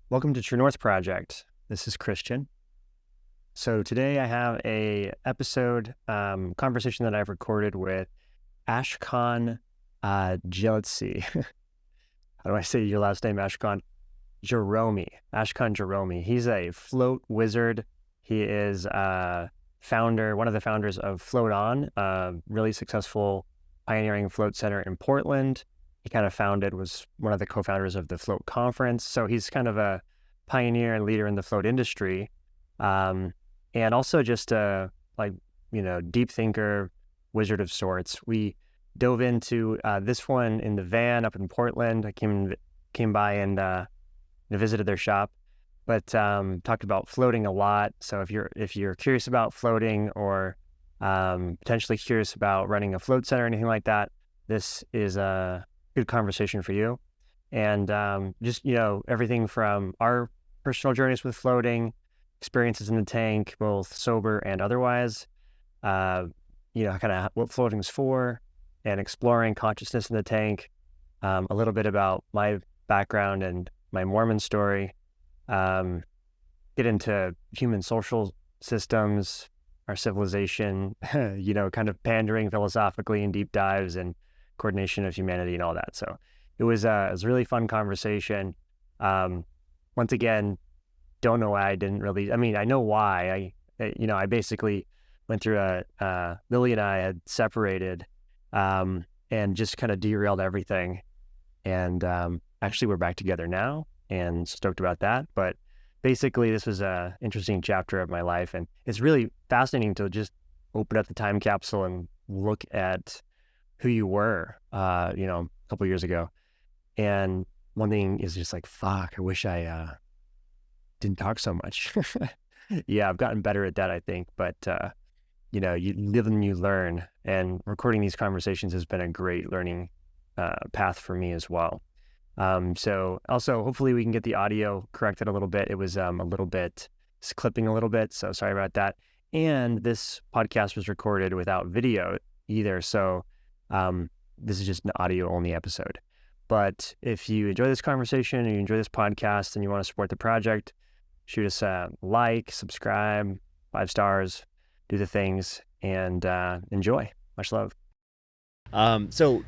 Welcome to True North Project. This is Christian. So today I have a episode conversation that I've recorded with Ashkahn Jahromi. How do I say your last name? Ashkahn Jahromi. Ashkahn Jahromi. He's a float wizard. He is one of the founders of Float On, a really successful pioneering float center in Portland. He was one of the co-founders of the Float Conference. So he's kind of a pioneer and leader in the float industry. And also just a deep thinker, wizard of sorts. We dove into this one in the van up in Portland. I came by and visited their shop, but talked about floating a lot. So if you're curious about floating or potentially curious about running a float center or anything like that, this is a good conversation for you. And everything from our personal journeys with floating, experiences in the tank, both sober and otherwise, kind of what floating is for, and exploring consciousness in the tank, a little bit about my background and my Mormon story, get into human social systems, our civilization, kind of pandering philosophically in deep dives and coordination of humanity and all that. So it was a really fun conversation. Once again, don't know why I didn't really, I know why. I basically went through Lily and I had separated and just kind of derailed everything. And actually we're back together now and stoked about that. But basically this was a interesting chapter of my life. And it's really fascinating to just open up the time capsule and look at who you were, a couple years ago. And one thing is just like, fuck, I wish I didn't talk so much. Yeah, I've gotten better at that, I think. But, you live and you learn. And recording these conversations has been a great learning path for me as well. So also, hopefully we can get the audio corrected a little bit. It was it's clipping a little bit. So sorry about that. And this podcast was recorded without video either. So this is just an audio only episode. But if you enjoy this conversation and you enjoy this podcast and you want to support the project, shoot us a like, subscribe, 5 stars, do the things, and enjoy. Much love. So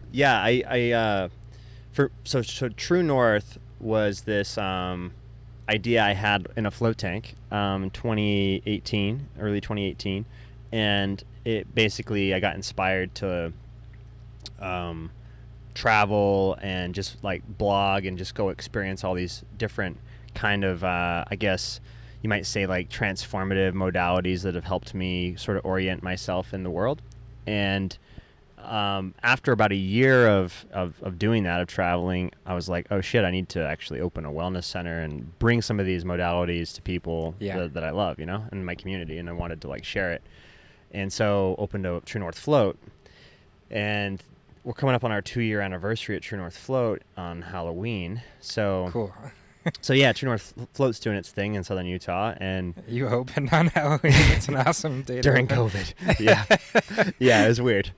True North was this idea I had in a float tank, 2018, early 2018, and it basically I got inspired to travel and just like blog and just go experience all these different kind of I guess you might say like transformative modalities that have helped me sort of orient myself in the world. And after about a year of doing that, of traveling, I was like, oh shit, I need to actually open a wellness center and bring some of these modalities to people that I love, in my community. And I wanted to like share it. And so opened a True North Float. And we're coming up on our 2-year anniversary at True North Float on Halloween. So cool. So yeah, True North Float's doing its thing in Southern Utah, and you opened on Halloween. It's an awesome day during COVID. Yeah, yeah, it was weird.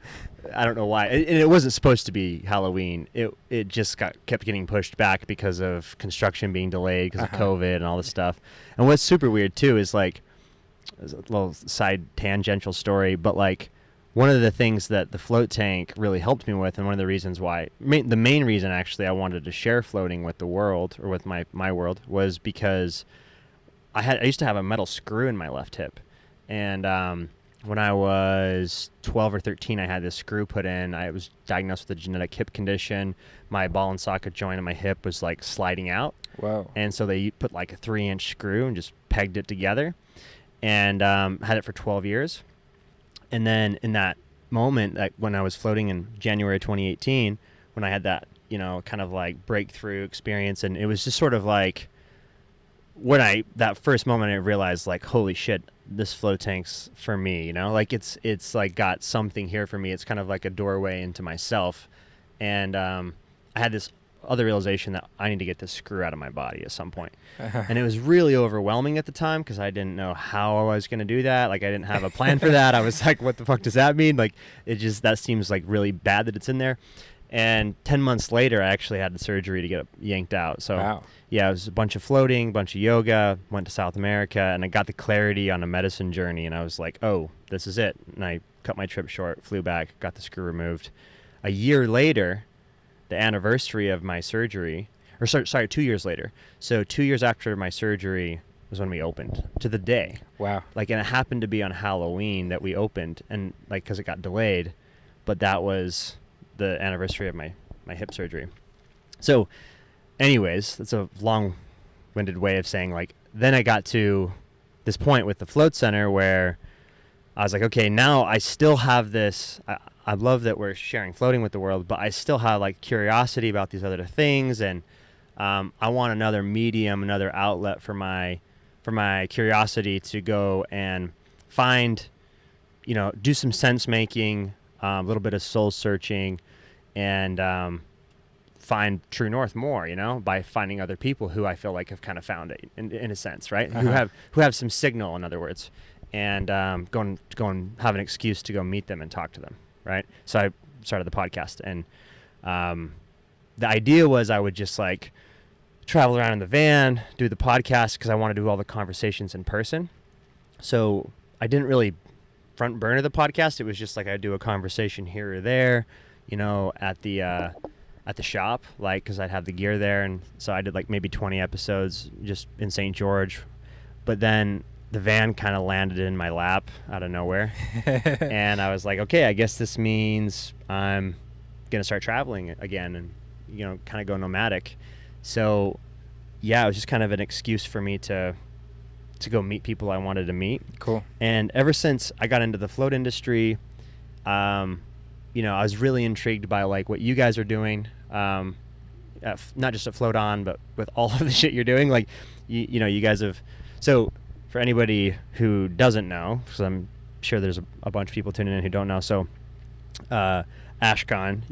I don't know why. It wasn't supposed to be Halloween. It just kept getting pushed back because of construction being delayed because of COVID and all this stuff. And what's super weird too is like, there's a little side tangential story, but like, one of the things that the float tank really helped me with, and one of the reasons why, the main reason actually I wanted to share floating with the world, or with my world, was because I used to have a metal screw in my left hip. And when I was 12 or 13, I had this screw put in. I was diagnosed with a genetic hip condition. My ball and socket joint in my hip was like sliding out. Wow. And so they put like a 3-inch screw and just pegged it together, and had it for 12 years. And then in that moment, like when I was floating in January 2018, when I had that, kind of like breakthrough experience, and it was just sort of like that first moment I realized like, holy shit, this float tank's for me, like it's like got something here for me. It's kind of like a doorway into myself. And I had this other realization that I need to get this screw out of my body at some point. And it was really overwhelming at the time because I didn't know how I was going to do that. Like I didn't have a plan for that. I was like, what the fuck does that mean? Like that seems like really bad that it's in there. And 10 months later, I actually had the surgery to get it yanked out. So Wow. yeah, it was a bunch of floating, a bunch of yoga, went to South America, and I got the clarity on a medicine journey. And I was like, oh, this is it. And I cut my trip short, flew back, got the screw removed. A year later, the anniversary of my surgery, or sorry, 2 years later. So 2 years after my surgery was when we opened, to the day. Wow. Like, and it happened to be on Halloween that we opened, and like, because it got delayed, but that was the anniversary of my hip surgery. So anyways, that's a long-winded way of saying, like, then I got to this point with the float center where I was like, okay, now I still have this, I love that we're sharing floating with the world, but I still have like curiosity about these other things, and I want another medium, another outlet for my curiosity to go and find, do some sense making, a little bit of soul searching, and find true north more, by finding other people who I feel like have kind of found it in a sense, right? Uh-huh. Who have some signal, in other words, and go and have an excuse to go meet them and talk to them, right? So I started the podcast, and the idea was I would just like travel around in the van, do the podcast, because I want to do all the conversations in person. So I didn't really front burner the podcast. It was just like I'd do a conversation here or there, at the shop, like, because I'd have the gear there. And so I did like maybe 20 episodes just in St. George. But then the van kind of landed in my lap out of nowhere. And I was like, okay, I guess this means I'm going to start traveling again and, kind of go nomadic. So yeah, it was just kind of an excuse for me to go meet people I wanted to meet. Cool. And ever since I got into the float industry, I was really intrigued by like what you guys are doing, not just at Float On, but with all of the shit you're doing. Like, you guys have. So for anybody who doesn't know, because I'm sure there's a bunch of people tuning in who don't know. So Ashkahn,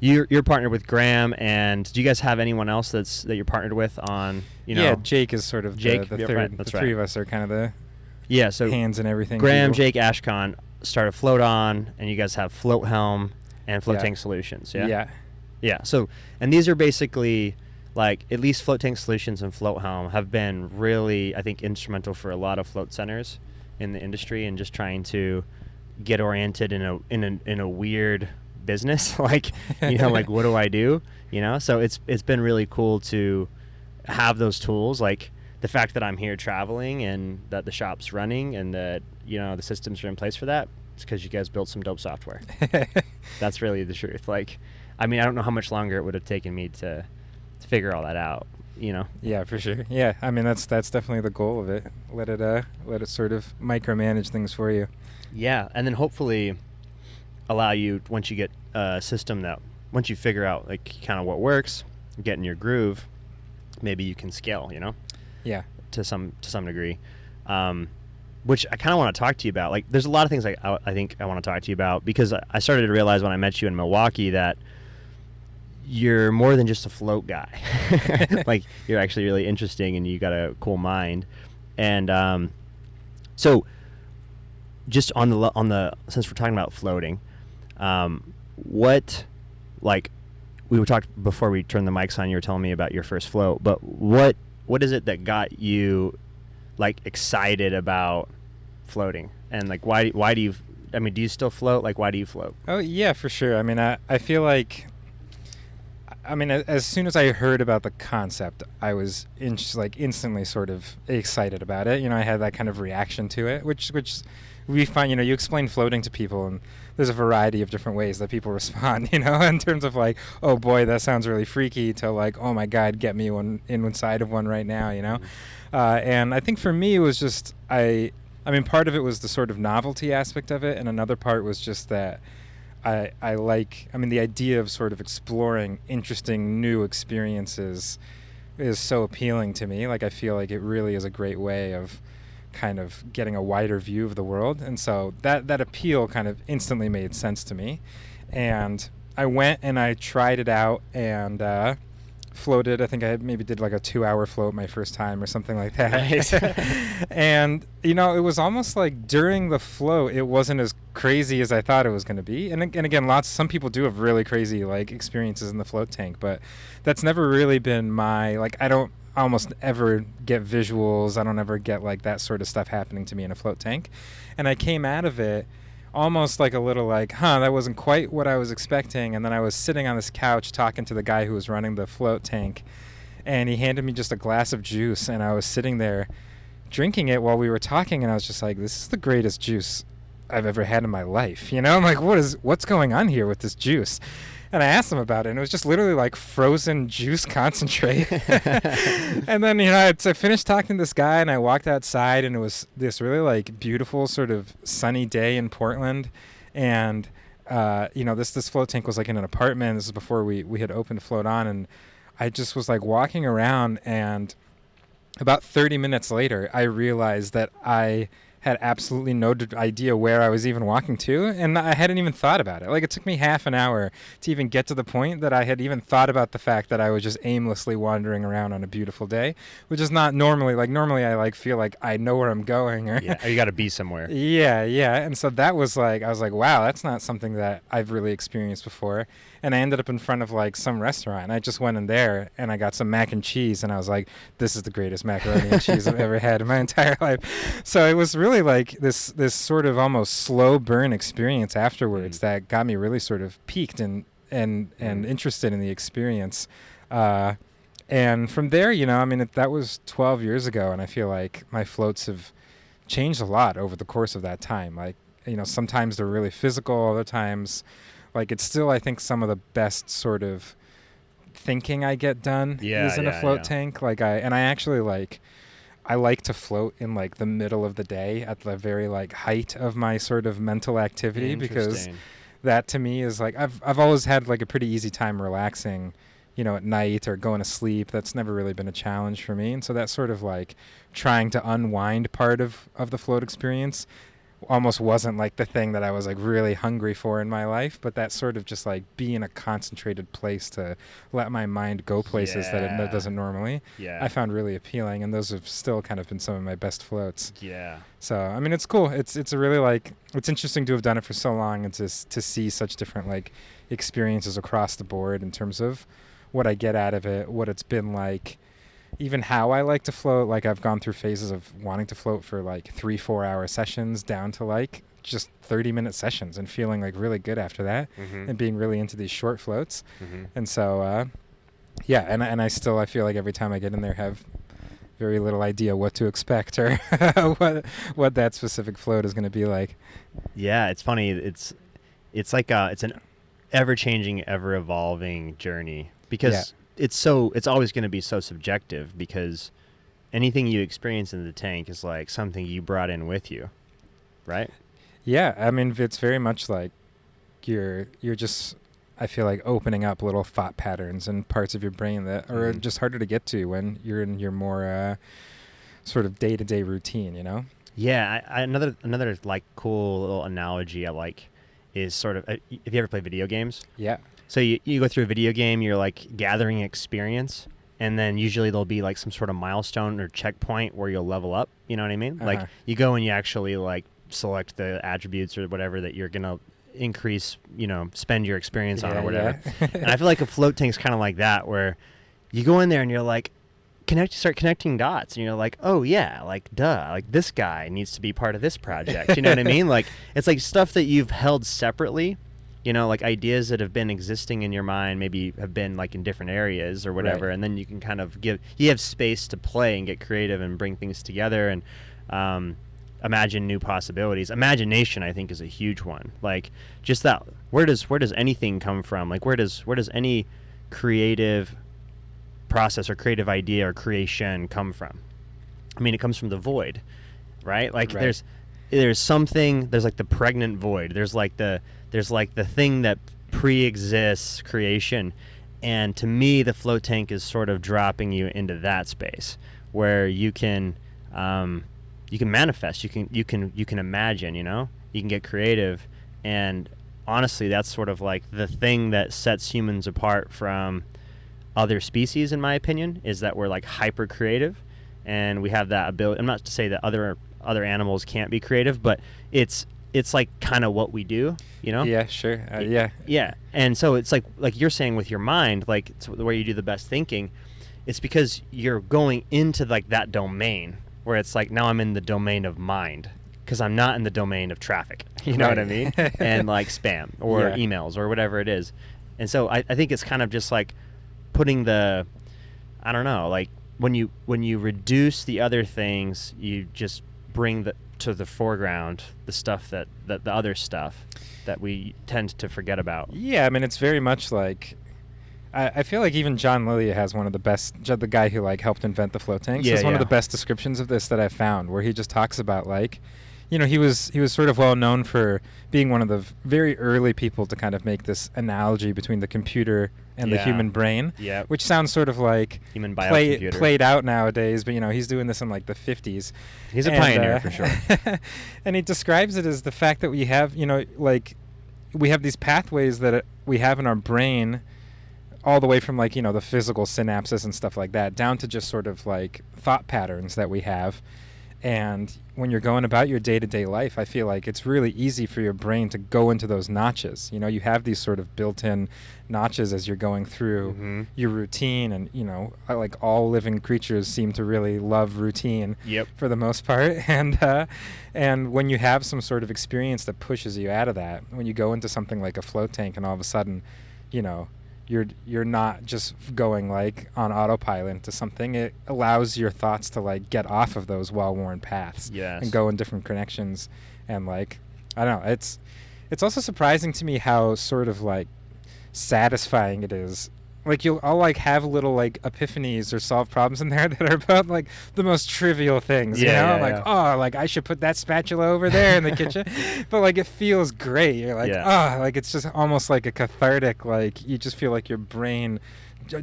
you're partnered with Graham, and do you guys have anyone else that you're partnered with on? Yeah, Jake is sort of Jake, the yeah, third. right, that's the three of us are kind of the so hands and everything. Graham, people. Jake, Ashkahn started Float On, and you guys have Float Helm and Float Tank Solutions. Yeah. So, and these are basically like, at least Float Tank Solutions and Float Helm have been really, I think, instrumental for a lot of float centers in the industry, and just trying to get oriented in a weird business, like, like, what do I do? So it's been really cool to have those tools, like the fact that I'm here traveling and that the shop's running and that the systems are in place for that. It's because you guys built some dope software. That's really the truth. Like, I mean, I don't know how much longer it would have taken me to figure all that out. Yeah, for sure. Yeah, I mean, that's definitely the goal of it. Let it sort of micromanage things for you. Yeah, and then hopefully allow you, once you get a system that, once you figure out like kind of what works, get in your groove, maybe you can scale, Yeah. to some degree, which I kind of want to talk to you about. Like, there's a lot of things I think I want to talk to you about, because I started to realize when I met you in Milwaukee that you're more than just a float guy. Like, you're actually really interesting, and you got a cool mind. And so just on the since we're talking about floating, what, like, we were talking before we turned the mics on, you were telling me about your first float, but what is it that got you like excited about floating? And like, why do you, I mean, do you still float? Like, why do you float? Oh yeah, for sure. I mean, I feel like, I mean, as soon as I heard about the concept, I was instantly sort of excited about it. I had that kind of reaction to it, which we find, you explain floating to people, and there's a variety of different ways that people respond, in terms of like, oh boy, that sounds really freaky, to like, oh my God, get me inside of one right now, and I think for me it was just, I mean, part of it was the sort of novelty aspect of it, and another part was just that I mean, the idea of sort of exploring interesting new experiences is so appealing to me. Like, I feel like it really is a great way of kind of getting a wider view of the world, and so that appeal kind of instantly made sense to me. And I went and I tried it out, and floated. I think I maybe did like a 2-hour float my first time or something like that. Nice. And, you know, it was almost like during the float, it wasn't as crazy as I thought it was going to be. And again, some people do have really crazy like experiences in the float tank, but that's never really been my, like, I don't almost ever get visuals. I don't ever get like that sort of stuff happening to me in a float tank. And I came out of it almost like a little like, that wasn't quite what I was expecting. And then I was sitting on this couch talking to the guy who was running the float tank, and he handed me just a glass of juice, and I was sitting there drinking it while we were talking, and I was just like, this is the greatest juice I've ever had in my life. You know, I'm like, what's going on here with this juice? And I asked him about it, and it was just literally like frozen juice concentrate. And then, you know, I finished talking to this guy, and I walked outside, and it was this really like beautiful sort of sunny day in Portland. And, you know, this float tank was like in an apartment. This is before we had opened Float On, and I just was like walking around, and about 30 minutes later, I realized that I had absolutely no idea where I was even walking to, and I hadn't even thought about it. Like, it took me half an hour to even get to the point that I had even thought about the fact that I was just aimlessly wandering around on a beautiful day, which is not normally, like, normally I, like, feel like I know where I'm going. Or Yeah, you got to be somewhere. Yeah. And so that was, like, I was like, wow, that's not something that I've really experienced before. And I ended up in front of, like, some restaurant, and I just went in there, and I got some mac and cheese, and I was like, this is the greatest macaroni and cheese I've ever had in my entire life. So it was really like this sort of almost slow burn experience afterwards that got me really sort of piqued and interested in the experience. And from there, you know, I mean, that was 12 years ago, and I feel like my floats have changed a lot over the course of that time. Like, you know, sometimes they're really physical, other times, like, it's still, I think, some of the best sort of thinking I get done is in a float tank. Like, I actually I like to float in like the middle of the day at the very like height of my sort of mental activity, because that to me is like, I've always had like a pretty easy time relaxing, you know, at night or going to sleep. That's never really been a challenge for me. And so that sort of like trying to unwind part of the float experience almost wasn't like the thing that I was like really hungry for in my life, but that sort of just like be in a concentrated place to let my mind go places that it doesn't normally. I found really appealing, and those have still kind of been some of my best floats. So I mean, it's cool. It's a really like, it's interesting to have done it for so long and to see such different like experiences across the board in terms of what I get out of it, what it's been like, even how I like to float. Like, I've gone through phases of wanting to float for like 3-4 hour sessions down to like just 30-minute sessions and feeling like really good after that, and being really into these short floats. And so, and I feel like every time I get in there have very little idea what to expect or what that specific float is going to be like. Yeah, it's funny. It's like it's an ever-changing, ever-evolving journey, because it's always going to be so subjective, because anything you experience in the tank is like something you brought in with you, right? Yeah, I mean, it's very much like you're just, I feel like, opening up little thought patterns and parts of your brain that are just harder to get to when you're in your more sort of day-to-day routine, you know? Yeah, another like cool little analogy I like is sort of, have you ever played video games? Yeah. So you go through a video game, you're like gathering experience, and then usually there'll be like some sort of milestone or checkpoint where you'll level up. You know what I mean? Like, you go and you actually like select the attributes or whatever that you're going to increase, you know, spend your experience on or whatever. And I feel like a float tank's kind of like that, where you go in there and you're like, start connecting dots, and you're like, oh yeah, like duh, like this guy needs to be part of this project. You know what I mean? Like, it's like stuff that you've held separately, you know, like ideas that have been existing in your mind, maybe have been like in different areas or whatever, and then you can kind of you have space to play and get creative and bring things together and imagine new possibilities. Imagination, I think, is a huge one. Like, just that, where does anything come from? Like, where does any creative process or creative idea or creation come from? I mean, it comes from the void, right? Like, there's something, there's like the pregnant void. There's like the thing that pre-exists creation. And to me, the float tank is sort of dropping you into that space where you can manifest, you can imagine, you know, you can get creative. And honestly, that's sort of like the thing that sets humans apart from other species, in my opinion, is that we're like hyper creative, and we have that ability. I'm not to say that other animals can't be creative, but it's like kind of what we do, you know? Yeah, sure. Yeah. And so it's like you're saying with your mind, like it's where you do the best thinking. It's because you're going into like that domain where it's like, now I'm in the domain of mind, because I'm not in the domain of traffic. You know what I mean? And like spam or emails or whatever it is. And so I think it's kind of just like putting I don't know, like when you reduce the other things, you just bring to the foreground the stuff that the other stuff that we tend to forget about. Yeah, I mean, it's very much like, I feel like even John Lilly has one of the best, the guy who like helped invent the float tanks, has one of the best descriptions of this that I've found, where he just talks about like, you know, he was sort of well known for being one of the very early people to kind of make this analogy between the computer and the human brain, which sounds sort of like human biocomputer played out nowadays, but you know, he's doing this in like the 50s. He's a pioneer for sure. And he describes it as the fact that we have, you know, like we have these pathways that we have in our brain, all the way from like, you know, the physical synapses and stuff like that, down to just sort of like thought patterns that we have. And when you're going about your day-to-day life, I feel like it's really easy for your brain to go into those notches. You know, you have these sort of built-in notches as you're going through your routine. And, you know, like all living creatures seem to really love routine for the most part. And when you have some sort of experience that pushes you out of that, when you go into something like a float tank and all of a sudden, you know, you're not just going like on autopilot into something. It allows your thoughts to like get off of those well-worn paths and go in different connections. And like, I don't know, it's also surprising to me how sort of like satisfying it is. Like I'll like have little like epiphanies or solve problems in there that are about like the most trivial things, you know? Like, oh, like I should put that spatula over there in the kitchen. But like it feels great. You're like, oh, like it's just almost like a cathartic, like you just feel like your brain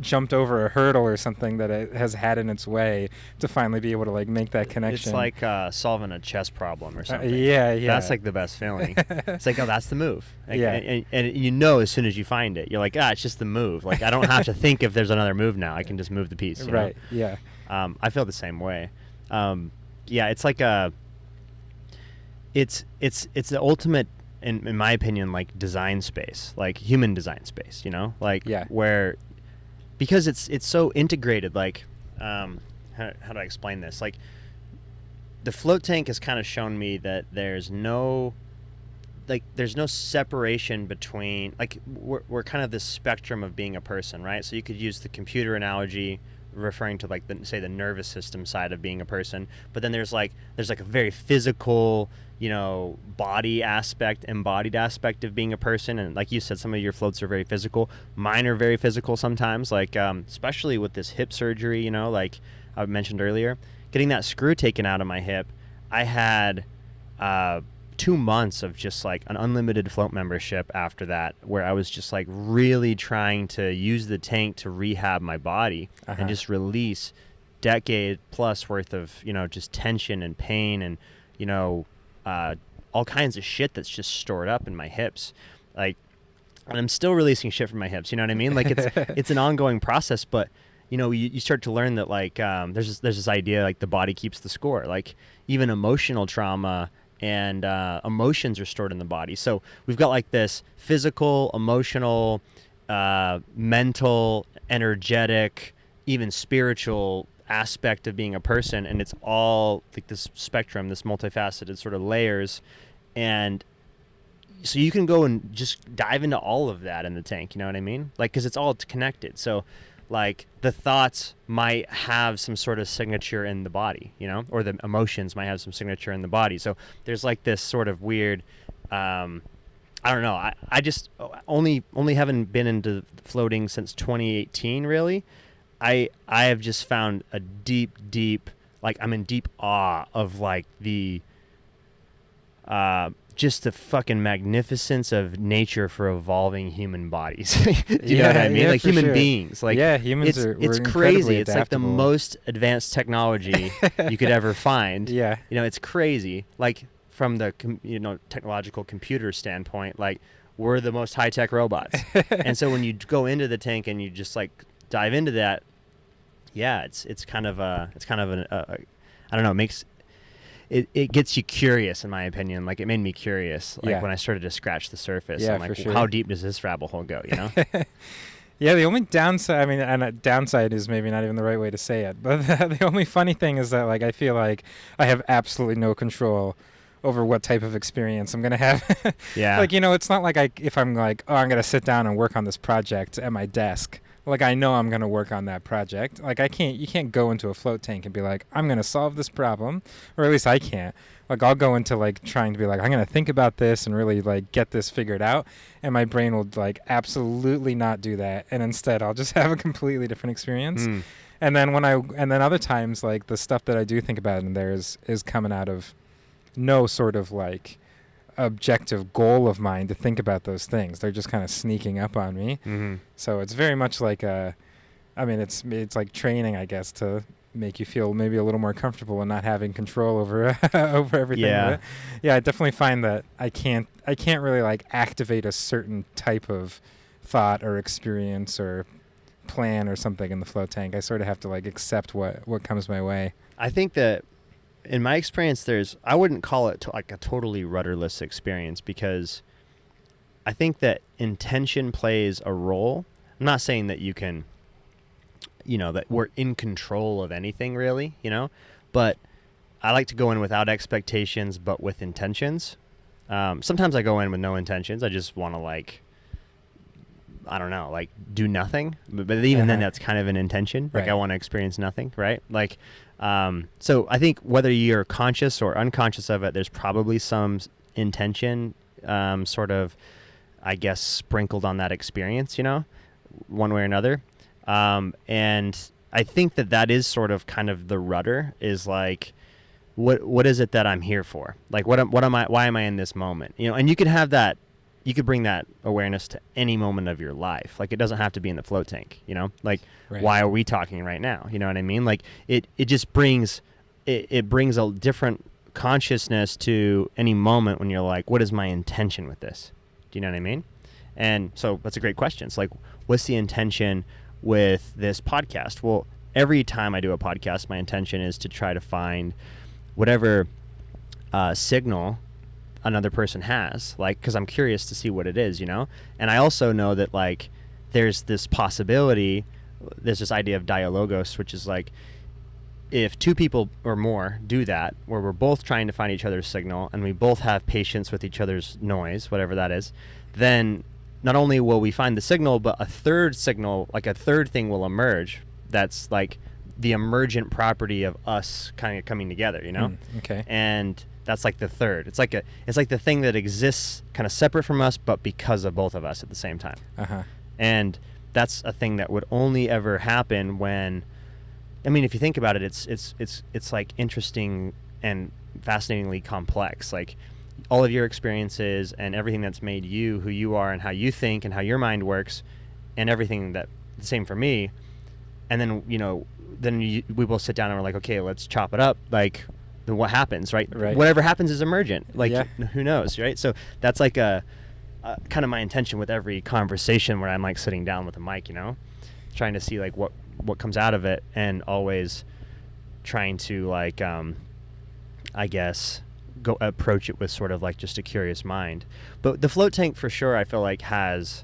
jumped over a hurdle or something that it has had in its way to finally be able to like make that connection. It's like solving a chess problem or something. Yeah. That's like the best feeling. It's like, oh, that's the move. Like, and you know as soon as you find it, you're like, it's just the move. Like I don't have to think if there's another move now. I can just move the piece. You know? Yeah. I feel the same way. It's like it's the ultimate, in my opinion, like design space, like human design space. You know, like where. Because it's so integrated, like, how do I explain this? Like, the float tank has kind of shown me that there's no separation between, like, we're kind of this spectrum of being a person, right? So you could use the computer analogy, referring to like the nervous system side of being a person, but then there's like a very physical, you know, body aspect, embodied aspect of being a person. And like you said, some of your floats are very physical. Mine are very physical sometimes, like especially with this hip surgery, you know, like I mentioned earlier, getting that screw taken out of my hip. I had 2 months of just like an unlimited float membership after that, where I was just like really trying to use the tank to rehab my body and just release decade plus worth of, you know, just tension and pain and, you know, all kinds of shit that's just stored up in my hips. Like, and I'm still releasing shit from my hips, you know what I mean? Like it's an ongoing process, but you know, you start to learn that like there's this idea like the body keeps the score. Like even emotional trauma and emotions are stored in the body. So we've got like this physical, emotional, mental, energetic, even spiritual aspect of being a person, and it's all like this spectrum, this multifaceted sort of layers. And so you can go and just dive into all of that in the tank, you know what I mean? Like, because it's all connected. So like the thoughts might have some sort of signature in the body, you know, or the emotions might have some signature in the body. So there's like this sort of weird, I don't know. I just only haven't been into floating since 2018, really. I have just found a deep, like I'm in deep awe of like the, just the fucking magnificence of nature for evolving human bodies. Do you know what I mean? Like human beings. Like humans it's crazy. It's like the most advanced technology you could ever find. Yeah. You know, it's crazy. Like from the technological computer standpoint, like we're the most high-tech robots. And so when you go into the tank and you just like dive into that, yeah, it's kind of I don't know, it gets you curious, in my opinion. Like, it made me curious, like, when I started to scratch the surface. Yeah, I'm like, for sure. how deep does this rabbit hole go, you know? Yeah, the only downside, I mean, and downside is maybe not even the right way to say it, but the only funny thing is that, like, I feel like I have absolutely no control over what type of experience I'm going to have. Yeah. Like, you know, it's not like if I'm like, oh, I'm going to sit down and work on this project at my desk. Like, I know I'm going to work on that project. Like, you can't go into a float tank and be like, I'm going to solve this problem, or at least I can't. Like, I'll go into, like, trying to be like, I'm going to think about this and really, like, get this figured out, and my brain will, like, absolutely not do that, and instead I'll just have a completely different experience. And then then other times, like, the stuff that I do think about in there is coming out of no sort of, like, objective goal of mine to think about those things. They're just kind of sneaking up on me. So it's very much like it's like training, I guess, to make you feel maybe a little more comfortable and not having control over over everything. Yeah. But yeah, I definitely find that I can't really, like, activate a certain type of thought or experience or plan or something in the float tank. I sort of have to, like, accept what comes my way. I think that in my experience, I wouldn't call it like a totally rudderless experience, because I think that intention plays a role. I'm not saying that you can, that we're in control of anything really, but I like to go in without expectations, but with intentions. Sometimes I go in with no intentions. I just want to, like, I don't know, like, do nothing. But even then, that's kind of an intention. Like, Right. I want to experience nothing, right? Like, so I think whether you're conscious or unconscious of it, there's probably some intention, sort of, I guess, sprinkled on that experience, one way or another. And I think that is sort of kind of the rudder, is like, what is it that I'm here for? Like, why am I in this moment? And you could have that, you could bring that awareness to any moment of your life. Like, it doesn't have to be in the float tank, like, Right. why are we talking right now? You know what I mean? Like, it just brings, it brings a different consciousness to any moment when you're like, what is my intention with this? Do you know what I mean? And so that's a great question. It's like, what's the intention with this podcast? Well, every time I do a podcast, my intention is to try to find whatever signal another person has, like, because I'm curious to see what it is, and I also know that, like, there's this possibility, there's this idea of dialogos, which is like, if two people or more do that, where we're both trying to find each other's signal and we both have patience with each other's noise, whatever that is, then not only will we find the signal, but a third signal, like a third thing, will emerge that's like the emergent property of us kind of coming together, Okay. And that's like the third. It's like the thing that exists kind of separate from us, but because of both of us at the same time. And that's a thing that would only ever happen when, I mean, if you think about it, it's like interesting and fascinatingly complex. Like, all of your experiences and everything that's made you who you are and how you think and how your mind works, and everything that the same for me. And then we both sit down and we're like, okay, let's chop it up. Like, then what happens, right? Whatever happens is emergent. Like, who knows, right? So that's like a kind of my intention with every conversation where I'm like sitting down with a mic, trying to see like what comes out of it, and always trying to, like, I guess, go approach it with sort of like just a curious mind. But the float tank, for sure, I feel like has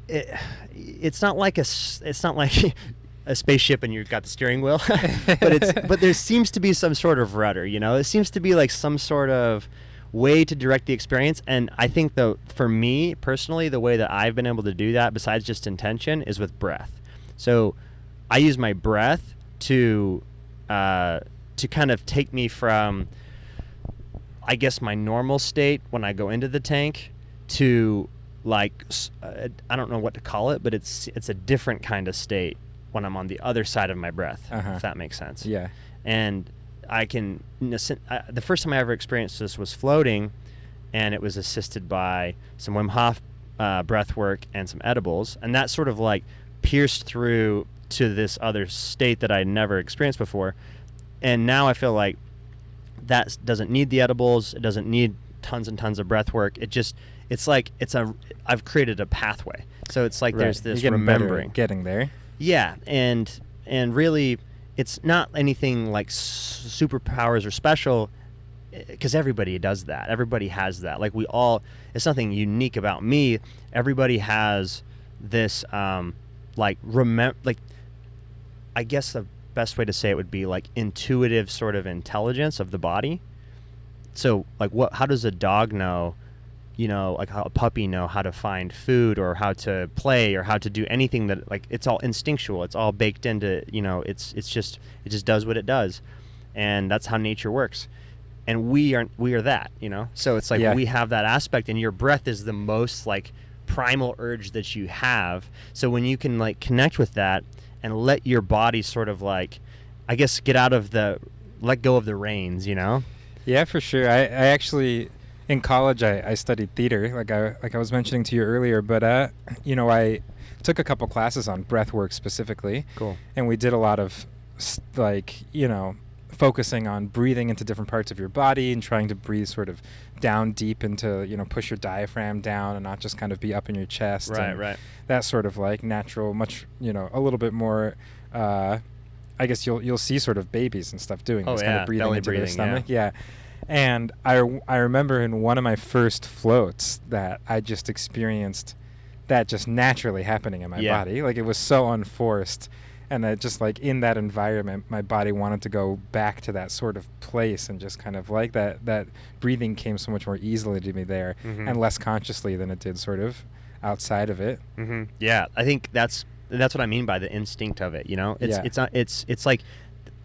it's not like a spaceship and you've got the steering wheel, but there seems to be some sort of rudder, it seems to be like some sort of way to direct the experience. And I think, though, for me personally, the way that I've been able to do that, besides just intention, is with breath. So I use my breath to kind of take me from, I guess, my normal state when I go into the tank to, like, I don't know what to call it, but it's a different kind of state when I'm on the other side of my breath, if that makes sense. Yeah. And I can, the first time I ever experienced this was floating, and it was assisted by some Wim Hof breath work and some edibles, and that sort of like pierced through to this other state that I'd never experienced before. And now I feel like that doesn't need the edibles, it doesn't need tons and tons of breath work. I've created a pathway. So it's like there's this You're getting better remembering. at getting there. Yeah, and really, it's not anything like superpowers or special, because everybody does that. Everybody has that. Like we all, it's nothing unique about me. Everybody has this, like I guess the best way to say it would be like intuitive sort of intelligence of the body. So like how does a dog know, like how a puppy know how to find food or how to play or how to do anything that, like, it's all instinctual. It's all baked into, it just does what it does. And that's how nature works. And we are that, so it's like we have that aspect, and your breath is the most like primal urge that you have. So when you can like connect with that and let your body sort of like, I guess, let go of the reins, Yeah, for sure. I actually, in college, I studied theater, like I was mentioning to you earlier, but I took a couple classes on breath work specifically. Cool. And we did a lot of focusing on breathing into different parts of your body and trying to breathe sort of down deep into, push your diaphragm down and not just kind of be up in your chest. Right. That sort of like natural, much, a little bit more, I guess you'll see sort of babies and stuff doing this kind of breathing belly into their breathing, stomach. Yeah. And I remember in one of my first floats that I just experienced that just naturally happening in my body. Like it was so unforced. And that just like in that environment, my body wanted to go back to that sort of place, and just kind of like that breathing came so much more easily to me there, and less consciously than it did sort of outside of it. Mm-hmm. Yeah, I think that's what I mean by the instinct of it. It's like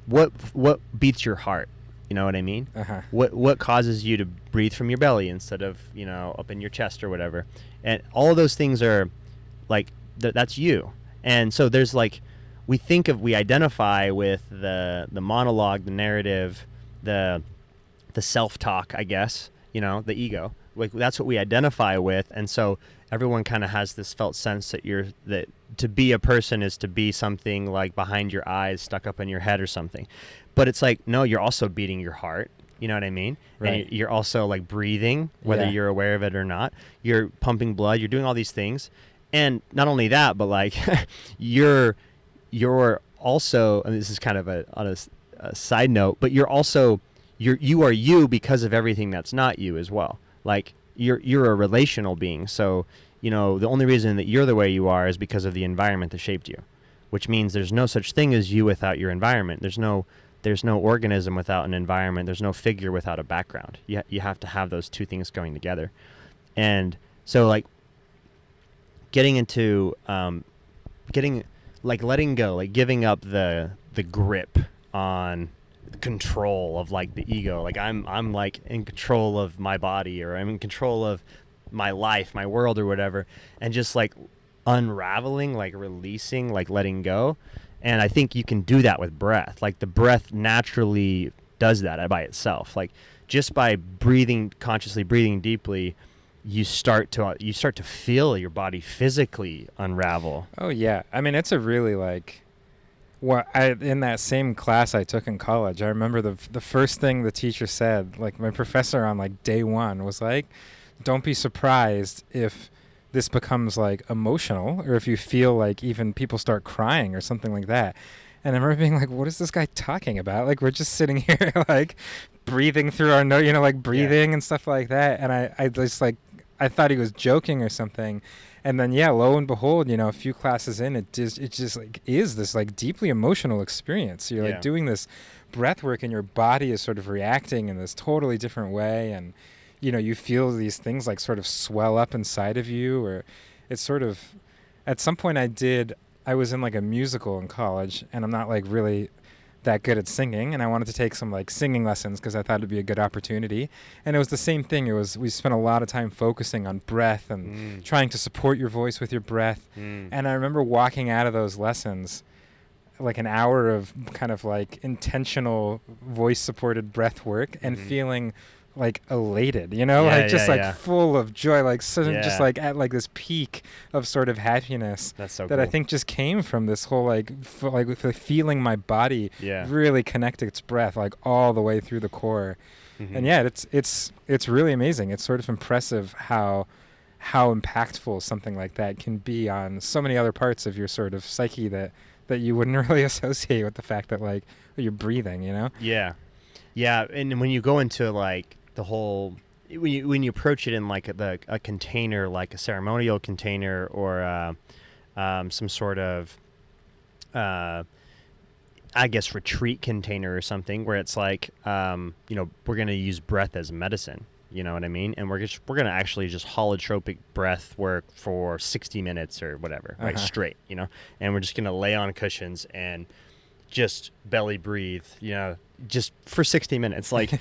what beats your heart. You know what I mean? Uh-huh. What causes you to breathe from your belly instead of up in your chest or whatever, and all of those things are like that's you. And so there's like, we identify with the monologue, the narrative, the self-talk, I guess, the ego. Like that's what we identify with, and so everyone kind of has this felt sense that to be a person is to be something like behind your eyes, stuck up in your head or something. But it's like, no, you're also beating your heart. You know what I mean? Right. And you're also like breathing, whether you're aware of it or not. You're pumping blood. You're doing all these things, and not only that, but like you're also, and this is kind of on a side note, but you are you because of everything that's not you as well. Like you're a relational being. So, the only reason that you're the way you are is because of the environment that shaped you, which means there's no such thing as you without your environment. There's no organism without an environment. There's no figure without a background. You have to have those two things going together. And so like getting into, like letting go, like giving up the grip on control of like the ego. Like I'm like in control of my body, or I'm in control of my life, my world or whatever, and just like unraveling, like releasing, like letting go. And I think you can do that with breath. Like the breath naturally does that by itself. Like just by consciously breathing deeply, you start to feel your body physically unravel. Oh yeah, I mean it's a really like, in that same class I took in college, I remember the first thing the teacher said, like my professor on like day one was like, don't be surprised if this becomes like emotional, or if you feel like even people start crying or something like that. And I remember being like, what is this guy talking about? Like we're just sitting here like breathing through our nose, like breathing and stuff like that. And I just like, I thought he was joking or something. And then, lo and behold, a few classes in, it just like is this like deeply emotional experience. You're like doing this breath work, and your body is sort of reacting in this totally different way. And, you feel these things like sort of swell up inside of you, or it's sort of, at some point I was in like a musical in college, and I'm not like really that good at singing, and I wanted to take some like singing lessons because I thought it'd be a good opportunity. And it was the same thing. We spent a lot of time focusing on breath and trying to support your voice with your breath. And I remember walking out of those lessons, like an hour of kind of like intentional voice supported breath work, and feeling like elated, full of joy, like just like at like this peak of sort of happiness. That's so that cool. I think just came from this whole like feeling my body really connect its breath like all the way through the core. And it's really amazing. It's sort of impressive how how impactful something like that can be on so many other parts of your sort of psyche that you wouldn't really associate with the fact that like you're breathing, you know? Yeah. Yeah, and when you go into like the whole, when you approach it in like a container, like a ceremonial container, or some sort of I guess retreat container or something, where it's like we're gonna use breath as medicine. You know what I mean? And we're gonna actually just holotropic breath work for 60 minutes or whatever, right? Straight, and we're just gonna lay on cushions and just belly breathe, just for 60 minutes, like,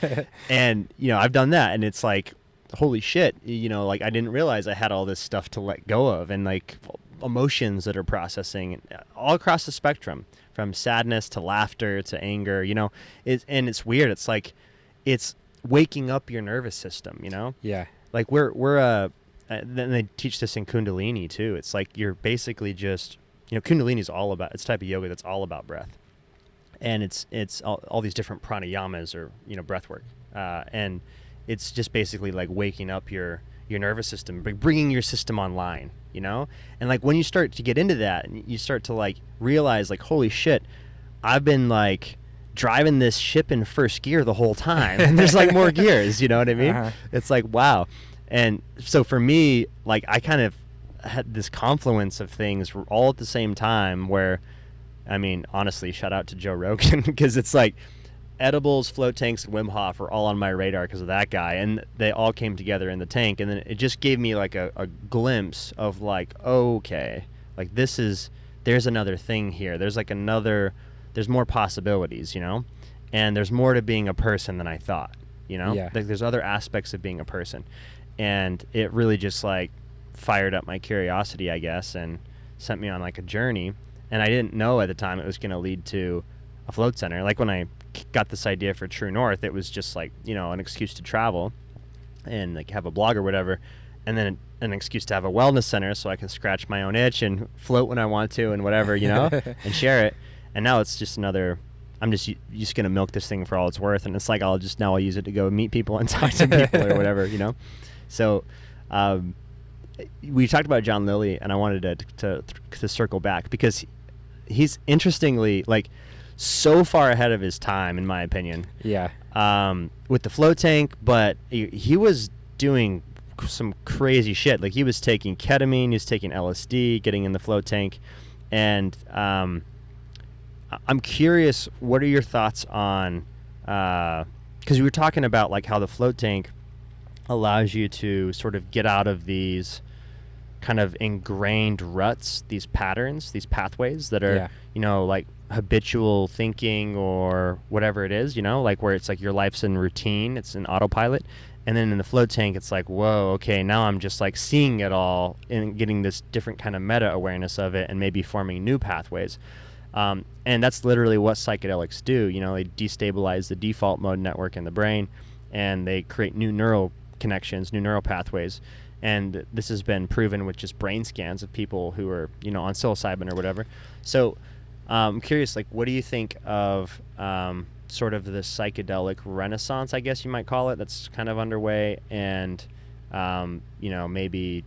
and I've done that, and it's like, holy shit, like I didn't realize I had all this stuff to let go of, and like emotions that are processing all across the spectrum, from sadness to laughter to anger, and it's weird. It's like it's waking up your nervous system, Yeah. like then they teach this in Kundalini too. It's like you're basically just, Kundalini is all about, it's a type of yoga that's all about breath, and it's all these different pranayamas, or breath work, and it's just basically like waking up your nervous system, bringing your system online, and like when you start to get into that, and you start to like realize like, holy shit, I've been like driving this ship in first gear the whole time, and there's like more gears, you know what I mean? It's like, wow. And so for me, like I kind of had this confluence of things all at the same time, where, I mean, honestly, shout out to Joe Rogan, because it's like edibles, float tanks, and Wim Hof are all on my radar because of that guy, and they all came together in the tank, and then it just gave me like a glimpse of like, okay, like there's another thing here. There's more possibilities, and there's more to being a person than I thought, Yeah. Like there's other aspects of being a person, and it really just like fired up my curiosity, I guess, and sent me on like a journey. And I didn't know at the time it was going to lead to a float center. Like when I got this idea for True North, it was just like, an excuse to travel and like have a blog or whatever, and then an excuse to have a wellness center so I can scratch my own itch and float when I want to and whatever, and share it. And now it's just I'm just going to milk this thing for all it's worth. And it's like, I'll use it to go meet people and talk to people or whatever, So we talked about John Lilly, and I wanted to circle back, because he's interestingly like so far ahead of his time, in my opinion. Yeah. With the float tank, but he was doing some crazy shit. Like he was taking ketamine, he was taking LSD, getting in the float tank, and I'm curious, what are your thoughts on? Because we were talking about like how the float tank allows you to sort of get out of these kind of ingrained ruts, these patterns, these pathways that are, like habitual thinking or whatever it is, like where it's like your life's in routine, it's in autopilot. And then in the float tank, it's like, whoa, okay, now I'm just like seeing it all and getting this different kind of meta awareness of it, and maybe forming new pathways. And that's literally what psychedelics do. They destabilize the default mode network in the brain, and they create new neural connections, new neural pathways. And this has been proven with just brain scans of people who are, on psilocybin or whatever. So I'm curious, like, what do you think of sort of the psychedelic renaissance, I guess you might call it, that's kind of underway, and, maybe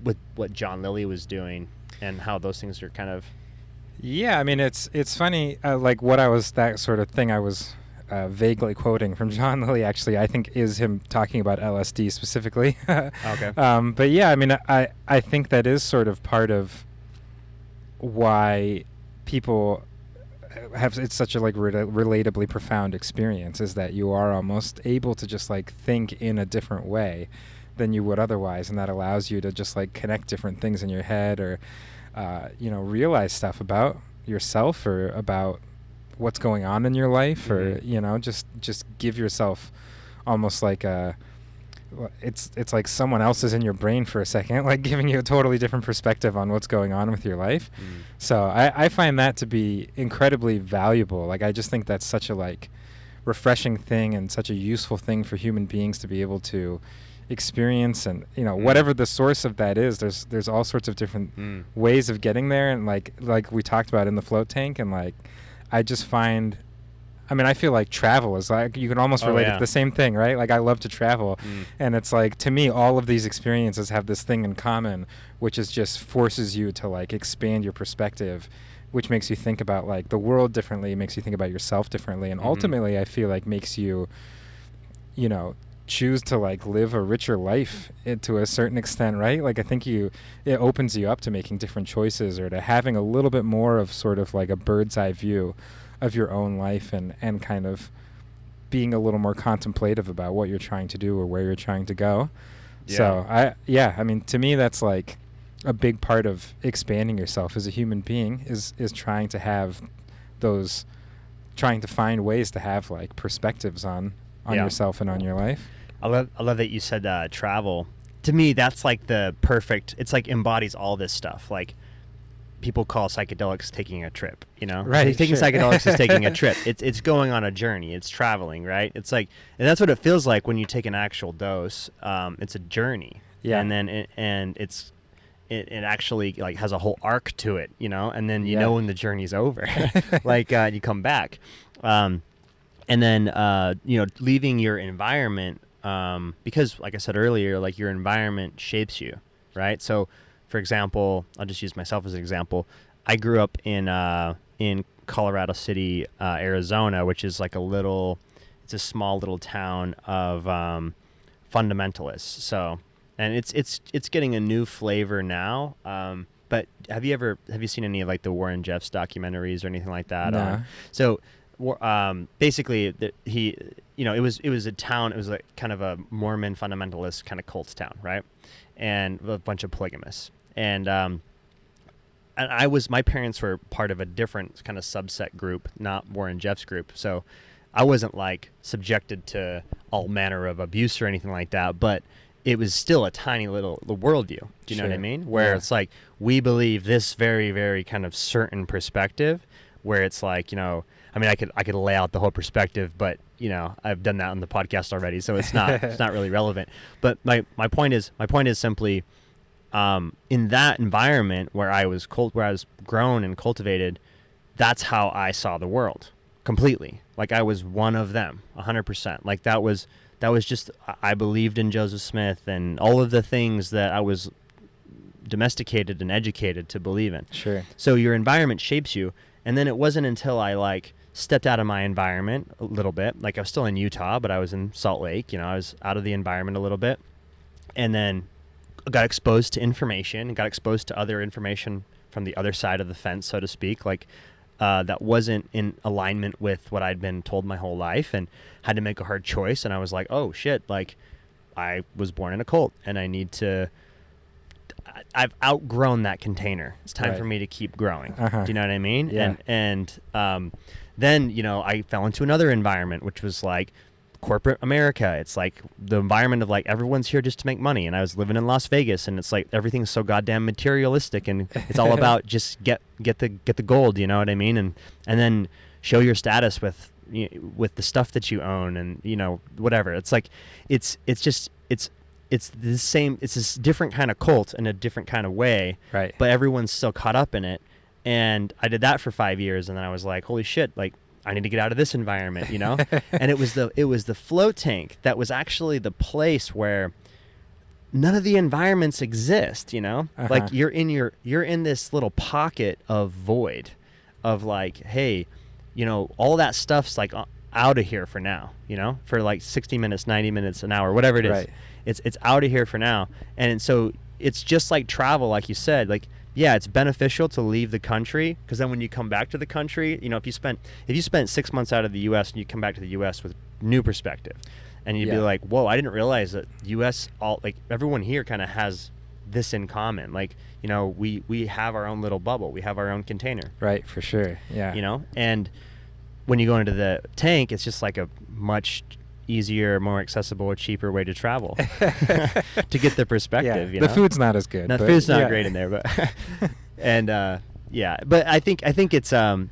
with what John Lilly was doing and how those things are kind of... Yeah, I mean, it's funny, like that sort of thing I was vaguely quoting from John Lilly, actually, I think is him talking about LSD specifically. Okay. But yeah, I mean, I think that is sort of part of why people have, it's such a like relatably profound experience, is that you are almost able to just like think in a different way than you would otherwise, and that allows you to just like connect different things in your head, or realize stuff about yourself or about what's going on in your life, or just give yourself almost like it's like someone else is in your brain for a second, like giving you a totally different perspective on what's going on with your life. So I find that to be incredibly valuable. Like I just think that's such a like refreshing thing and such a useful thing for human beings to be able to experience. And whatever the source of that is, there's all sorts of different ways of getting there. And like we talked about in the float tank, and like I just find I mean, I feel like travel is like, you can almost relate it to the same thing, right? Like, I love to travel. And it's like, to me, all of these experiences have this thing in common, which is just forces you to like expand your perspective, which makes you think about like the world differently, makes you think about yourself differently. And ultimately, I feel like makes you, you know, choose to like live a richer life to a certain extent, right? Like, I think it opens you up to making different choices, or to having a little bit more of sort of like a bird's eye view of your own life, and kind of being a little more contemplative about what you're trying to do or where you're trying to go. So I mean, to me, that's like a big part of expanding yourself as a human being is trying to have trying to find ways to have like perspectives on yourself and on your life. I love that you said travel. To me, that's like the perfect, it's like embodies all this stuff. Like, people call psychedelics taking a trip, you know? Right. Taking psychedelics is taking a trip. It's going on a journey. It's traveling, right? It's like, and that's what it feels like when you take an actual dose. It's a journey. Yeah. And then it actually like has a whole arc to it, you know? And then you know when the journey's over. Like, you come back. And then, you know, leaving your environment, because like I said earlier, like your environment shapes you, right? So, for example, I'll just use myself as an example. I grew up in Colorado City, Arizona, which is like it's a small little town of fundamentalists. So, and it's getting a new flavor now. But have you seen any of like the Warren Jeffs documentaries or anything like that? No. So, basically, it was a town. It was like kind of a Mormon fundamentalist kind of cult town, right? And a bunch of polygamists. And my parents were part of a different kind of subset group, not Warren Jeff's group. So I wasn't like subjected to all manner of abuse or anything like that, but it was still a tiny little worldview. Do you know what I mean? Where it's like, we believe this very, very kind of certain perspective, where it's like, you know, I mean, I could lay out the whole perspective, but you know, I've done that on the podcast already, so it's not really relevant. But my point is simply, in that environment where I was grown and cultivated, that's how I saw the world completely. Like, I was one of them, 100%. Like, that was just, I believed in Joseph Smith and all of the things that I was domesticated and educated to believe in. Sure. So your environment shapes you, and then it wasn't until I like stepped out of my environment a little bit. Like, I was still in Utah, but I was in Salt Lake. You know, I was out of the environment a little bit, and then got exposed to information and got exposed to other information from the other side of the fence, so to speak, like that wasn't in alignment with what I'd been told my whole life, and had to make a hard choice. And I was like, oh shit, like, I was born in a cult, and I've outgrown that container. It's time for me to keep growing. Do you know what I mean? Yeah. And then, you know, I fell into another environment, which was like corporate America. It's like the environment of like, everyone's here just to make money. And I was living in Las Vegas, and it's like everything's so goddamn materialistic, and it's all about just get the gold, you know what I mean? And then show your status with the stuff that you own, and you know, whatever. It's like it's the same. It's this different kind of cult in a different kind of way, right? But everyone's still caught up in it. And I did that for 5 years, and then I was like, holy shit, like, I need to get out of this environment, you know? And it was the float tank that was actually the place where none of the environments exist, you know? Like, you're in this little pocket of void of like, hey, you know, all that stuff's like out of here for now, you know, for like 60 minutes, 90 minutes, an hour, whatever it is. Right. It's out of here for now. And so it's just like travel, like you said, like, yeah, it's beneficial to leave the country, because then when you come back to the country, you know, if you spent 6 months out of the U.S. and you come back to the U.S. with new perspective, and you'd be like, whoa, I didn't realize that U.S. everyone here kind of has this in common. Like, you know, we have our own little bubble, we have our own container. Right, for sure. Yeah. You know, and when you go into the tank, it's just like a much easier, more accessible, cheaper way to travel to get the perspective. Yeah. You know? The food's not as good. The food's not great in there, but and but I think it's a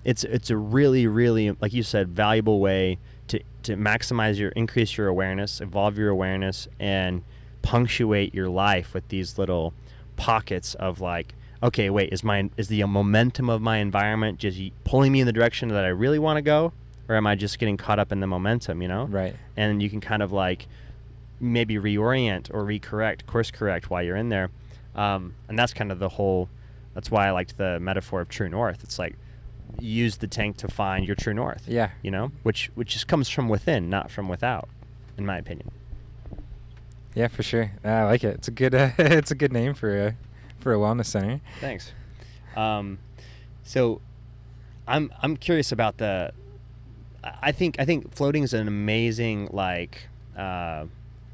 really, really, like you said, valuable way to maximize increase your awareness, evolve your awareness, and punctuate your life with these little pockets of like, okay, wait, is the momentum of my environment just pulling me in the direction that I really want to go, or am I just getting caught up in the momentum, Right. And you can kind of like maybe reorient or course correct while you're in there. And that's kind of that's why I liked the metaphor of true north. It's like, use the tank to find your true north. Yeah. Which just comes from within, not from without, in my opinion. Yeah, for sure. I like it. It's a good it's a good name for a wellness center. Thanks. So I'm curious about I think floating is an amazing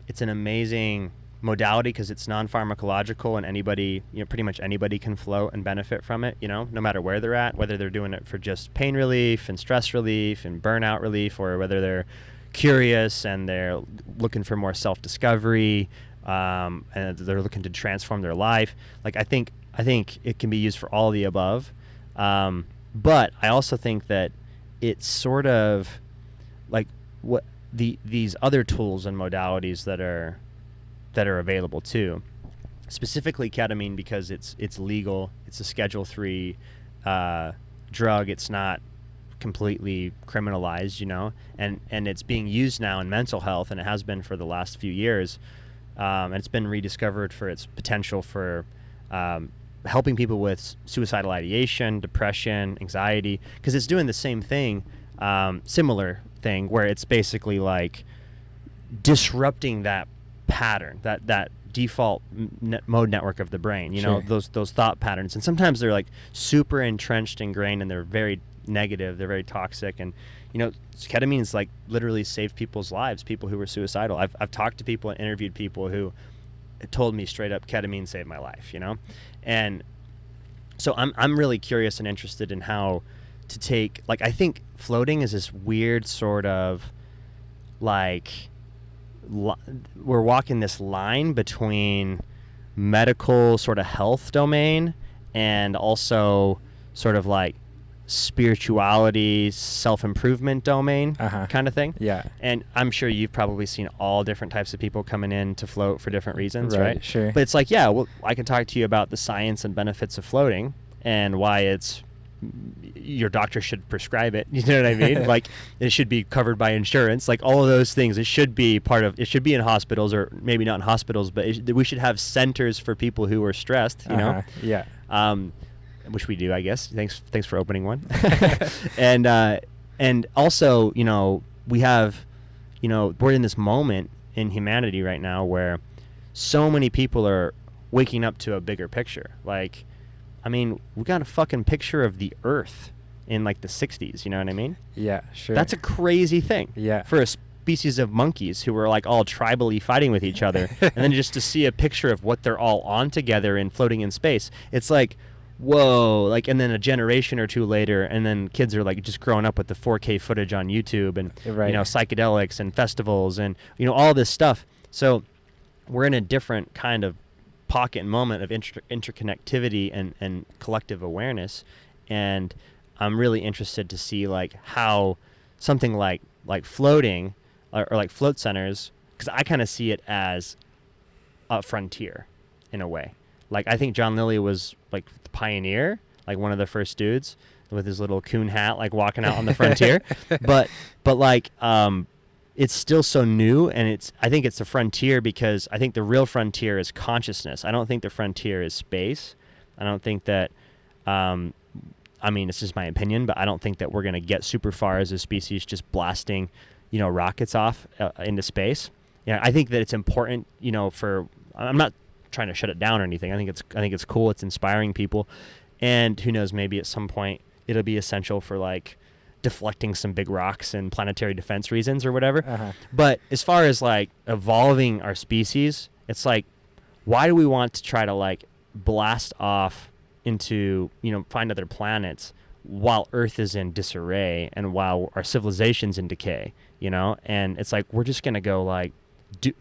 it's an amazing modality because it's non-pharmacological, and anybody, pretty much anybody can float and benefit from it, no matter where they're at, whether they're doing it for just pain relief and stress relief and burnout relief, or whether they're curious and they're looking for more self-discovery, and they're looking to transform their life. Like, I think it can be used for all of the above. But I also think that it's sort of like what these other tools and modalities that are available too, specifically ketamine, because it's legal. It's a Schedule III drug. It's not completely criminalized, and it's being used now in mental health, and it has been for the last few years. And it's been rediscovered for its potential for helping people with suicidal ideation, depression, anxiety, because it's doing the same thing, similar thing, where it's basically like disrupting that pattern, that default mode network of the brain, Sure. those thought patterns. And sometimes they're like super entrenched, ingrained, and they're very negative, they're very toxic. And ketamine's like literally saved people's lives, people who were suicidal. I've talked to people and interviewed people who told me straight up, ketamine saved my life, and so I'm really curious and interested in how to take, like, I think floating is this weird sort of like we're walking this line between medical sort of health domain and also sort of like spirituality, self-improvement domain kind of thing. Yeah. And I'm sure you've probably seen all different types of people coming in to float for different reasons, right? Sure. But it's like, yeah, well, I can talk to you about the science and benefits of floating and why your doctor should prescribe it. You know what I mean? Like, it should be covered by insurance, like all of those things. It should be it should be in hospitals, or maybe not in hospitals, but we should have centers for people who are stressed, Yeah. Which we do, I guess. Thanks for opening one. And also, we have, we're in this moment in humanity right now where so many people are waking up to a bigger picture. Like, I mean, we got a fucking picture of the Earth in like the 60s, you know what I mean? Yeah, sure. That's a crazy thing. Yeah. For a species of monkeys who were like all tribally fighting with each other, and then just to see a picture of what they're all on together and floating in space, it's like, whoa. Like, and then a generation or two later, and then kids are like just growing up with the 4K footage on YouTube and Right. Psychedelics and festivals and all this stuff. So we're in a different kind of pocket and moment of interconnectivity and collective awareness, and I'm really interested to see like how something like floating or like float centers, because I kind of see it as a frontier in a way. Like, I think John Lilly was like the pioneer, like one of the first dudes with his little coon hat, like walking out on the frontier. But like, it's still so new, and I think it's the frontier because I think the real frontier is consciousness. I don't think the frontier is space. I don't think that, I mean, it's just my opinion, but I don't think that we're going to get super far as a species just blasting, rockets off into space. Yeah, I think that it's important, I'm not trying to shut it down or anything. I think it's cool. It's inspiring people, and who knows, maybe at some point it'll be essential for like deflecting some big rocks and planetary defense reasons or whatever. But as far as like evolving our species, it's like, why do we want to try to like blast off into, find other planets while Earth is in disarray and while our civilization's in decay, And it's like, we're just going to go like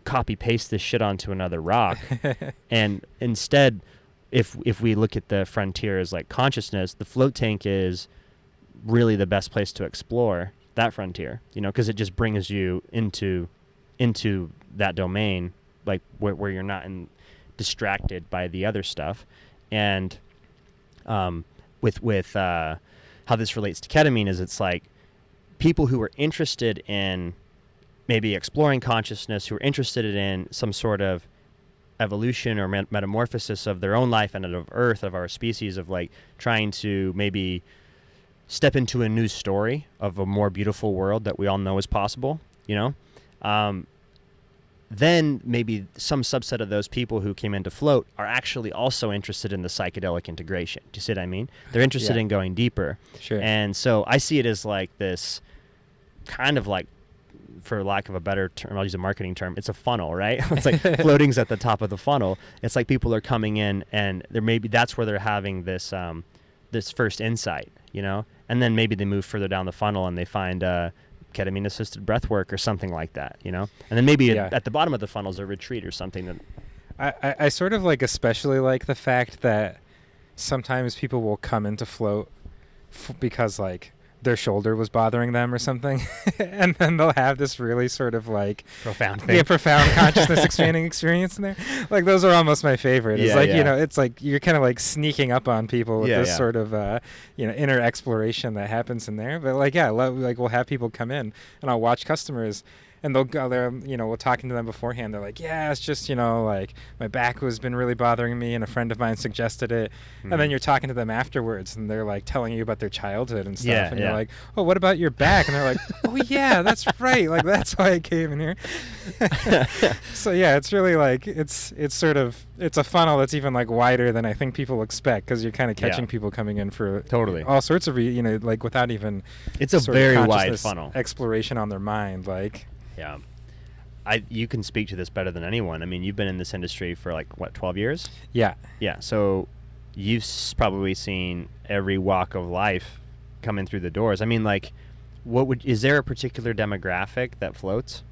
copy paste this shit onto another rock. And instead, if we look at the frontier as like consciousness, the float tank is really the best place to explore that frontier, because it just brings you into that domain, like where you're not distracted by the other stuff. And with how this relates to ketamine is, it's like people who are interested in maybe exploring consciousness, who are interested in some sort of evolution or metamorphosis of their own life and of Earth, of our species, of like trying to maybe step into a new story of a more beautiful world that we all know is possible, then maybe some subset of those people who came into float are actually also interested in the psychedelic integration. Do you see what I mean? They're interested in going deeper. Sure. And so I see it as like this kind of like, for lack of a better term, I'll use a marketing term, it's a funnel, right? It's like floating's at the top of the funnel. It's like people are coming in and that's where they're having this this first insight, and then maybe they move further down the funnel and they find ketamine assisted breath work or something like that, and then maybe at the bottom of the funnel is a retreat or something. That I sort of like especially like the fact that sometimes people will come into float because like their shoulder was bothering them or something, and then they'll have this really sort of like profound thing. Yeah, profound consciousness expanding experience in there. Like those are almost my favorite. It's like it's like you're kind of like sneaking up on people with this sort of inner exploration that happens in there. But like we'll have people come in and I'll watch customers. And they'll go there, we're talking to them beforehand. They're like, yeah, it's just, like my back has been really bothering me and a friend of mine suggested it. And then you're talking to them afterwards and they're like telling you about their childhood and stuff. And you're like, oh, what about your back? And they're like, oh, yeah, that's right. Like, that's why I came in here. So, yeah, it's really like it's a funnel that's even like wider than I think people expect because you're kind of catching people coming in for totally all sorts of, like without even it's a very wide funnel exploration on their mind. Like, yeah. You can speak to this better than anyone. I mean, you've been in this industry for like, what, 12 years? Yeah. Yeah. So you've probably seen every walk of life coming through the doors. I mean, like, is there a particular demographic that floats?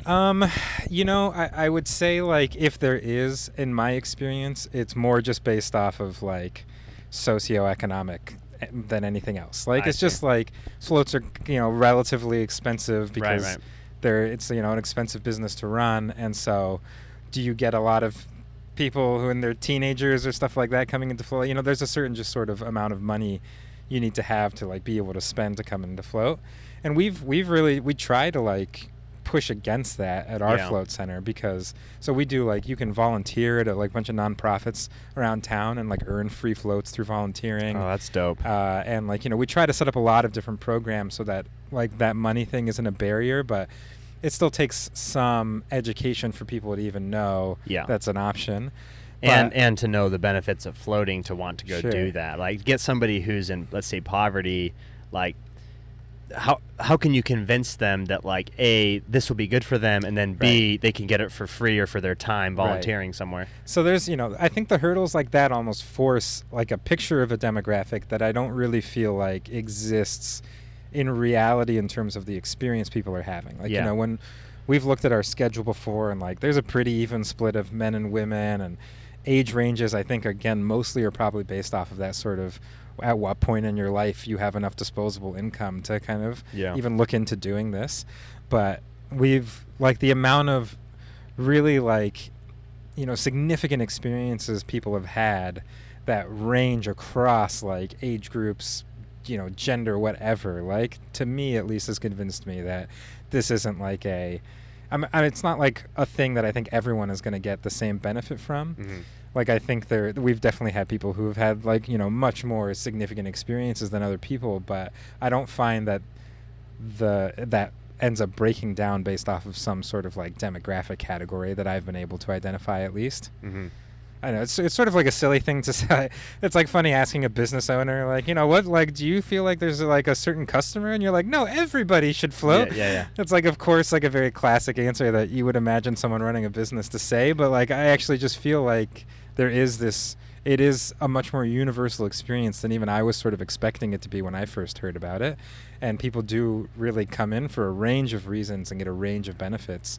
I would say like if there is, in my experience, it's more just based off of like socioeconomic than anything else. Like it's just like floats are relatively expensive because it's an expensive business to run, and so do you get a lot of people who in their teenagers or stuff like that coming into float? There's a certain just sort of amount of money you need to have to like be able to spend to come into float, and we try to like push against that at our float center because we do like you can volunteer at like a bunch of nonprofits around town and like earn free floats through volunteering. Oh, that's dope. And like we try to set up a lot of different programs so that like that money thing isn't a barrier, but it still takes some education for people to even know that's an option. And to know the benefits of floating to want to go do that. Like get somebody who's in, let's say, poverty, like how can you convince them that like A, this will be good for them, and then B, they can get it for free or for their time volunteering somewhere? So there's I think the hurdles like that almost force like a picture of a demographic that I don't really feel like exists in reality in terms of the experience people are having. Like when we've looked at our schedule before and like there's a pretty even split of men and women, and age ranges I think again mostly are probably based off of that sort of at what point in your life you have enough disposable income to kind of even look into doing this. But we've like the amount of really like significant experiences people have had that range across like age groups, gender, whatever, like to me at least has convinced me that this isn't like it's not like a thing that I think everyone is going to get the same benefit from. Like I think we've definitely had people who have had like much more significant experiences than other people, but I don't find that that ends up breaking down based off of some sort of like demographic category that I've been able to identify at least. I know it's sort of like a silly thing to say. It's like funny asking a business owner, like, what, like, do you feel like there's like a certain customer? And you're like, no, everybody should float. Yeah. It's like, of course, like a very classic answer that you would imagine someone running a business to say. But like, I actually just feel like it is a much more universal experience than even I was sort of expecting it to be when I first heard about it. And people do really come in for a range of reasons and get a range of benefits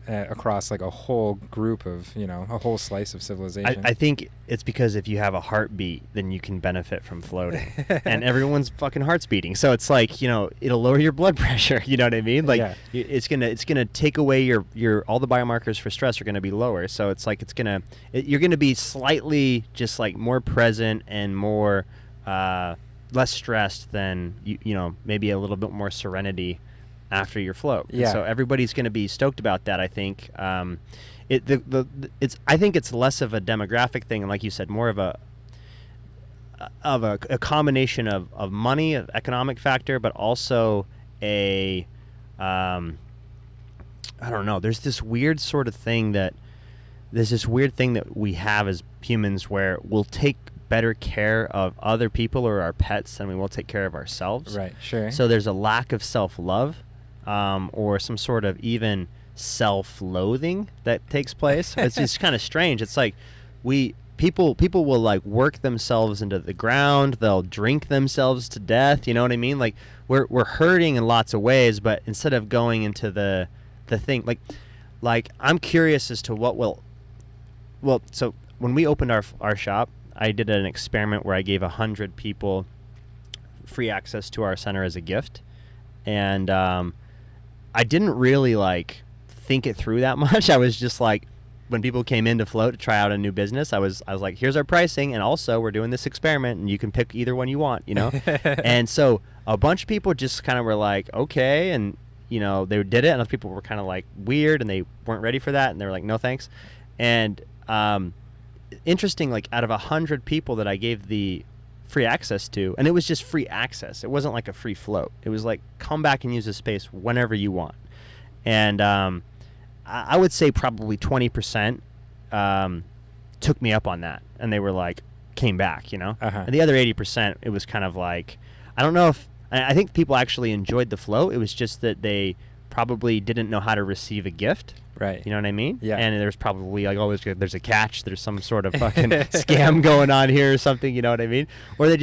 across like a whole group of, a whole slice of civilization. I think it's because if you have a heartbeat, then you can benefit from floating. And everyone's fucking heart's beating. So it's like, it'll lower your blood pressure. You know what I mean? Like it's gonna take away your all the biomarkers for stress are gonna be lower. So it's like you're gonna be slightly just like more present and more less stressed, then you know, maybe a little bit more serenity after your float. Yeah. And so everybody's going to be stoked about that, I think. I think it's less of a demographic thing, and like you said, more of a combination of money, of economic factor, but also I don't know. There's this weird thing that we have as humans where we'll take better care of other people or our pets than we will take care of ourselves. Right. Sure. So there's a lack of self-love, or some sort of even self-loathing that takes place. It's just kind of strange. It's like people will like work themselves into the ground. They'll drink themselves to death. You know what I mean? Like we're hurting in lots of ways, but instead of going into the thing, like I'm curious as to what will. Well, so when we opened our shop, I did an experiment where I gave 100 people free access to our center as a gift, and I didn't really like think it through that much. I was just like, when people came in to float to try out a new business, I was like, here's our pricing, and also we're doing this experiment, and you can pick either one you want, you know. And so a bunch of people just kind of were like, okay, and you know, they did it, and other people were kind of like weird, and they weren't ready for that, and they were like, no thanks. And interesting, like out of 100 people that I gave the free access to, and it was just free access, it wasn't like a free float, it was like, come back and use the space whenever you want. And I would say probably 20% took me up on that, and they were like, came back, you know. And the other 80%, it was kind of like, I don't know if, I think people actually enjoyed the float. It was just that they probably didn't know how to receive a gift. Right. You know what I mean? Yeah. And there's probably like always, there's a catch. There's some sort of fucking scam going on here or something. You know what I mean? Or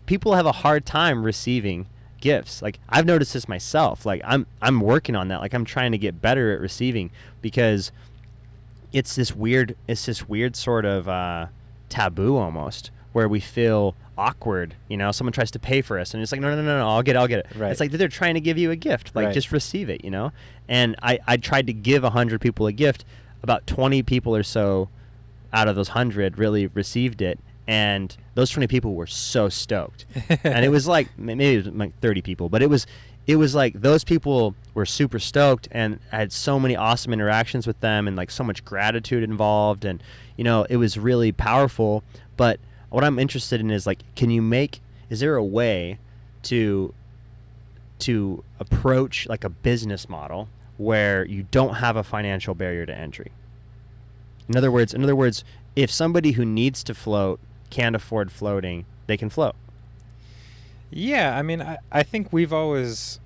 people have a hard time receiving gifts. Like I've noticed this myself. Like I'm working on that. Like I'm trying to get better at receiving, because it's this weird sort of taboo almost, where we feel awkward. You know, someone tries to pay for us, and it's like, no, I'll get it. Right. It's like they're trying to give you a gift. Like, right. Just receive it, you know? And I tried to give 100 people a gift. About 20 people or so out of those 100 really received it. And those 20 people were so stoked. And it was like, maybe it was like 30 people, but it was like those people were super stoked, and I had so many awesome interactions with them, and like so much gratitude involved. And, you know, it was really powerful. But what I'm interested in is like, is there a way to approach like a business model where you don't have a financial barrier to entry? In other words, if somebody who needs to float can't afford floating, they can float. Yeah, I mean, I think we've always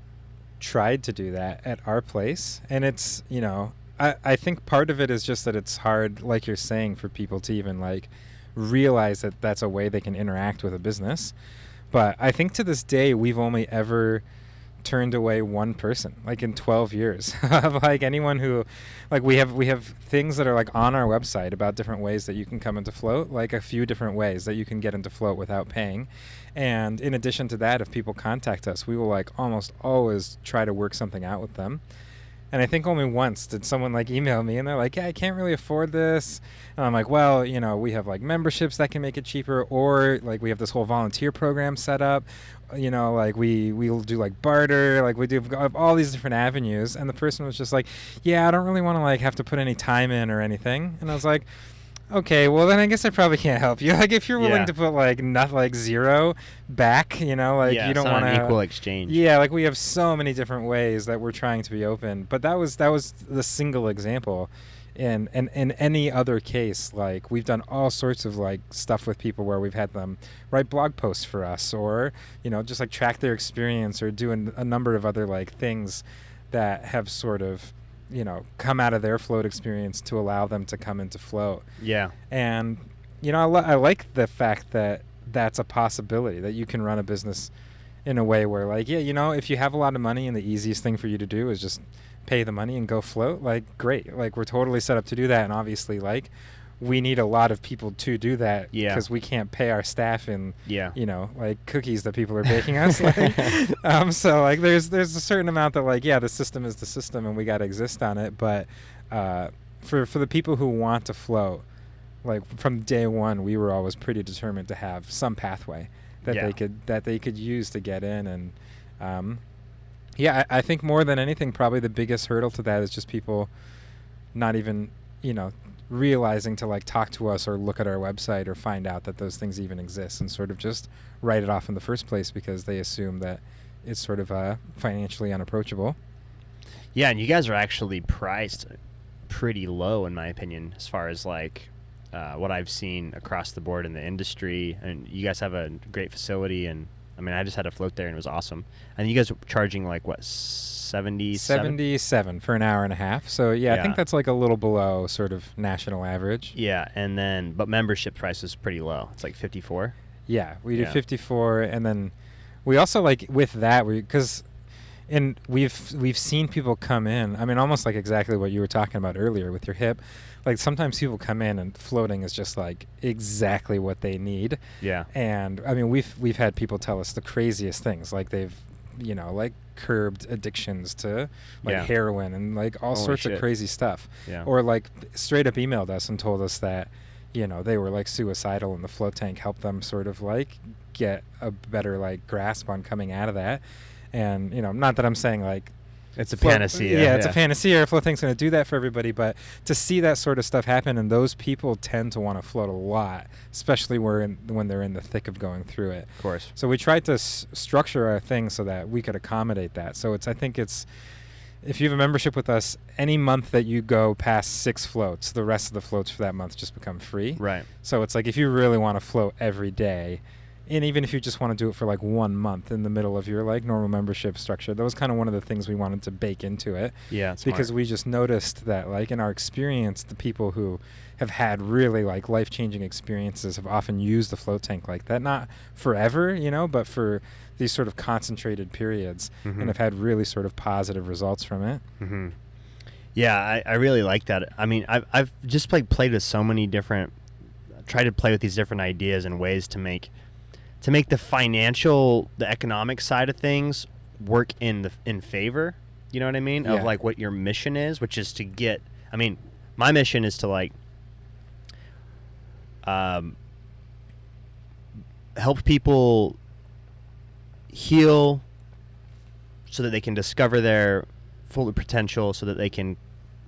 tried to do that at our place, and it's, you know, I think part of it is just that it's hard, like you're saying, for people to even like realize that that's a way they can interact with a business. But I think to this day we've only ever turned away one person, like in 12 years of like anyone who, like we have things that are like on our website about different ways that you can come into float, like a few different ways that you can get into float without paying. And in addition to that, if people contact us, we will like almost always try to work something out with them. And I think only once did someone like email me, and they're like, yeah, I can't really afford this. And I'm like, well, you know, we have like memberships that can make it cheaper, or like we have this whole volunteer program set up. You know, like we'll do like barter, like we do all these different avenues. And the person was just like, yeah, I don't really want to like have to put any time in or anything. And I was like, okay, well then I guess I probably can't help you. Like if you're willing to put like not like zero back, you know, like you don't want to equal exchange. Yeah, like we have so many different ways that we're trying to be open. But that was the single example. In any other case, like we've done all sorts of like stuff with people where we've had them write blog posts for us, or you know, just like track their experience, or do a number of other like things that have sort of, you know, come out of their float experience to allow them to come into float. Yeah. And you know, I like the fact that that's a possibility, that you can run a business in a way where like, yeah, you know, if you have a lot of money and the easiest thing for you to do is just pay the money and go float, like great, like we're totally set up to do that. And obviously like we need a lot of people to do that, because we can't pay our staff in you know, like cookies that people are baking us. Like, so like there's a certain amount that like, yeah, the system is the system and we got to exist on it. But for the people who want to float, like from day one we were always pretty determined to have some pathway that they could use to get in. And I think more than anything, probably the biggest hurdle to that is just people not even, realizing to like talk to us or look at our website or find out that those things even exist, and sort of just write it off in the first place because they assume that it's sort of financially unapproachable. Yeah, and you guys are actually priced pretty low, in my opinion, as far as like what I've seen across the board in the industry. And you guys have a great facility, and I mean, I just had a float there and it was awesome. And you guys were charging like what, 77 for an hour and a half. So I think that's like a little below sort of national average. Yeah, and then but membership price is pretty low. It's like 54. Yeah, we do 54, and then we also like with that and we've seen people come in. I mean, almost like exactly what you were talking about earlier with your hip. Like sometimes people come in and floating is just like exactly what they need. Yeah. And I mean, we've had people tell us the craziest things, like they've like curbed addictions to like heroin and like all sorts of crazy stuff. Yeah. Or like straight up emailed us and told us that they were like suicidal and the float tank helped them sort of like get a better like grasp on coming out of that. And not that I'm saying like it's a panacea. Yeah, it's a panacea. Float tank's going to do that for everybody, but to see that sort of stuff happen, and those people tend to want to float a lot, especially when they're in the thick of going through it. Of course. So we tried to structure our thing so that we could accommodate that. So I think if you have a membership with us, any month that you go past 6 floats, the rest of the floats for that month just become free. Right. So it's like if you really want to float every day, and even if you just want to do it for like 1 month in the middle of your like normal membership structure, that was kind of one of the things we wanted to bake into it. Yeah, because we just noticed that like in our experience, the people who have had really like life-changing experiences have often used the float tank like that, not forever, but for these sort of concentrated periods, and have had really sort of positive results from it. Mm-hmm. Yeah, I really like that. I mean, I've just like played with so many different, tried to play with these different ideas and ways to make the economic side of things work in favor, you know what I mean? Yeah. Of like what your mission is, which is to get, I mean, my mission is to like help people heal so that they can discover their full potential, so that they can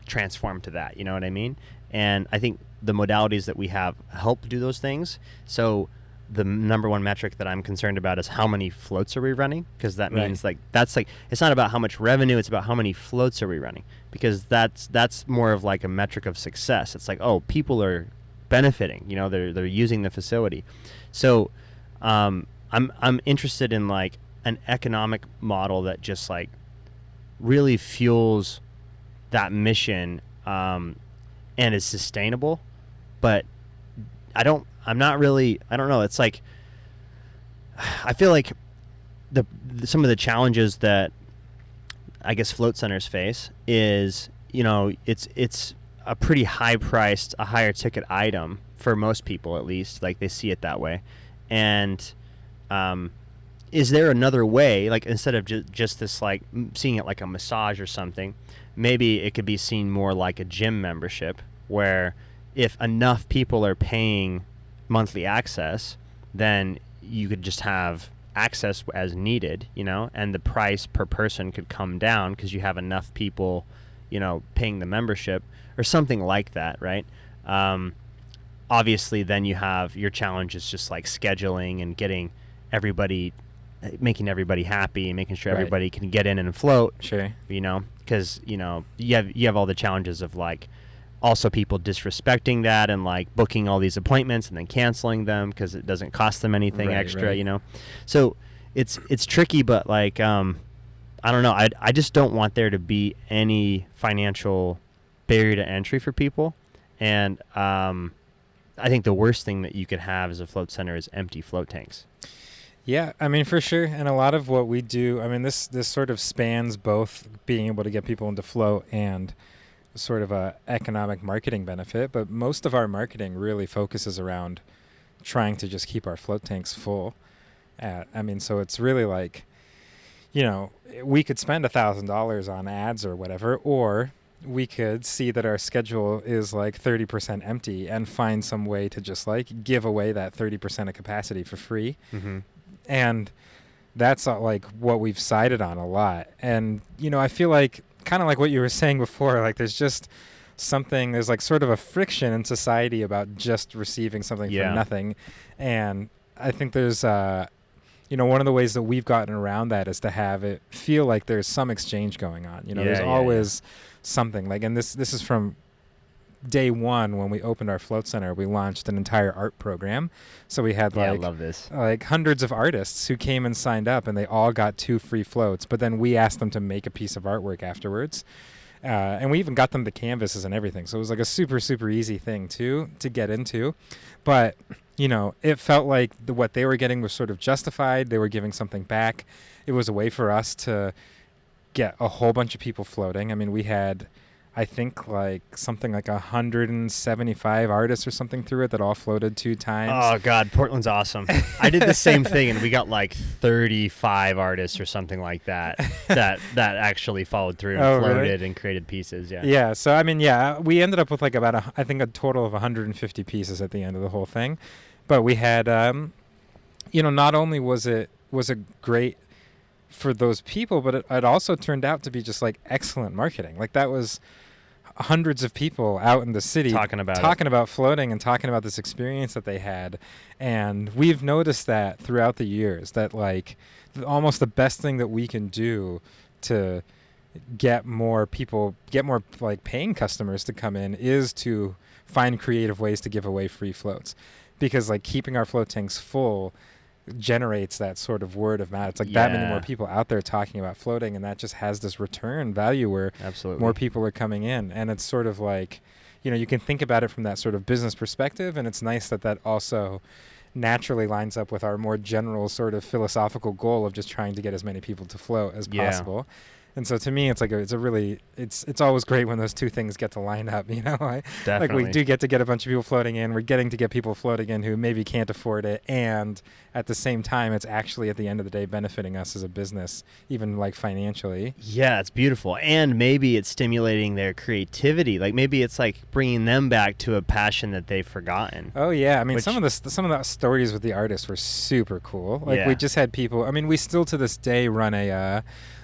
transform to that, you know what I mean? And I think the modalities that we have help do those things. So the number one metric that I'm concerned about is how many floats are we running, because that means like that's like, it's not about how much revenue, it's about how many floats are we running, because that's more of like a metric of success. It's like, oh, people are benefiting, they're using the facility. So I'm interested in like an economic model that just like really fuels that mission and is sustainable. But I don't know. It's like, I feel like some of the challenges that I guess float centers face is, it's a pretty high-priced, a higher ticket item for most people, at least. Like they see it that way. And is there another way, like instead of just this, like seeing it like a massage or something, maybe it could be seen more like a gym membership, where if enough people are paying monthly access, then you could just have access as needed, and the price per person could come down because you have enough people, paying the membership or something like that, right? Obviously, then you have your challenge is just like scheduling and making everybody happy, making sure everybody can get in and float. Sure. Because you have all the challenges of like also people disrespecting that and like booking all these appointments and then canceling them because it doesn't cost them anything extra, So it's tricky, but like I don't know. I just don't want there to be any financial barrier to entry for people, and I think the worst thing that you could have as a float center is empty float tanks. Yeah, I mean, for sure. And a lot of what we do, I mean, this sort of spans both being able to get people into float and sort of a economic marketing benefit. But most of our marketing really focuses around trying to just keep our float tanks full. So it's really like, we could spend $1,000 on ads or whatever, or we could see that our schedule is like 30% empty and find some way to just like give away that 30% of capacity for free. And that's like what we've sided on a lot. And, I feel like kind of like what you were saying before, like there's like sort of a friction in society about just receiving something for nothing. And I think there's, one of the ways that we've gotten around that is to have it feel like there's some exchange going on. There's always something like, and this is from day one when we opened our float center. We launched an entire art program, so we had I love this. like hundreds of artists who came and signed up, and they all got 2 free floats. But then we asked them to make a piece of artwork afterwards, and we even got them the canvases and everything. So it was like a super easy thing to get into. But it felt like what they were getting was sort of justified. They were giving something back. It was a way for us to get a whole bunch of people floating. I mean, we had, I think, like something like 175 artists or something through it that all floated 2 times. Oh God, Portland's awesome. I did the same thing, and we got like 35 artists or something like that that actually followed through and floated really? and created pieces. Yeah. Yeah. So I mean, we ended up with like about I think a total of 150 pieces at the end of the whole thing. But we had, not only was it great for those people, but it also turned out to be just like excellent marketing. Like that was hundreds of people out in the city talking about floating and talking about this experience that they had. And we've noticed that throughout the years that like almost the best thing that we can do to get more like paying customers to come in is to find creative ways to give away free floats. Because like keeping our float tanks full generates that sort of word of mouth. It's like that many more people out there talking about floating, and that just has this return value where more people are coming in. And it's sort of like, you can think about it from that sort of business perspective, and it's nice that also naturally lines up with our more general sort of philosophical goal of just trying to get as many people to float as possible. And so to me, it's like it's always great when those 2 things get to line up, Definitely. Like we do get to get a bunch of people floating in. We're getting to get people floating in who maybe can't afford it. And at the same time, it's actually at the end of the day benefiting us as a business, even like financially. Yeah, it's beautiful. And maybe it's stimulating their creativity. Like maybe it's like bringing them back to a passion that they've forgotten. Oh yeah. I mean, some of the stories with the artists were super cool. Like we just had people, I mean, we still to this day run a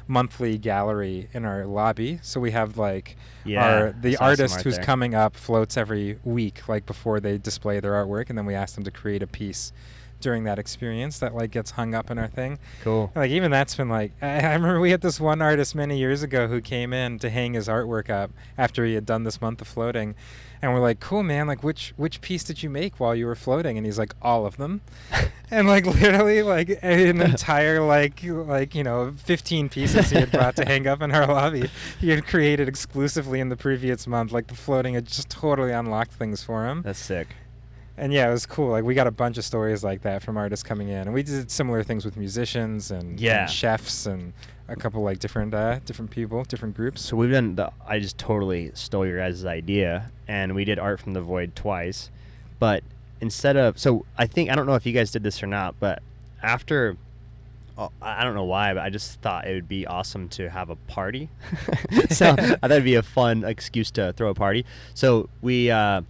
monthly gallery in our lobby. So we have like the artist who's coming up floats every week, like before they display their artwork, and then we ask them to create a piece during that experience that like gets hung up in our thing. Cool. Like even that's been like, I remember we had this one artist many years ago who came in to hang his artwork up after he had done this month of floating. And we're like, cool, man, like which piece did you make while you were floating? And he's like, all of them. And like literally like an entire like 15 pieces he had brought to hang up in our lobby. He had created exclusively in the previous month. Like the floating had just totally unlocked things for him. That's sick. And yeah, it was cool. Like we got a bunch of stories like that from artists coming in, and we did similar things with musicians and chefs and a couple like different people, different groups. So we've done I just totally stole your guys' idea, and we did Art from the Void twice. But instead of, so I don't know if you guys did this or not, but after, I don't know why, but I just thought it would be awesome to have a party. So I thought it'd be a fun excuse to throw a party. So we got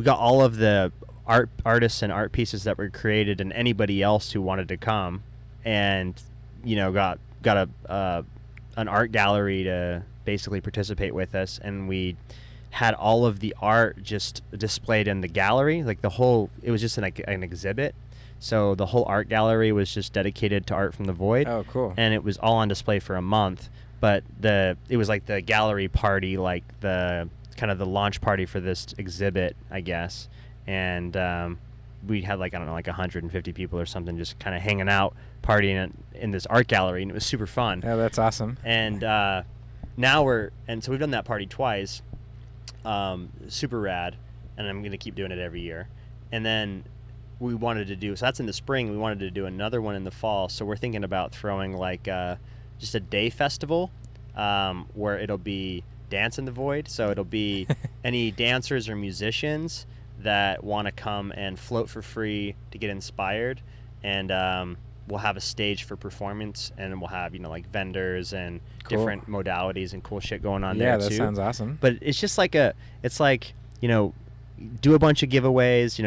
all of the artists and art pieces that were created, and anybody else who wanted to come, and got an art gallery to basically participate with us, and we had all of the art just displayed in the gallery. Like it was just an exhibit. So the whole art gallery was just dedicated to Art from the Void. Oh, cool. And it was all on display for a month. But it was like the gallery party, like the kind of the launch party for this exhibit, I guess. And we had like 150 people or something just kind of hanging out, partying in this art gallery, and it was super fun. Yeah, that's awesome. And so we've done that party twice, super rad, and I'm gonna keep doing it every year. And then we wanted to do, so that's in the spring. We wanted to do another one in the fall. So we're thinking about throwing like just a day festival, where it'll be Dance in the Void. So it'll be any dancers or musicians that want to come and float for free to get inspired, and we'll have a stage for performance, and we'll have like vendors and different modalities and cool shit going on there too. Yeah, that sounds awesome. But it's just like do a bunch of giveaways,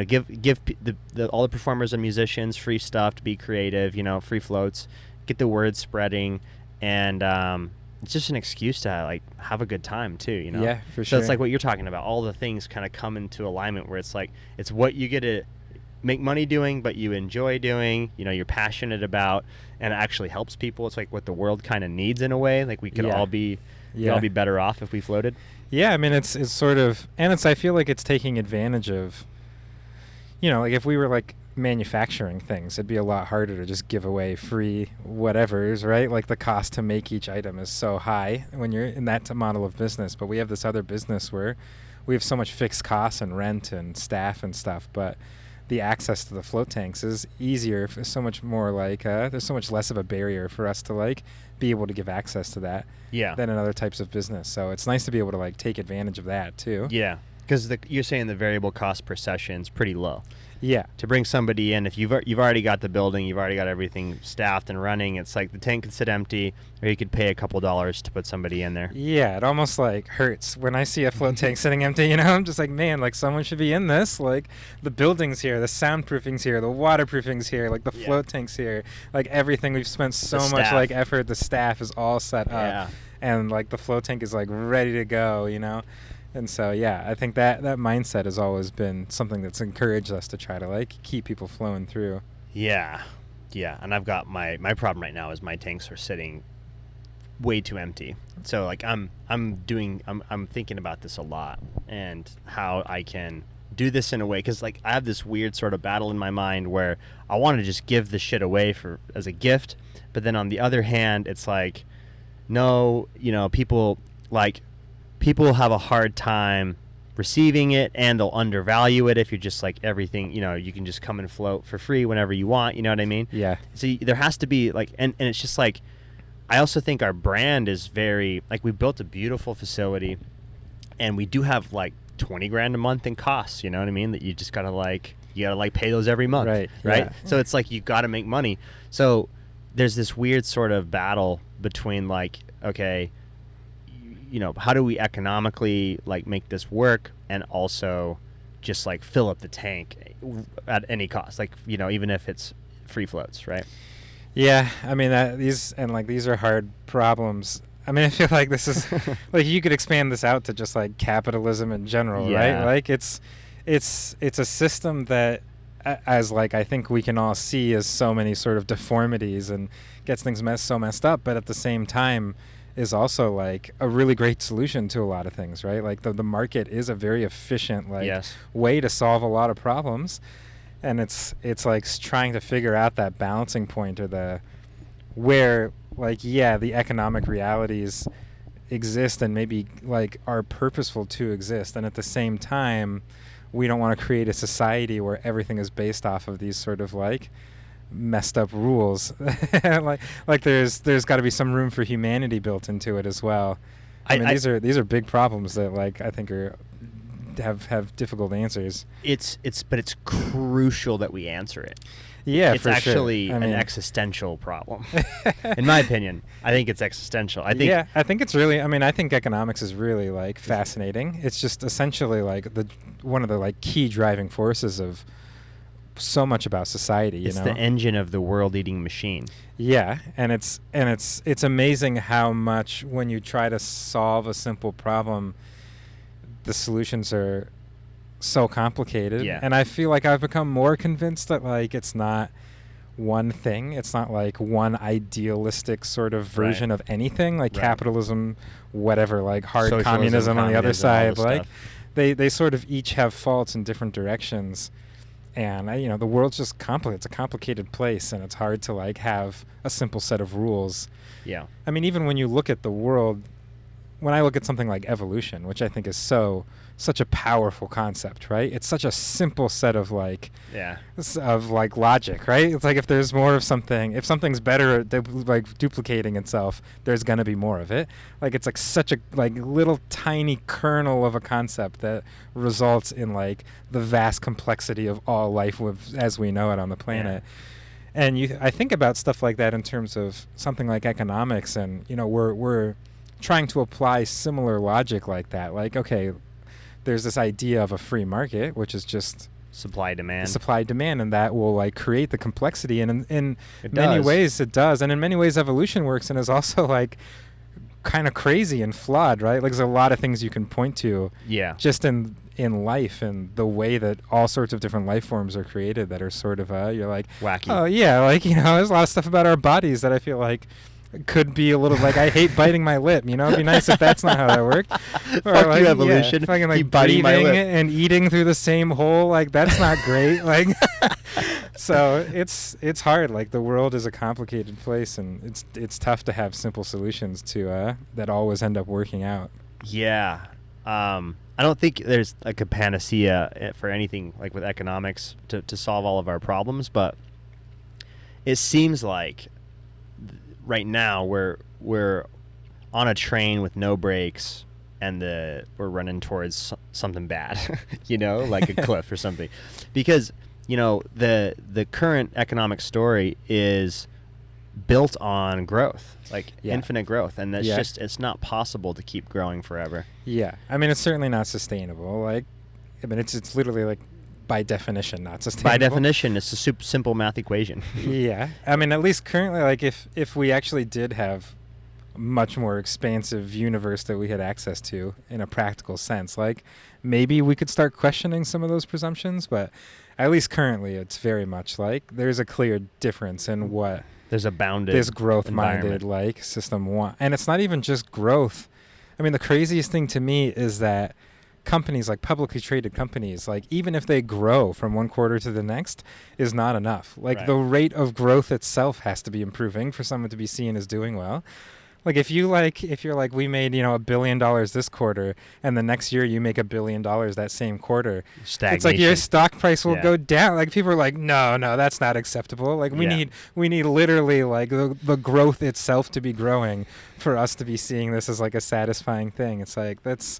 all the performers and musicians free stuff to be creative, free floats, get the word spreading, and it's just an excuse to like have a good time too, Yeah, for So sure. it's like what you're talking about. All the things kind of come into alignment where it's like it's what you get to make money doing, but you enjoy doing, you're passionate about, and it actually helps people. It's like what the world kind of needs in a way. Like we could all be better off if we floated. Yeah, I mean, it's sort of, and I feel like it's taking advantage of, like if we were like manufacturing things, it'd be a lot harder to just give away free whatevers, right? Like the cost to make each item is so high when you're in that model of business. But we have this other business where we have so much fixed costs and rent and staff and stuff, but the access to the float tanks is easier, so much more like there's so much less of a barrier for us to like be able to give access to that than in other types of business. So it's nice to be able to like take advantage of that too. Yeah, because you're saying the variable cost per session is pretty low. Yeah. To bring somebody in, if you've already got the building, you've already got everything staffed and running, it's like the tank could sit empty, or you could pay a couple dollars to put somebody in there. Yeah, it almost like hurts when I see a float tank sitting empty, I'm just like, man, like someone should be in this. Like the building's here, the soundproofing's here, the waterproofing's here, like the float tank's here, like everything. We've spent so much like effort, the staff is all set up, and like the float tank is like ready to go, And so, yeah, I think that mindset has always been something that's encouraged us to try to like keep people flowing through. Yeah. And I've got my problem right now is my tanks are sitting way too empty. So like I'm thinking about this a lot and how I can do this in a way, because like I have this weird sort of battle in my mind where I want to just give the shit away as a gift, but then on the other hand, it's like, no, people have a hard time receiving it, and they'll undervalue it if you're just like everything, you can just come and float for free whenever you want, you know what I mean? Yeah. So there has to be like, and it's just like, I also think our brand is very, like we built a beautiful facility, and we do have like 20 grand a month in costs, you know what I mean? That you just gotta pay those every month. Right. Yeah. So it's like, you gotta make money. So there's this weird sort of battle between like, okay, how do we economically like make this work and also just like fill up the tank at any cost, like even if it's free floats, right? Yeah, I mean these are hard problems. I mean, I feel like this is like you could expand this out to just like capitalism in general, right? Like it's a system that, as like I think we can all see, as so many sort of deformities and gets things so messed up, but at the same time is also like a really great solution to a lot of things, right? Like the market is a very efficient way to solve a lot of problems, and it's like trying to figure out that balancing point, or where the economic realities exist and maybe like are purposeful to exist, and at the same time we don't want to create a society where everything is based off of these sort of like messed up rules. like there's got to be some room for humanity built into it as well. I mean, these are big problems that like I think have difficult answers. But it's crucial that we answer it. Yeah, it's for actually sure. an existential problem. In my opinion, I think it's existential. I think it's really, I think economics is really like fascinating. It's just essentially like one of the like key driving forces of so much about society. It's the engine of the world-eating machine. Yeah, and it's amazing how much when you try to solve a simple problem, the solutions are so complicated. Yeah. And I feel like I've become more convinced that like it's not one thing. It's not like one idealistic sort of version of anything, like capitalism, whatever, like hard Socialism, communism on the other side. Like stuff. they sort of each have faults in different directions. And the world's just complicated. It's a complicated place, and it's hard to like have a simple set of rules. Yeah. I mean, even when you look at the world, when I look at something like evolution, which I think is such a powerful concept, right? It's such a simple set of like logic, right? It's like if there's more of something, if something's better at like duplicating itself, there's gonna be more of it. Like it's like such a like little tiny kernel of a concept that results in like the vast complexity of all life as we know it on the planet. Yeah. And I think about stuff like that in terms of something like economics, and we're trying to apply similar logic like that. Like, okay, there's this idea of a free market, which is just Supply demand. supply demand, and that will like create the complexity, and in It many does. ways it does, and in many ways evolution works and is also like kind of crazy and flawed, right? Like there's a lot of things you can point to Yeah. just in life and the way that all sorts of different life forms are created that are sort of you're like, Wacky. oh yeah, like, you know, there's a lot of stuff about our bodies that I feel like could be a little like, I hate biting my lip, you know. It'd be nice if that's not how that worked. Or Fuck like, you, evolution. yeah, fucking like Keep biting my breathing lip. and eating through the same hole, like that's not great. Like so it's hard. Like the world is a complicated place, and it's tough to have simple solutions to that always end up working out. Yeah. I don't think there's like a panacea for anything like with economics to solve all of our problems, but it seems like right now we're on a train with no brakes, and we're running towards something bad, you know, like a cliff or something, because you know the current economic story is built on growth, like infinite growth, and that's just, it's not possible to keep growing forever. Yeah, I mean it's certainly not sustainable. Like, I mean it's literally like by definition not sustainable. By definition, it's a simple math equation. Yeah, I mean at least currently, like if we actually did have a much more expansive universe that we had access to in a practical sense, like maybe we could start questioning some of those presumptions, but at least currently it's very much like there's a clear difference in what There's a bounded this growth-minded environment. like system want. And it's not even just growth. I mean, the craziest thing to me is that companies, like publicly traded companies, like even if they grow from one quarter to the next, is not enough. Like Right. the rate of growth itself has to be improving for someone to be seen as doing well. Like if you're like, we made, you know, $1 billion this quarter, and the next year you make $1 billion that same quarter, Stagnation. it's like your stock price will Yeah. go down. Like people are like, no, that's not acceptable. Like we Yeah. need literally like the growth itself to be growing for us to be seeing this as like a satisfying thing. It's like it's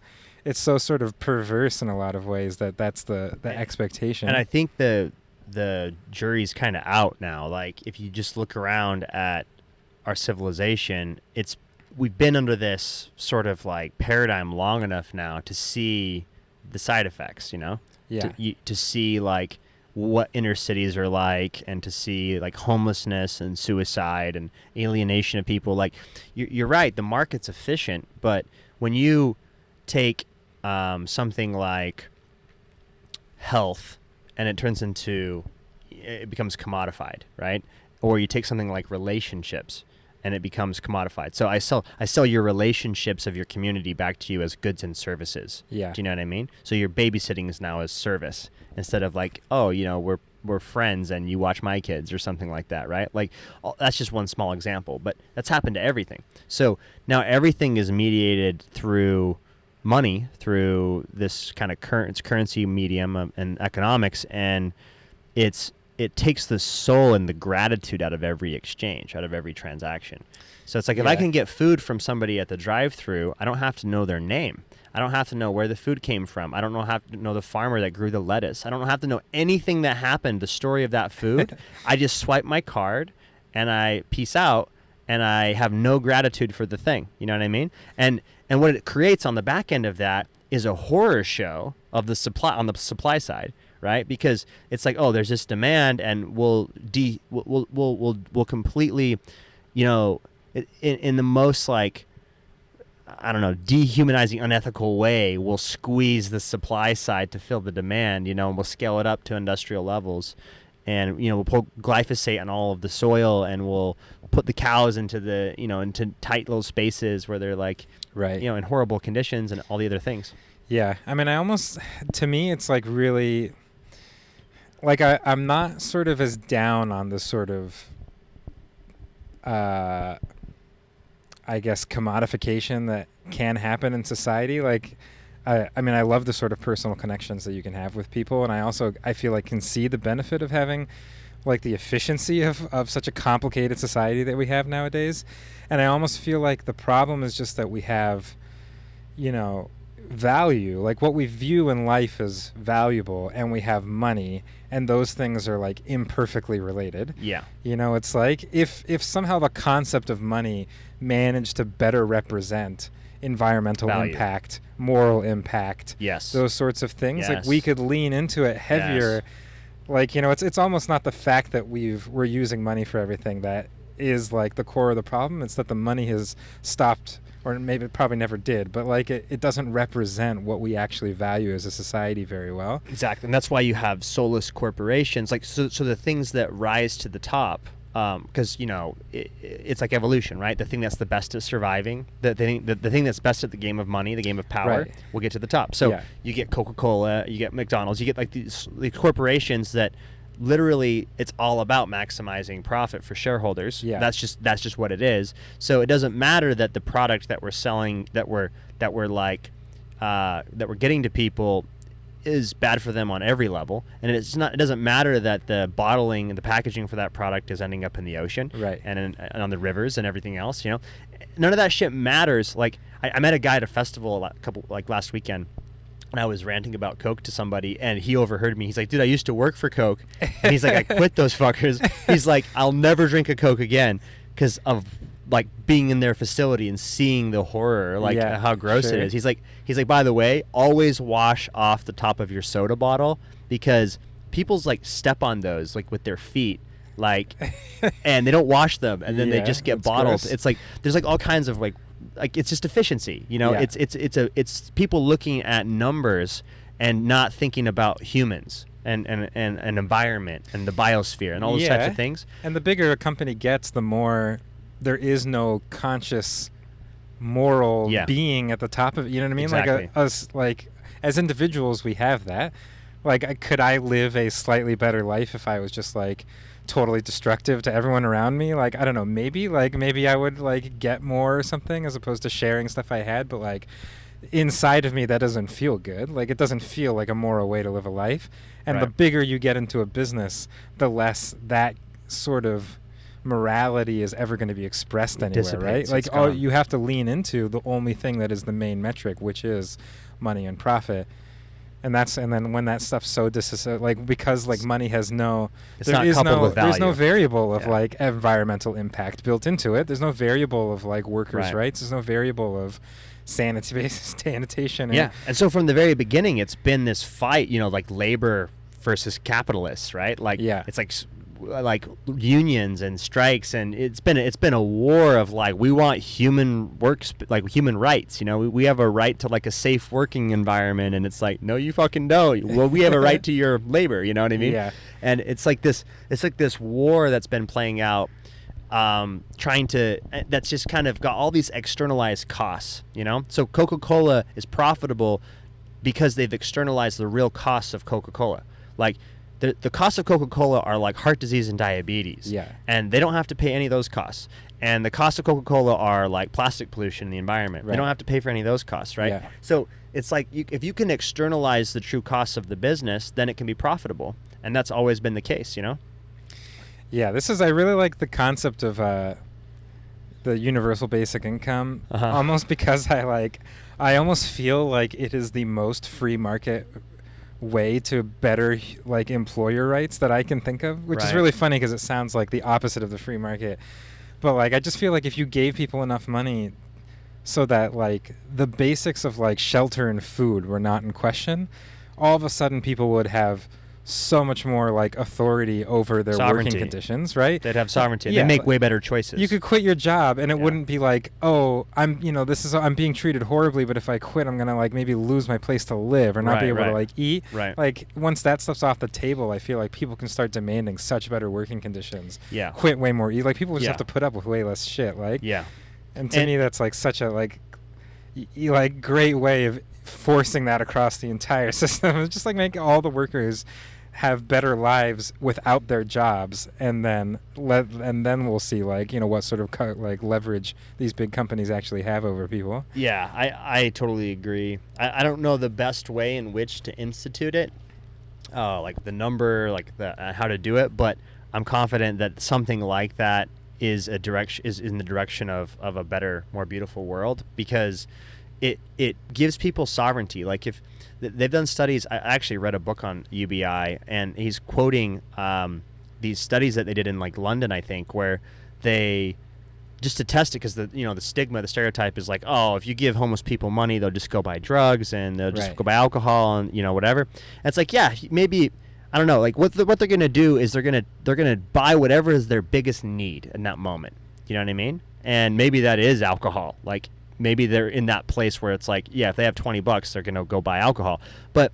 so sort of perverse in a lot of ways that's the expectation. And I think the jury's kind of out now. Like if you just look around at our civilization, we've been under this sort of like paradigm long enough now to see the side effects, you know? Yeah. To see like what inner cities are like, and to see like homelessness and suicide and alienation of people. Like you're right, the market's efficient, but when you take something like health and it becomes commodified, right? Or you take something like relationships and it becomes commodified. So I sell your relationships of your community back to you as goods and services. Yeah. Do you know what I mean? So your babysitting is now as service, instead of like, oh, you know, we're friends and you watch my kids or something like that, right? Like that's just one small example, but that's happened to everything. So now everything is mediated through money, through this kind of currency medium and economics, and it takes the soul and the gratitude out of every exchange, out of every transaction. So it's like if I can get food from somebody at the drive-thru, I don't have to know their name. I don't have to know where the food came from. I don't have to know the farmer that grew the lettuce. I don't have to know anything that happened, the story of that food. I just swipe my card and I peace out, and I have no gratitude for the thing. You know what I mean? And what it creates on the back end of that is a horror show of the supply on the supply side. Right, because it's like, oh, there's this demand, and we'll completely, you know, in the most like, I don't know, dehumanizing, unethical way, we'll squeeze the supply side to fill the demand, you know, and we'll scale it up to industrial levels, and you know, we'll put glyphosate on all of the soil, and we'll put the cows into into tight little spaces where they're like, right, you know, in horrible conditions, and all the other things. Yeah, I mean, to me, it's like really. Like I'm not sort of as down on the sort of, I guess, commodification that can happen in society. Like, I mean, I love the sort of personal connections that you can have with people, and I feel like can see the benefit of having, like, the efficiency of such a complicated society that we have nowadays. And I almost feel like the problem is just that we have, you know, value, like what we view in life as valuable, and we have money, and those things are like imperfectly related. Yeah. You know, it's like if somehow the concept of money managed to better represent environmental Value. impact, moral impact, Yes. those sorts of things. Like Yes. we could lean into it heavier. Yes. Like, you know, it's almost not the fact that we're using money for everything that is like the core of the problem. It's that the money has stopped, or maybe it probably never did, but like it doesn't represent what we actually value as a society very well. Exactly, and that's why you have soulless corporations, like so the things that rise to the top, because you know it's like evolution, right? The thing that's the best at surviving, the thing that's best at the game of money, the game of power, Right. will get to the top. So Yeah. you get Coca-Cola, you get McDonald's, you get like these corporations that literally it's all about maximizing profit for shareholders. Yeah. That's just what it is. So it doesn't matter that the product that we're selling, that we're getting to people, is bad for them on every level, and it doesn't matter that the bottling and the packaging for that product is ending up in the ocean, Right. and on the rivers and everything else. You know, none of that shit matters. Like I met a guy at a festival last weekend, and I was ranting about Coke to somebody, and he overheard me. He's like, "Dude, I used to work for Coke," and he's like, "I quit those fuckers." He's like, "I'll never drink a Coke again because of like being in their facility and seeing the horror, like Yeah, how gross sure. it is." He's like, by the way, always wash off the top of your soda bottle, because people's like step on those like with their feet, like, and they don't wash them, and then they Yeah, just get that's bottled. gross. It's like there's like all kinds of like it's just efficiency, you know. Yeah. It's people looking at numbers and not thinking about humans and environment and the biosphere and all those types Yeah. of things. And the bigger a company gets, the more there is no conscious moral Yeah. being at the top of it. You know what I mean? Exactly. Like us, like as individuals, we have that. Like, could I live a slightly better life if I was just like totally destructive to everyone around me? Like, I don't know, maybe I would like get more or something as opposed to sharing stuff I had, but like inside of me that doesn't feel good. Like, it doesn't feel like a moral way to live a life. And the Right. bigger you get into a business, the less that sort of morality is ever going to be expressed anywhere, right? dissipates, Like, it's gone. you have to lean into the only thing that is the main metric, which is money and profit. And then when that stuff's so like, because like money has no, It's there not is coupled no, with there's no value. variable of Yeah. like environmental impact built into it. There's no variable of like workers' Right. rights. There's no variable of sanitation. Yeah, and so from the very beginning, it's been this fight, you know, like labor versus capitalists, right? Like, Yeah. it's like unions and strikes, and it's been a war of like, we want human rights. You know, we have a right to like a safe working environment, and it's like, no, you fucking don't. Well, we have a right to your labor. You know what I mean? Yeah. And it's like this war that's been playing out. That's just kind of got all these externalized costs, you know? So Coca-Cola is profitable because they've externalized the real costs of Coca-Cola. Like, the costs of Coca-Cola are like heart disease and diabetes. Yeah. And they don't have to pay any of those costs. And the costs of Coca-Cola are like plastic pollution in the environment. They Right. don't have to pay for any of those costs, right? Yeah. So it's like, if you can externalize the true costs of the business, then it can be profitable. And that's always been the case, you know? Yeah, I really like the concept of the universal basic income, Uh-huh. almost because I almost feel like it is the most free market way to better like employer rights that I can think of, which is Right. really funny because it sounds like the opposite of the free market. But like, I just feel like if you gave people enough money so that like the basics of like shelter and food were not in question, all of a sudden people would have so much more like authority over their Sovereignty. working conditions, right? They'd have sovereignty. Yeah, They make like, way better choices. You could quit your job and it Yeah. wouldn't be like, oh, I'm being treated horribly, but if I quit, I'm going to like maybe lose my place to live or not Right, be able to right. like eat. Right. Like, once that stuff's off the table, I feel like people can start demanding such better working conditions. Yeah. Quit way more. Like, people just Yeah. have to put up with way less shit. Like, Yeah. and to And- me, that's like such a like great way of forcing that across the entire system. It's just like make all the workers have better lives without their jobs, and then we'll see like, you know, what sort of like leverage these big companies actually have over people. Yeah, I totally agree. I don't know the best way in which to institute it, like the number, like the how to do it, but I'm confident that something like that is in the direction of a better, more beautiful world, because it gives people sovereignty. Like, if they've done studies, I actually read a book on UBI, and he's quoting these studies that they did in like London, I think, where they just to test it, because the stigma, the stereotype is like, oh, if you give homeless people money, they'll just go buy drugs and they'll just go buy alcohol and whatever. And it's like, yeah, maybe, I don't know, like what they're gonna do is they're gonna buy whatever is their biggest need in that moment. You know what I mean? And maybe that is alcohol. Like maybe they're in that place where it's like, yeah, if they have $20, they're gonna go buy alcohol. But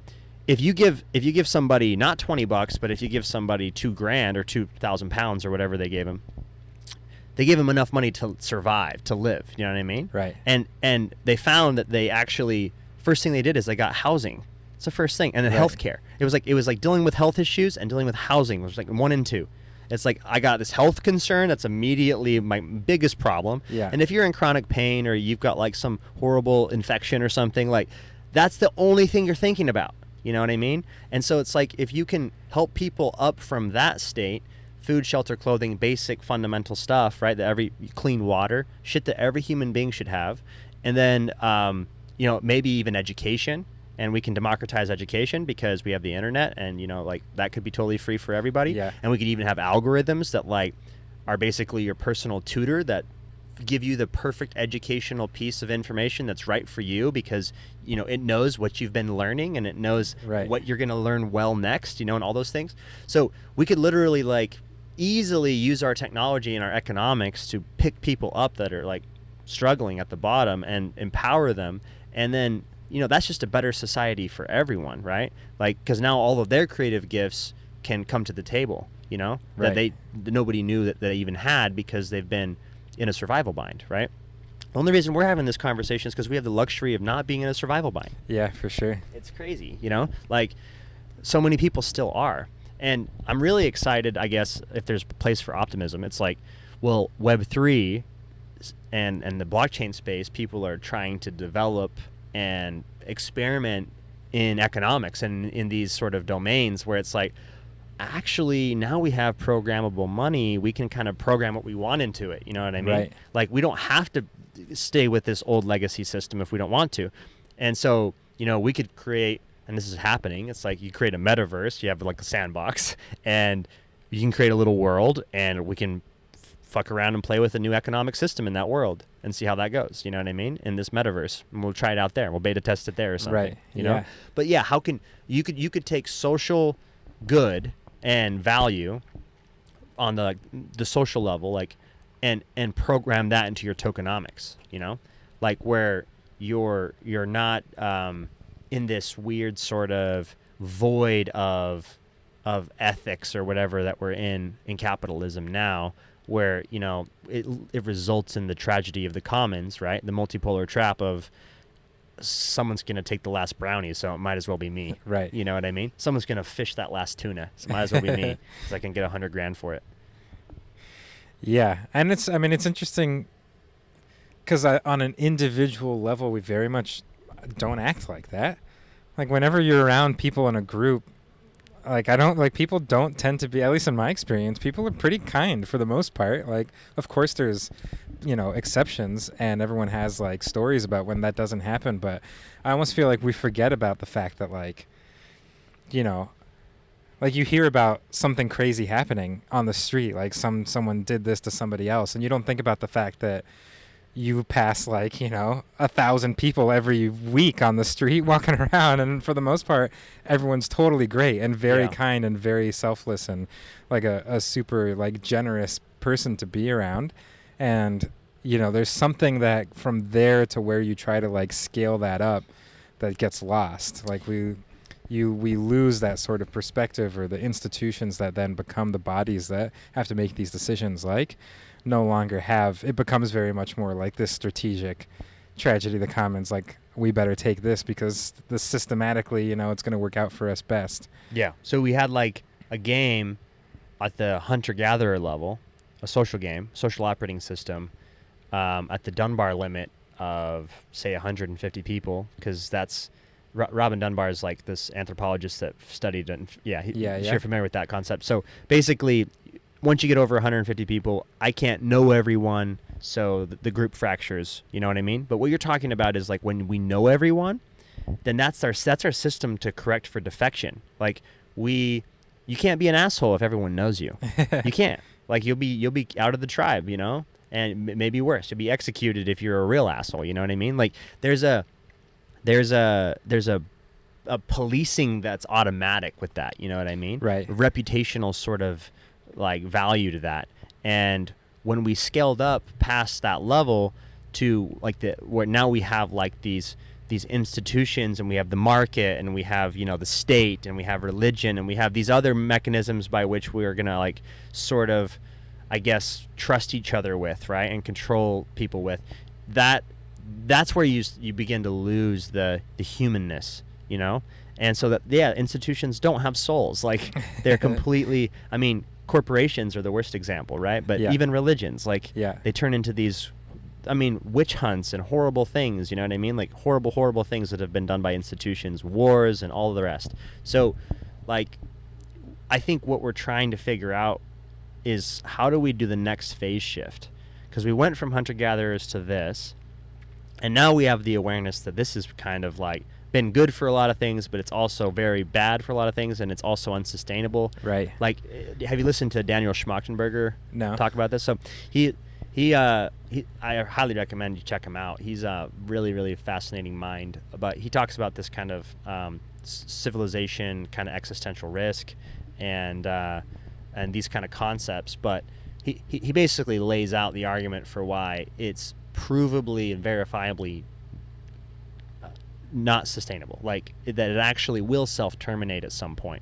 if you give somebody not $20, but if you give somebody $2,000 or 2,000 pounds or whatever they gave them enough money to survive, to live. You know what I mean? Right. And they found that they actually, first thing they did is they got housing. It's the first thing, and then healthcare. It was like dealing with health issues and dealing with housing. It was like 1 and 2. It's like I got this health concern that's immediately my biggest problem. Yeah. And if you're in chronic pain or you've got like some horrible infection or something, like that's the only thing you're thinking about. You know what I mean? And so it's like if you can help people up from that state, food, shelter, clothing, basic fundamental stuff, right? Clean water, shit that every human being should have. And then, maybe even education. And we can democratize education because we have the internet, and like that could be totally free for everybody. Yeah. And we could even have algorithms that like are basically your personal tutor that give you the perfect educational piece of information that's right for you, because it knows what you've been learning and it knows what you're going to learn well next, and all those things. So we could literally like easily use our technology and our economics to pick people up that are like struggling at the bottom and empower them, and then that's just a better society for everyone, right? Like, because now all of their creative gifts can come to the table, that nobody knew that they even had because they've been in a survival bind, right? The only reason we're having this conversation is because we have the luxury of not being in a survival bind. Yeah, for sure. It's crazy, like so many people still are. And I'm really excited, I guess, if there's a place for optimism. It's like, well, Web3 and the blockchain space, people are trying to develop and experiment in economics and in these sort of domains where it's like, actually, now we have programmable money. We can kind of program what we want into it. You know what I mean? Right. Like, we don't have to stay with this old legacy system if we don't want to. And so, we could create, and this is happening, it's like you create a metaverse, you have like a sandbox, and you can create a little world, and we can fuck around and play with a new economic system in that world and see how that goes. You know what I mean? In this metaverse, and we'll try it out there. We'll beta test it there or something. Right. You know? But yeah, how can you could take social good and value on the social level, like, and program that into your tokenomics. Like where you're not in this weird sort of void of ethics or whatever that we're in capitalism now, where it results in the tragedy of the commons, right? The multipolar trap of someone's gonna take the last brownie, so it might as well be me. Right. You know what I mean? Someone's gonna fish that last tuna, so it might as well be me, because I can get $100,000 for it. Yeah, and it's interesting because on an individual level, we very much don't act like that. Like whenever you're around people in a group, people don't tend to be, at least in my experience, people are pretty kind for the most part. Like, of course there's, exceptions, and everyone has like stories about when that doesn't happen. But I almost feel like we forget about the fact that like you hear about something crazy happening on the street, like someone did this to somebody else, and you don't think about the fact that you pass 1,000 people every week on the street walking around, and for the most part everyone's totally great and very kind and very selfless and like a super like generous person to be around. And there's something that from there to where you try to like scale that up that gets lost. Like we lose that sort of perspective, or the institutions that then become the bodies that have to make these decisions no longer have. It becomes very much more like this strategic tragedy of the commons, like we better take this because this systematically it's going to work out for us best. Yeah. So we had like a game at the hunter-gatherer level, a social game, social operating system, at the Dunbar limit of say 150 people, because that's Robin Dunbar is like this anthropologist that studied and you're familiar with that concept. So basically, once you get over 150 people, I can't know everyone, so the group fractures. You know what I mean? But what you're talking about is like when we know everyone, then that's our system to correct for defection. Like you can't be an asshole if everyone knows you. You can't. Like you'll be out of the tribe, and maybe worse, to be executed if you're a real asshole. You know what I mean? Like there's a policing that's automatic with that. You know what I mean? Right. A reputational sort of like value to that. And when we scaled up past that level to like where now we have like these institutions, and we have the market, and we have, you know, the state, and we have religion, and we have these other mechanisms by which we are going to like sort of, I guess, trust each other with, right, and control people with. That's where you begin to lose the humanness, you know? And so that, yeah, institutions don't have souls. Like they're completely, I mean, corporations are the worst example, right? But even religions, like they turn into these, I mean, witch hunts and horrible things, you know what I mean? Like horrible things that have been done by institutions, wars and all the rest. So like, I think what we're trying to figure out is how do we do the next phase shift? Because we went from hunter-gatherers to this, and now we have the awareness that this is kind of like been good for a lot of things, but it's also very bad for a lot of things, and it's also unsustainable. Right. Like, have you listened to Daniel Schmachtenberger talk about this? So I highly recommend you check him out. He's a really fascinating mind, but he talks about this kind of civilization, kind of existential risk, and these kind of concepts. But he basically lays out the argument for why it's provably and verifiably not sustainable, like that it actually will self-terminate at some point.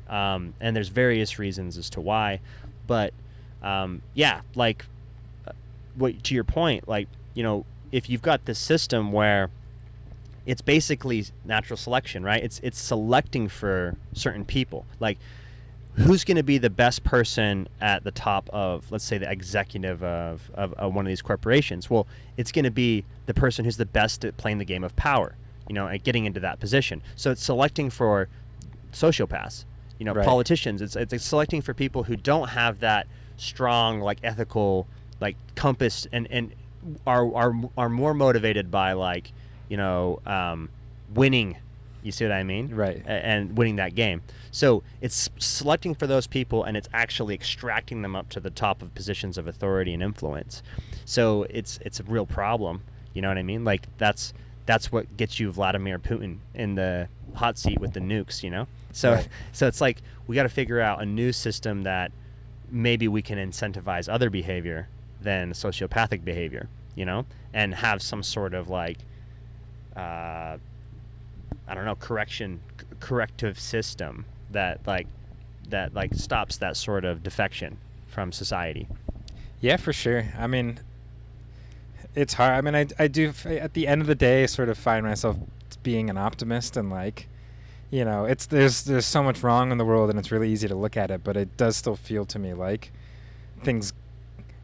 And there's various reasons as to why, but like what, to your point, like, you know, if you've got this system where it's basically natural selection, right? It's selecting for certain people. Like, who's going to be the best person at the top of, let's say, the executive of one of these corporations? Well, it's going to be the person who's the best at playing the game of power, you know, and getting into that position. So it's selecting for sociopaths, you know, politicians. It's selecting for people who don't have that strong, like, ethical, like, compass, and are more motivated by, like, you know, winning. You see what I mean? Right. And winning that game. So it's selecting for those people, and it's actually extracting them up to the top of positions of authority and influence. So it's a real problem. You know what I mean? Like, that's what gets you Vladimir Putin in the hot seat with the nukes, you know? So so it's like we got to figure out a new system that maybe we can incentivize other behavior than sociopathic behavior, you know? And have some sort of, like, I don't know, corrective system that stops that sort of defection from society. Yeah, for sure. I mean, it's hard. I mean, I do, at the end of the day, sort of find myself being an optimist, and, like, you know, there's so much wrong in the world, and it's really easy to look at it, but it does still feel to me like things,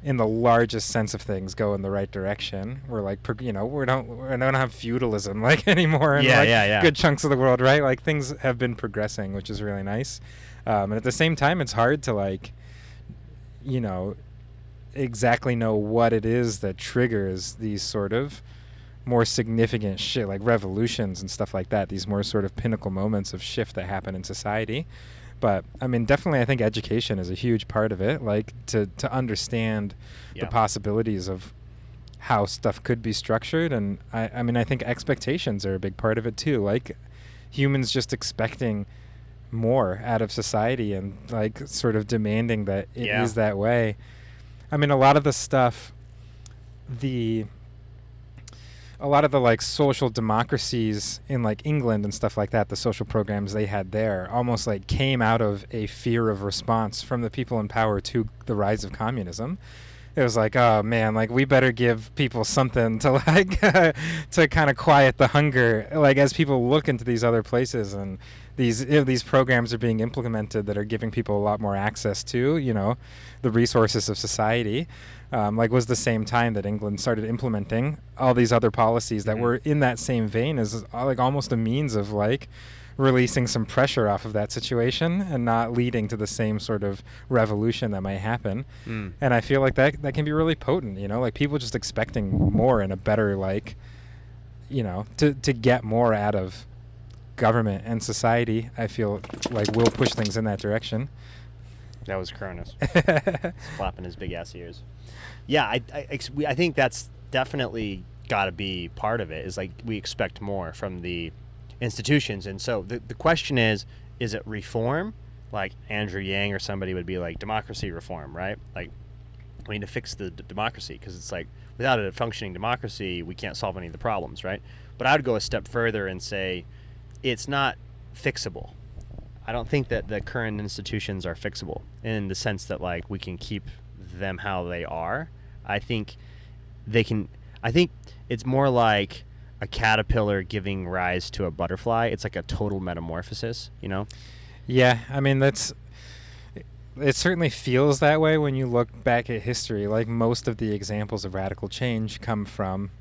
in the largest sense of things, go in the right direction. We're like, you know, we don't have feudalism like anymore in good chunks of the world, right? Like, things have been progressing, which is really nice. And at the same time, it's hard to, like, you know, exactly know what it is that triggers these sort of more significant shit, like revolutions and stuff like that, these more sort of pinnacle moments of shift that happen in society. But I mean, definitely, I think education is a huge part of it, like to understand the possibilities of how stuff could be structured. And I mean, I think expectations are a big part of it too, like humans just expecting more out of society and, like, sort of demanding that it is that way. I mean, a lot of the stuff, a lot of the, like, social democracies in, like, England and stuff like that, the social programs they had there almost, like, came out of a fear of response from the people in power to the rise of communism. It was like, oh man, like, we better give people something to, like, to kind of quiet the hunger, like, as people look into these other places, and these programs are being implemented that are giving people a lot more access to, you know, the resources of society. Like, was the same time that England started implementing all these other policies that were in that same vein, as, like, almost a means of, like, releasing some pressure off of that situation and not leading to the same sort of revolution that might happen. And I feel like that can be really potent, you know, like, people just expecting more and a better, like, you know, to get more out of government and society. I feel like will push things in that direction. That was Cronus. Flapping his big ass ears. Yeah, I think that's definitely got to be part of it, is like we expect more from the institutions. And so the question is it reform? Like Andrew Yang or somebody would be like democracy reform, right? Like we need to fix the democracy, because it's like without a functioning democracy, we can't solve any of the problems, right? But I would go a step further and say it's not fixable. I don't think that the current institutions are fixable in the sense that like we can keep them how they are. I think it's more like a caterpillar giving rise to a butterfly. It's like a total metamorphosis, you know? Yeah, I mean, it certainly feels that way when you look back at history. Like most of the examples of radical change come from,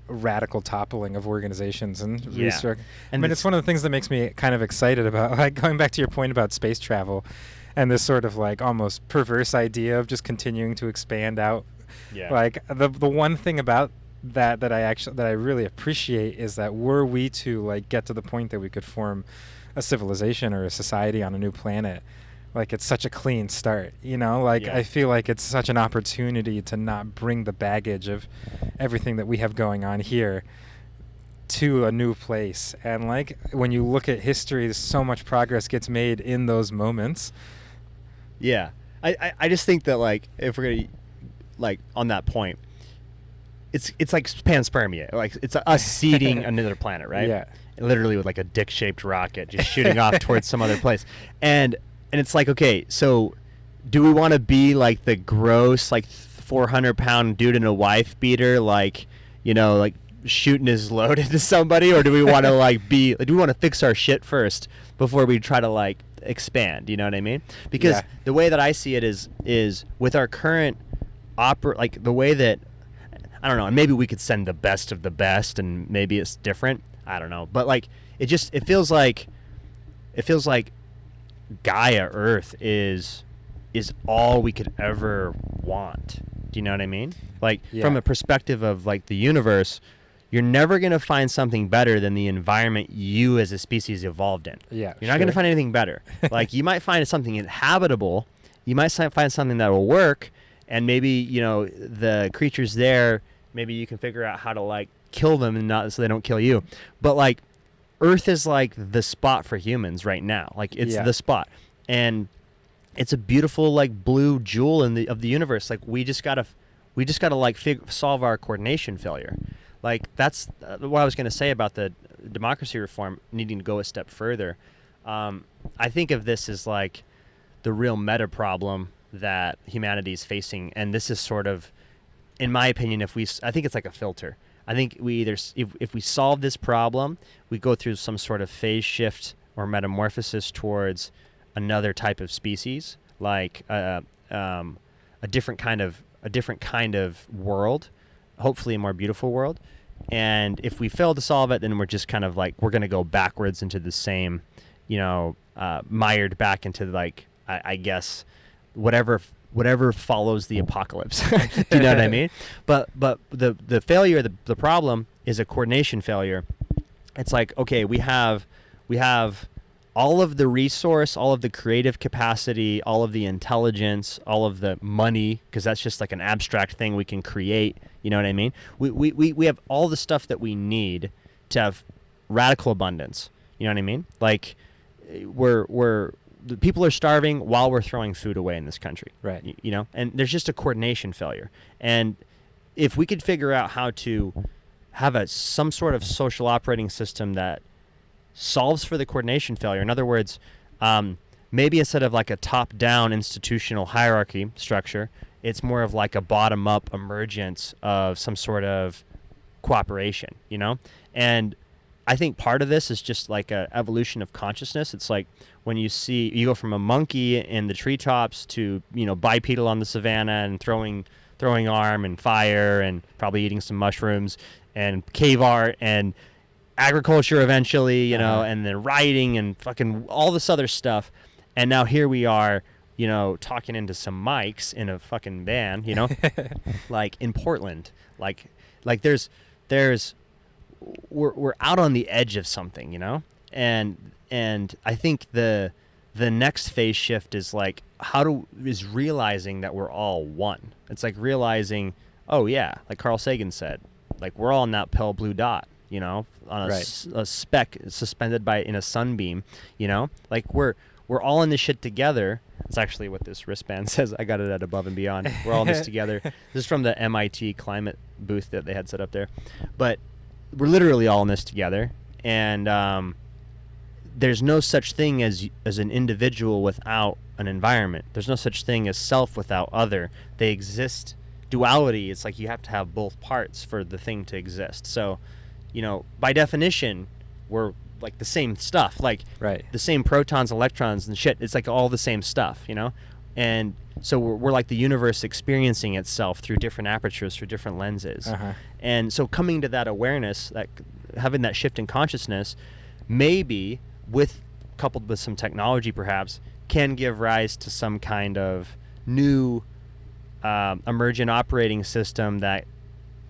radical toppling of organizations and restructuring. I mean, it's one of the things that makes me kind of excited about, like, going back to your point about space travel and this sort of like almost perverse idea of just continuing to expand out. Yeah. Like the one thing about that I really appreciate is that were we to like get to the point that we could form a civilization or a society on a new planet, like it's such a clean start, I feel like it's such an opportunity to not bring the baggage of everything that we have going on here to a new place. And like when you look at history, so much progress gets made in those moments. Yeah. I just think that like if we're gonna like on that point, it's like panspermia. Like it's us seeding another planet, right? Yeah. Literally with like a dick-shaped rocket just shooting off towards some other place. And it's like, okay, so do we want to be like the gross, like 400-pound dude in a wife beater, like, like shooting his load into somebody, or do we want to do we want to fix our shit first before we try to like expand? You know what I mean? Because the way that I see it is with our current like the way that, I don't know, and maybe we could send the best of the best, and maybe it's different. I don't know, but like it feels like Gaia Earth is all we could ever want. Do you know what I mean? Like from a perspective of like the universe, you're never going to find something better than the environment you as a species evolved in. Yeah, you're not going to find anything better. Like you might find something inhabitable, you might find something that will work, and maybe the creatures there, maybe you can figure out how to like kill them and not so they don't kill you. But like Earth is like the spot for humans right now. Like it's the spot, and it's a beautiful like blue jewel of the universe. Like we just gotta like solve our coordination failure. Like that's what I was gonna say about the democracy reform needing to go a step further. I think of this as like the real meta problem that humanity is facing, and this is sort of, in my opinion, I think it's like a filter. I think we either, if we solve this problem, we go through some sort of phase shift or metamorphosis towards another type of species, like a different kind of world, hopefully a more beautiful world. And if we fail to solve it, then we're just kind of like, we're going to go backwards into the same, mired back into like, I guess, whatever follows the apocalypse. Do you know what I mean? But the failure, the problem is a coordination failure. It's like, okay, we have all of the resource, all of the creative capacity, all of the intelligence, all of the money, because that's just like an abstract thing we can create. You know what I mean? We have all the stuff that we need to have radical abundance. You know what I mean? Like the people are starving while we're throwing food away in this country. Right. And there's just a coordination failure. And if we could figure out how to have some sort of social operating system that solves for the coordination failure, in other words, maybe instead of like a top-down institutional hierarchy structure, it's more of like a bottom-up emergence of some sort of cooperation, And I think part of this is just like an evolution of consciousness. It's like when you go from a monkey in the treetops to, bipedal on the savannah and throwing arm and fire and probably eating some mushrooms and cave art and agriculture eventually, and then writing and fucking all this other stuff. And now here we are, talking into some mics in a fucking band, like in Portland, like there's we're out on the edge of something, and I think the the next phase shift is like is realizing that we're all one. It's like realizing, oh yeah, like Carl Sagan said, like we're all in that pale blue dot, you know, on a speck suspended in a sunbeam, you know, like we're all in this shit together. It's actually what this wristband says. I got it at Above and Beyond. We're all in this together. This is from the MIT climate booth that they had set up there, but we're literally all in this together. And there's no such thing as an individual without an environment. There's no such thing as self without other. They exist. Duality, it's like you have to have both parts for the thing to exist. So, you know, by definition, we're like the same stuff, like the same protons, electrons, and shit. It's like all the same stuff, you know? And so we're like the universe experiencing itself through different apertures, through different lenses. And so coming to that awareness, that having that shift in consciousness, maybe coupled with some technology perhaps, can give rise to some kind of new emergent operating system that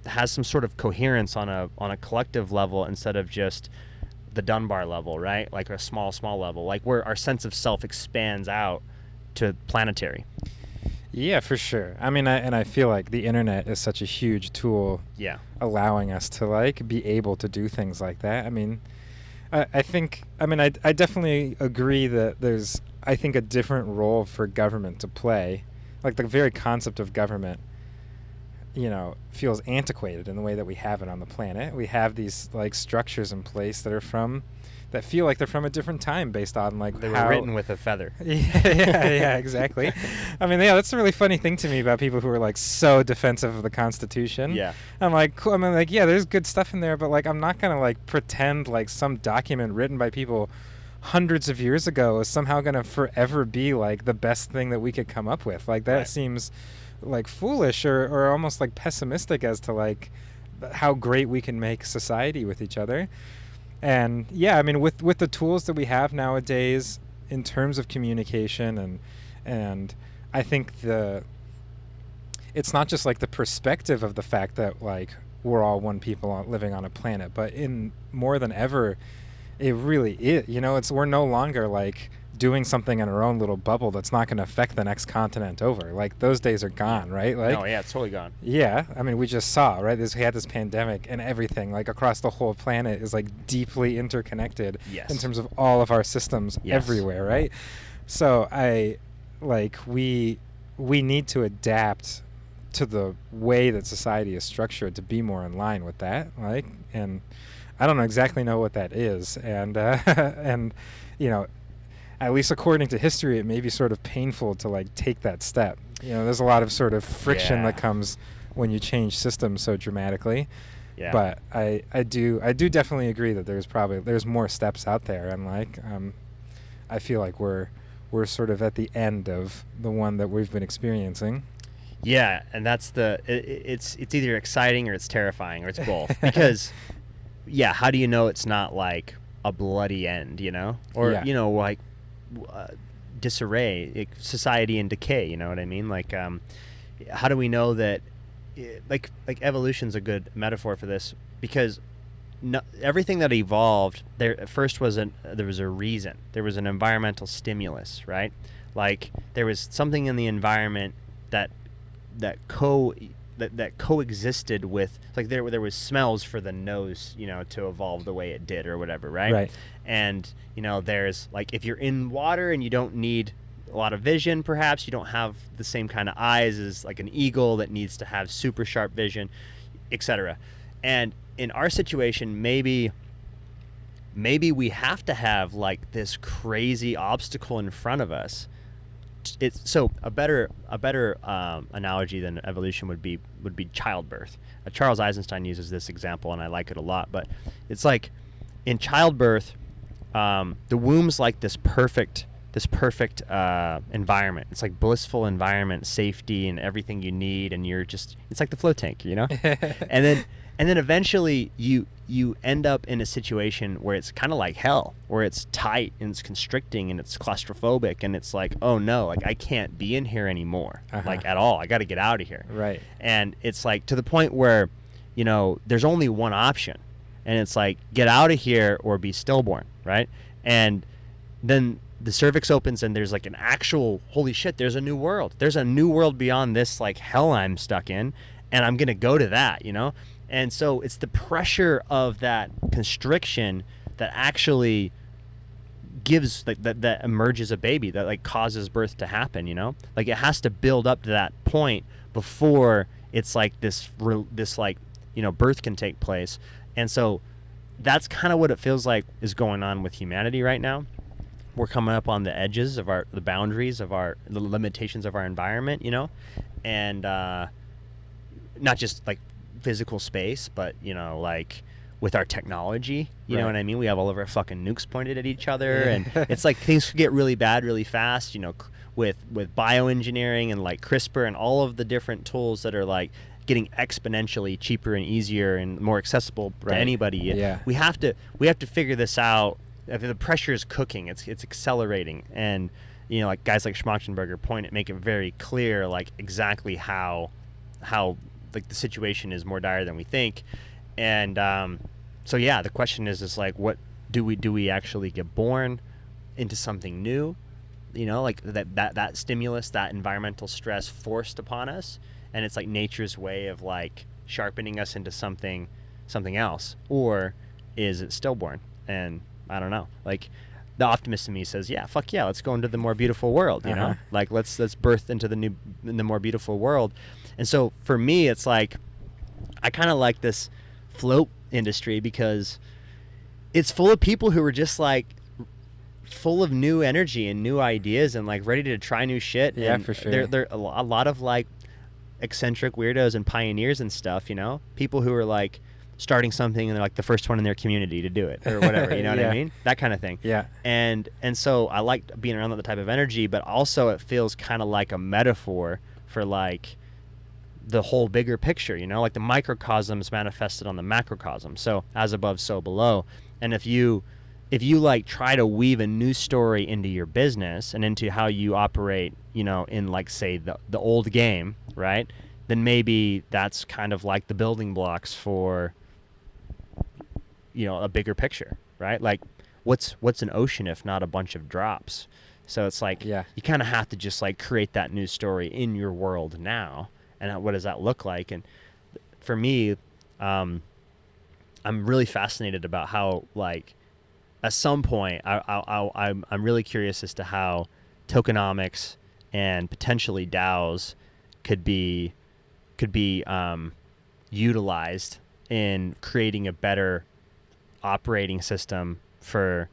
has some sort of coherence on a collective level instead of just the Dunbar level, right? Like a small level, like where our sense of self expands out to planetary. Yeah, for sure. I mean, I feel like the internet is such a huge tool, allowing us to like be able to do things like that. I mean, I think, I definitely agree that there's, I think, a different role for government to play. Like the very concept of government, you know, feels antiquated in the way that we have it on the planet. We have these like structures in place that feel like they're from a different time based on like they were written with a feather. yeah, exactly. I mean, yeah, that's a really funny thing to me about people who are like so defensive of the Constitution. Yeah. I'm like, cool. I mean, like, yeah, there's good stuff in there, but like, I'm not gonna like pretend like some document written by people hundreds of years ago is somehow gonna forever be like the best thing that we could come up with. Like that seems like foolish or almost like pessimistic as to like how great we can make society with each other. And yeah, I mean, with the tools that we have nowadays in terms of communication and I think it's not just like the perspective of the fact that like we're all one people living on a planet, but in more than ever, it really is, you know, we're no longer like doing something in our own little bubble that's not going to affect the next continent over. Like those days are gone, right? Like, no, yeah, it's totally gone. Yeah, I mean, we just saw, right? We had this pandemic and everything like across the whole planet is like deeply interconnected in terms of all of our systems everywhere, right? So we need to adapt to the way that society is structured to be more in line with that, like, and I don't exactly know what that is, and and you know, at least according to history, it may be sort of painful to like take that step. You know, there's a lot of sort of friction that comes when you change systems so dramatically. Yeah. But I do definitely agree that there's more steps out there, and like I feel like we're sort of at the end of the one that we've been experiencing. Yeah, and that's it's either exciting or it's terrifying or it's both because yeah, how do you know it's not like a bloody end, you know, or you know, like disarray, society in decay, you know what I mean? Like how do we know that like evolution's a good metaphor for this, because everything that evolved there first there was a reason. There was an environmental stimulus, right? Like there was something in the environment that coexisted with, like there was smells for the nose, you know, to evolve the way it did or whatever, right? And you know, there's like, if you're in water and you don't need a lot of vision, perhaps you don't have the same kind of eyes as like an eagle that needs to have super sharp vision, etc. And in our situation, maybe we have to have like this crazy obstacle in front of us. It's so a better analogy than evolution would be childbirth. Charles Eisenstein uses this example, and I like it a lot. But it's like in childbirth, the womb's like this perfect environment. It's like blissful environment, safety, and everything you need, and it's like the float tank, you know. and then eventually you end up in a situation where it's kind of like hell, where it's tight and it's constricting and it's claustrophobic, and it's like, oh no, like I can't be in here anymore, like at all. I got to get out of here. Right. And it's like to the point where, you know, there's only one option, and it's like get out of here or be stillborn, right? And then the cervix opens and there's like an actual, holy shit, there's a new world. There's a new world beyond this like hell I'm stuck in, and I'm going to go to that, you know? And so it's the pressure of that constriction that actually gives that emerges a baby, that like causes birth to happen, you know? Like it has to build up to that point before it's like this like, you know, birth can take place. And so that's kind of what it feels like is going on with humanity right now. We're coming up on the edges of the boundaries of the limitations of our environment, you know, and not just like physical space, but, you know, like with our technology, you know what I mean? We have all of our fucking nukes pointed at each other, and it's like things get really bad really fast, you know, with bioengineering and like CRISPR and all of the different tools that are like getting exponentially cheaper and easier and more accessible to anybody. Yeah. We have to figure this out. If the pressure is cooking, it's accelerating, and you know, like guys like Schmachtenberger make it very clear, like exactly how like the situation is more dire than we think, and so yeah, the question is like, what do we actually get born into something new, you know, like that stimulus, that environmental stress forced upon us, and it's like nature's way of like sharpening us into something else, or is it stillborn? And I don't know. Like the optimist in me says, yeah, fuck yeah, let's go into the more beautiful world, you know? Like let's birth into the more beautiful world. And so for me, it's like I kind of like this float industry because it's full of people who are just like full of new energy and new ideas and like ready to try new shit. Yeah, and for sure. They're a lot of like eccentric weirdos and pioneers and stuff, you know? People who are like starting something and they're like the first one in their community to do it or whatever, you know what I mean? That kind of thing. Yeah. And so I like being around that type of energy, but also it feels kind of like a metaphor for like the whole bigger picture, you know, like the microcosm is manifested on the macrocosm. So as above, so below. And if you like try to weave a new story into your business and into how you operate, you know, in like say the old game, right? Then maybe that's kind of like the building blocks for, you know, a bigger picture, right? Like what's an ocean if not a bunch of drops? So it's like you kind of have to just like create that new story in your world now. And what does that look like? And for me, I'm really fascinated about how like at some point I'm really curious as to how tokenomics and potentially DAOs could be utilized in creating a better operating system for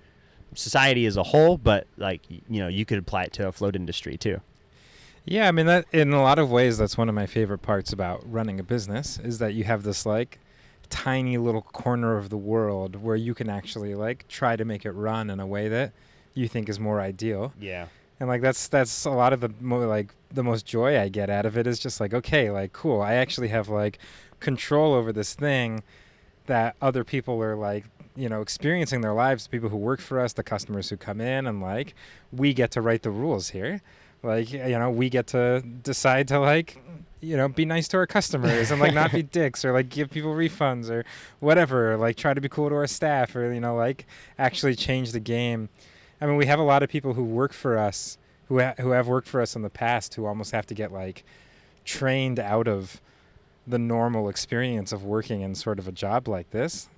society as a whole, but like, you know, you could apply it to a float industry too. Yeah, I mean, that in a lot of ways, that's one of my favorite parts about running a business is that you have this like tiny little corner of the world where you can actually like try to make it run in a way that you think is more ideal. Yeah. And like that's a lot of the the most joy I get out of it is just like, okay, like cool, I actually have like control over this thing that other people are like, you know, experiencing their lives, people who work for us, the customers who come in, and like we get to write the rules here. Like, you know, we get to decide to like, you know, be nice to our customers and like not be dicks or like give people refunds or whatever, like try to be cool to our staff or, you know, like actually change the game. I mean, we have a lot of people who work for us, who have worked for us in the past, who almost have to get like trained out of the normal experience of working in sort of a job like this.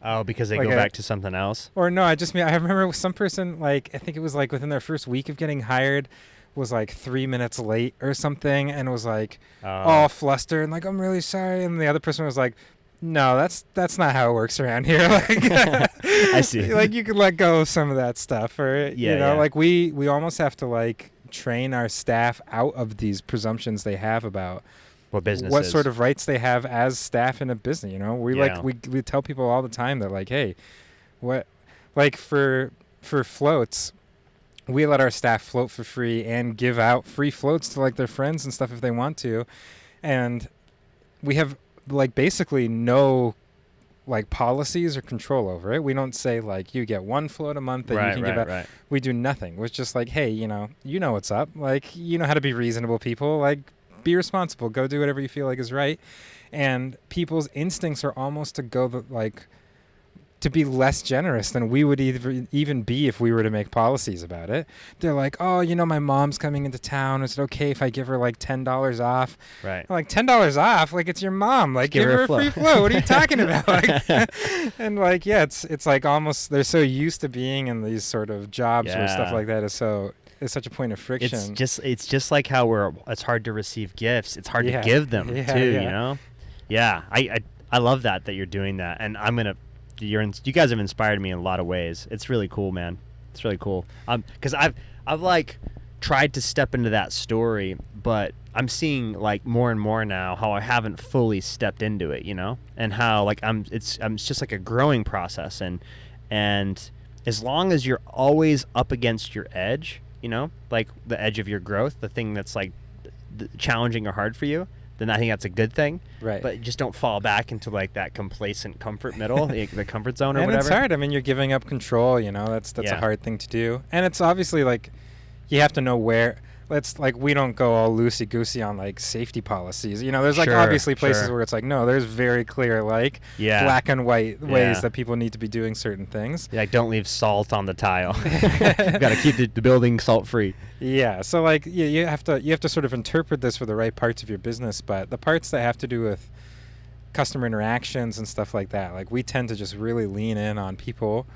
Oh, because they like go back to something else? Or no, I remember some person, like, I think it was like within their first week of getting hired, was like 3 minutes late or something and was like all flustered and like, I'm really sorry. And the other person was like, no, that's not how it works around here. Like, I see. Like you could let go of some of that stuff, or you know, like we almost have to like train our staff out of these presumptions they have about what business what is. sort of rights they have as staff in a business. You know, we tell people all the time that like, hey, what, like for floats, we let our staff float for free and give out free floats to like their friends and stuff if they want to, and we have like basically no like policies or control over it. We don't say like you get one float a month that you can give out. Right. We do nothing. It's just like, hey, you know what's up. Like, you know how to be reasonable people. Like, be responsible. Go do whatever you feel like is right. And people's instincts are almost to go to be less generous than we would even be if we were to make policies about it. They're like, oh, my mom's coming into town. Is it okay if I give her like $10 off? Right. I'm like, $10 off? Like, it's your mom. Like, give her a free float. What are you talking about? Like, and like, yeah, it's like almost, they're so used to being in these sort of jobs where stuff like that is such a point of friction. It's just like how it's hard to receive gifts. It's hard to give them too, Yeah. I love that you're doing that. And you guys have inspired me in a lot of ways. It's really cool, man. It's really cool. Because I've like tried to step into that story, but I'm seeing like more and more now how I haven't fully stepped into it, and how like it's just like a growing process, and as long as you're always up against your edge, like the edge of your growth, the thing that's like challenging or hard for you, then I think that's a good thing. Right. But just don't fall back into like that complacent comfort middle, the comfort zone or and whatever. It's hard. I mean, you're giving up control, that's a hard thing to do. And it's obviously like you have to know where. Let's like we don't go all loosey goosey on like safety policies. There's like obviously places where it's like no, there's very clear like black and white ways that people need to be doing certain things. Yeah, like don't leave salt on the tile. You got to keep the building salt free. Yeah, so like you have to sort of interpret this for the right parts of your business, but the parts that have to do with customer interactions and stuff like that, like we tend to just really lean in on people.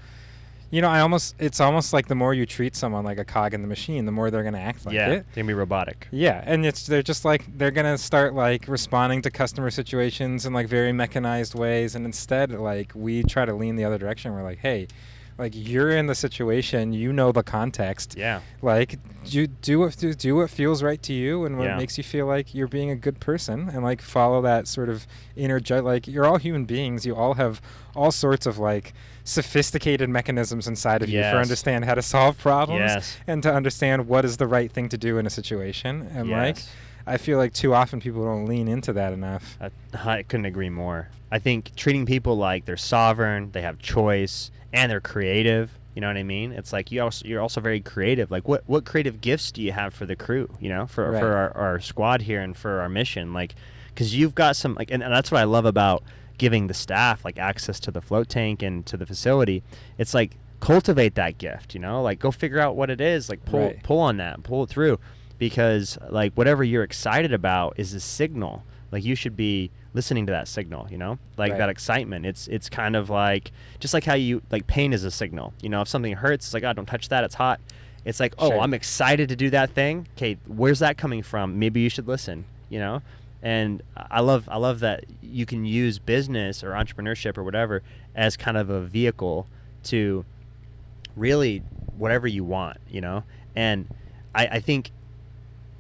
It's almost like the more you treat someone like a cog in the machine, the more they're going to act like it. They're going to be robotic. Yeah, and they're just like, they're going to start like responding to customer situations in like very mechanized ways. And instead, like we try to lean the other direction. We're like, hey, like you're in the situation, the context. Yeah. Like you do what feels right to you and what makes you feel like you're being a good person, and like follow that sort of inner like you're all human beings. You all have all sorts of like sophisticated mechanisms inside of you for understand how to solve problems and to understand what is the right thing to do in a situation. And like I feel like too often people don't lean into that enough. I couldn't agree more. I think treating people like they're sovereign, they have choice, and they're creative. You know what I mean? It's like you're also very creative. Like what creative gifts do you have for the crew? For our squad here and for our mission. Like, because you've got some like, and that's what I love about giving the staff like access to the float tank and to the facility. It's like cultivate that gift. Like go figure out what it is. Like pull on that, pull it through, because like whatever you're excited about is a signal. Like you should be listening to that signal, like that excitement. It's kind of like, just like how you like pain is a signal, if something hurts, it's like, oh, don't touch that, it's hot. It's like, oh, I'm excited to do that thing. Okay, where's that coming from? Maybe you should listen, and I love that you can use business or entrepreneurship or whatever as kind of a vehicle to really whatever you want, and I think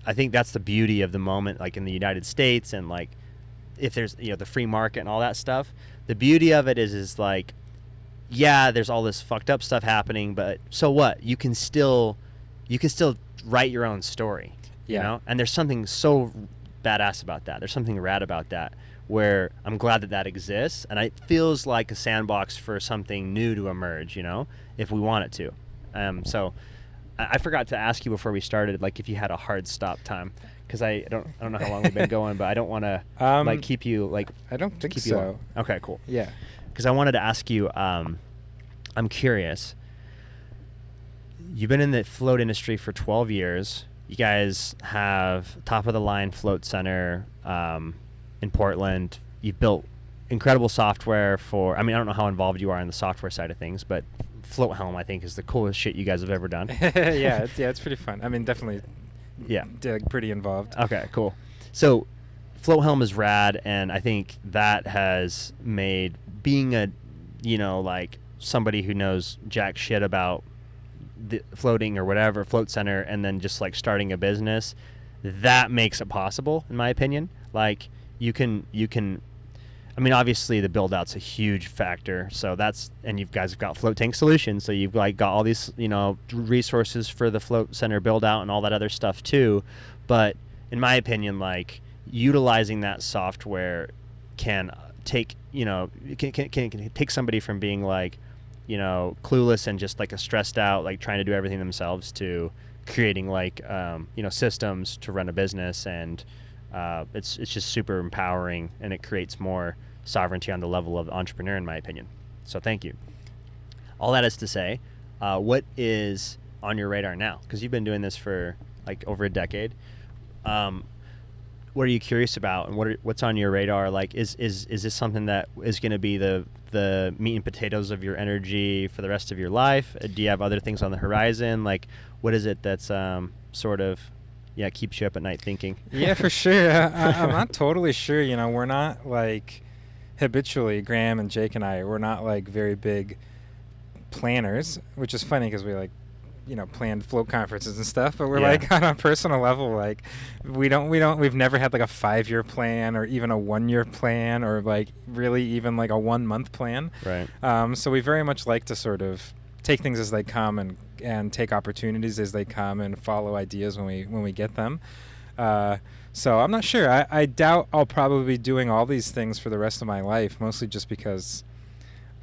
that's the beauty of the moment, like in the United States, and like if there's the free market and all that stuff. The beauty of it is like, there's all this fucked up stuff happening, but so what? You can still write your own story, and there's something so badass about that. There's something rad about that, where I'm glad that exists, and it feels like a sandbox for something new to emerge, if we want it to. So I forgot to ask you before we started, like if you had a hard stop time, because I don't know how long we've been going, but I don't want to like keep you like. I don't think so. Okay, cool. Yeah. Because I wanted to ask you, I'm curious. You've been in the float industry for 12 years. You guys have top of the line float center in Portland. You've built incredible software for. I mean, I don't know how involved you are in the software side of things, but Float Helm, I think, is the coolest shit you guys have ever done. It's pretty fun. I mean, definitely. Yeah, pretty involved. Okay, cool. So, Float Helm is rad, and I think that has made being a, like somebody who knows jack shit about the floating or whatever, float center, and then just like starting a business, that makes it possible, in my opinion. Like you can. I mean, obviously the build out's a huge factor. So and you guys have got float tank solutions. So you've like got all these, resources for the float center build out and all that other stuff too. But in my opinion, like utilizing that software can take, can take somebody from being like, clueless and just like a stressed out, like trying to do everything themselves, to creating like, systems to run a business. And it's just super empowering, and it creates more sovereignty on the level of entrepreneur, in my opinion. So thank you. all that is to say, what is on your radar now? Because you've been doing this for like over a decade. What are you curious about, and what's on your radar? Like, is this something that is going to be the meat and potatoes of your energy for the rest of your life? Do you have other things on the horizon? Like, what is it that's sort of keeps you up at night thinking? Yeah, for sure. I'm not totally sure. You know, we're not like habitually, Graham and Jake and I, we're not like very big planners, which is funny because we like, you know, planned float conferences and stuff, but we're like on a personal level, like we've never had like a 5-year plan or even a 1-year plan or like really even like a 1-month plan. Right. So we very much like to sort of take things as they come and take opportunities as they come and follow ideas when we get them. So I'm not sure. I doubt I'll probably be doing all these things for the rest of my life, mostly just because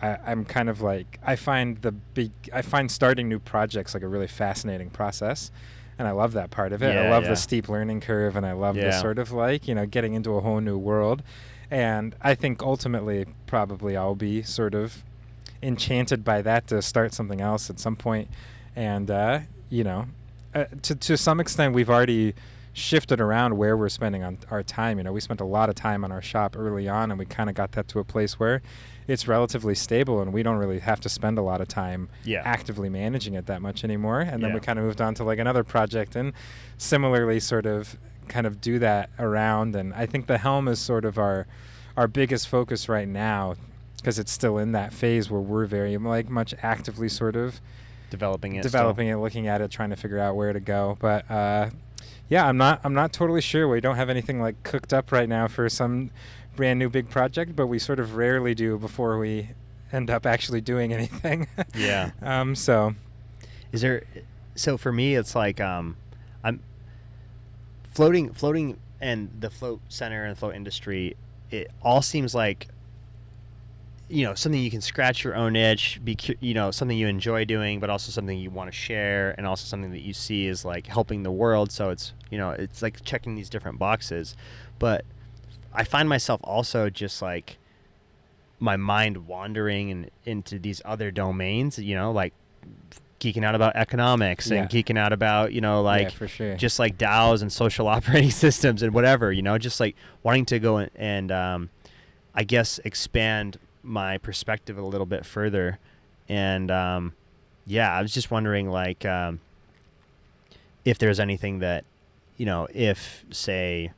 I'm kind of like, I find starting new projects like a really fascinating process, and I love that part of it. I love the steep learning curve, and I love the sort of like, you know, getting into a whole new world. And I think ultimately probably I'll be sort of enchanted by that to start something else at some point. And you know, to some extent we've already shifted around where we're spending on our time. You know, we spent a lot of time on our shop early on, and we kind of got that to a place where it's relatively stable and we don't really have to spend a lot of time actively managing it that much anymore. And then we kind of moved on to like another project and similarly sort of kind of do that around. And I think the helm is sort of our biggest focus right now, because it's still in that phase where we're very like much actively sort of developing it, looking at it, trying to figure out where to go. But yeah, I'm not totally sure. We don't have anything like cooked up right now for some brand new big project, but we sort of rarely do before we end up actually doing anything. Yeah. So for me it's like I'm floating and the float center and the float industry, it all seems like, you know, something you can scratch your own itch, you know, something you enjoy doing, but also something you want to share, and also something that you see is like helping the world. So it's, you know, it's like checking these different boxes. But I find myself also just like my mind wandering into these other domains, you know, like geeking out about economics and geeking out about, you know, like for sure. just like DAOs and social operating systems and whatever, you know, just like wanting to go and I guess expand my perspective a little bit further. And I was just wondering like if there's anything that, you know, if say,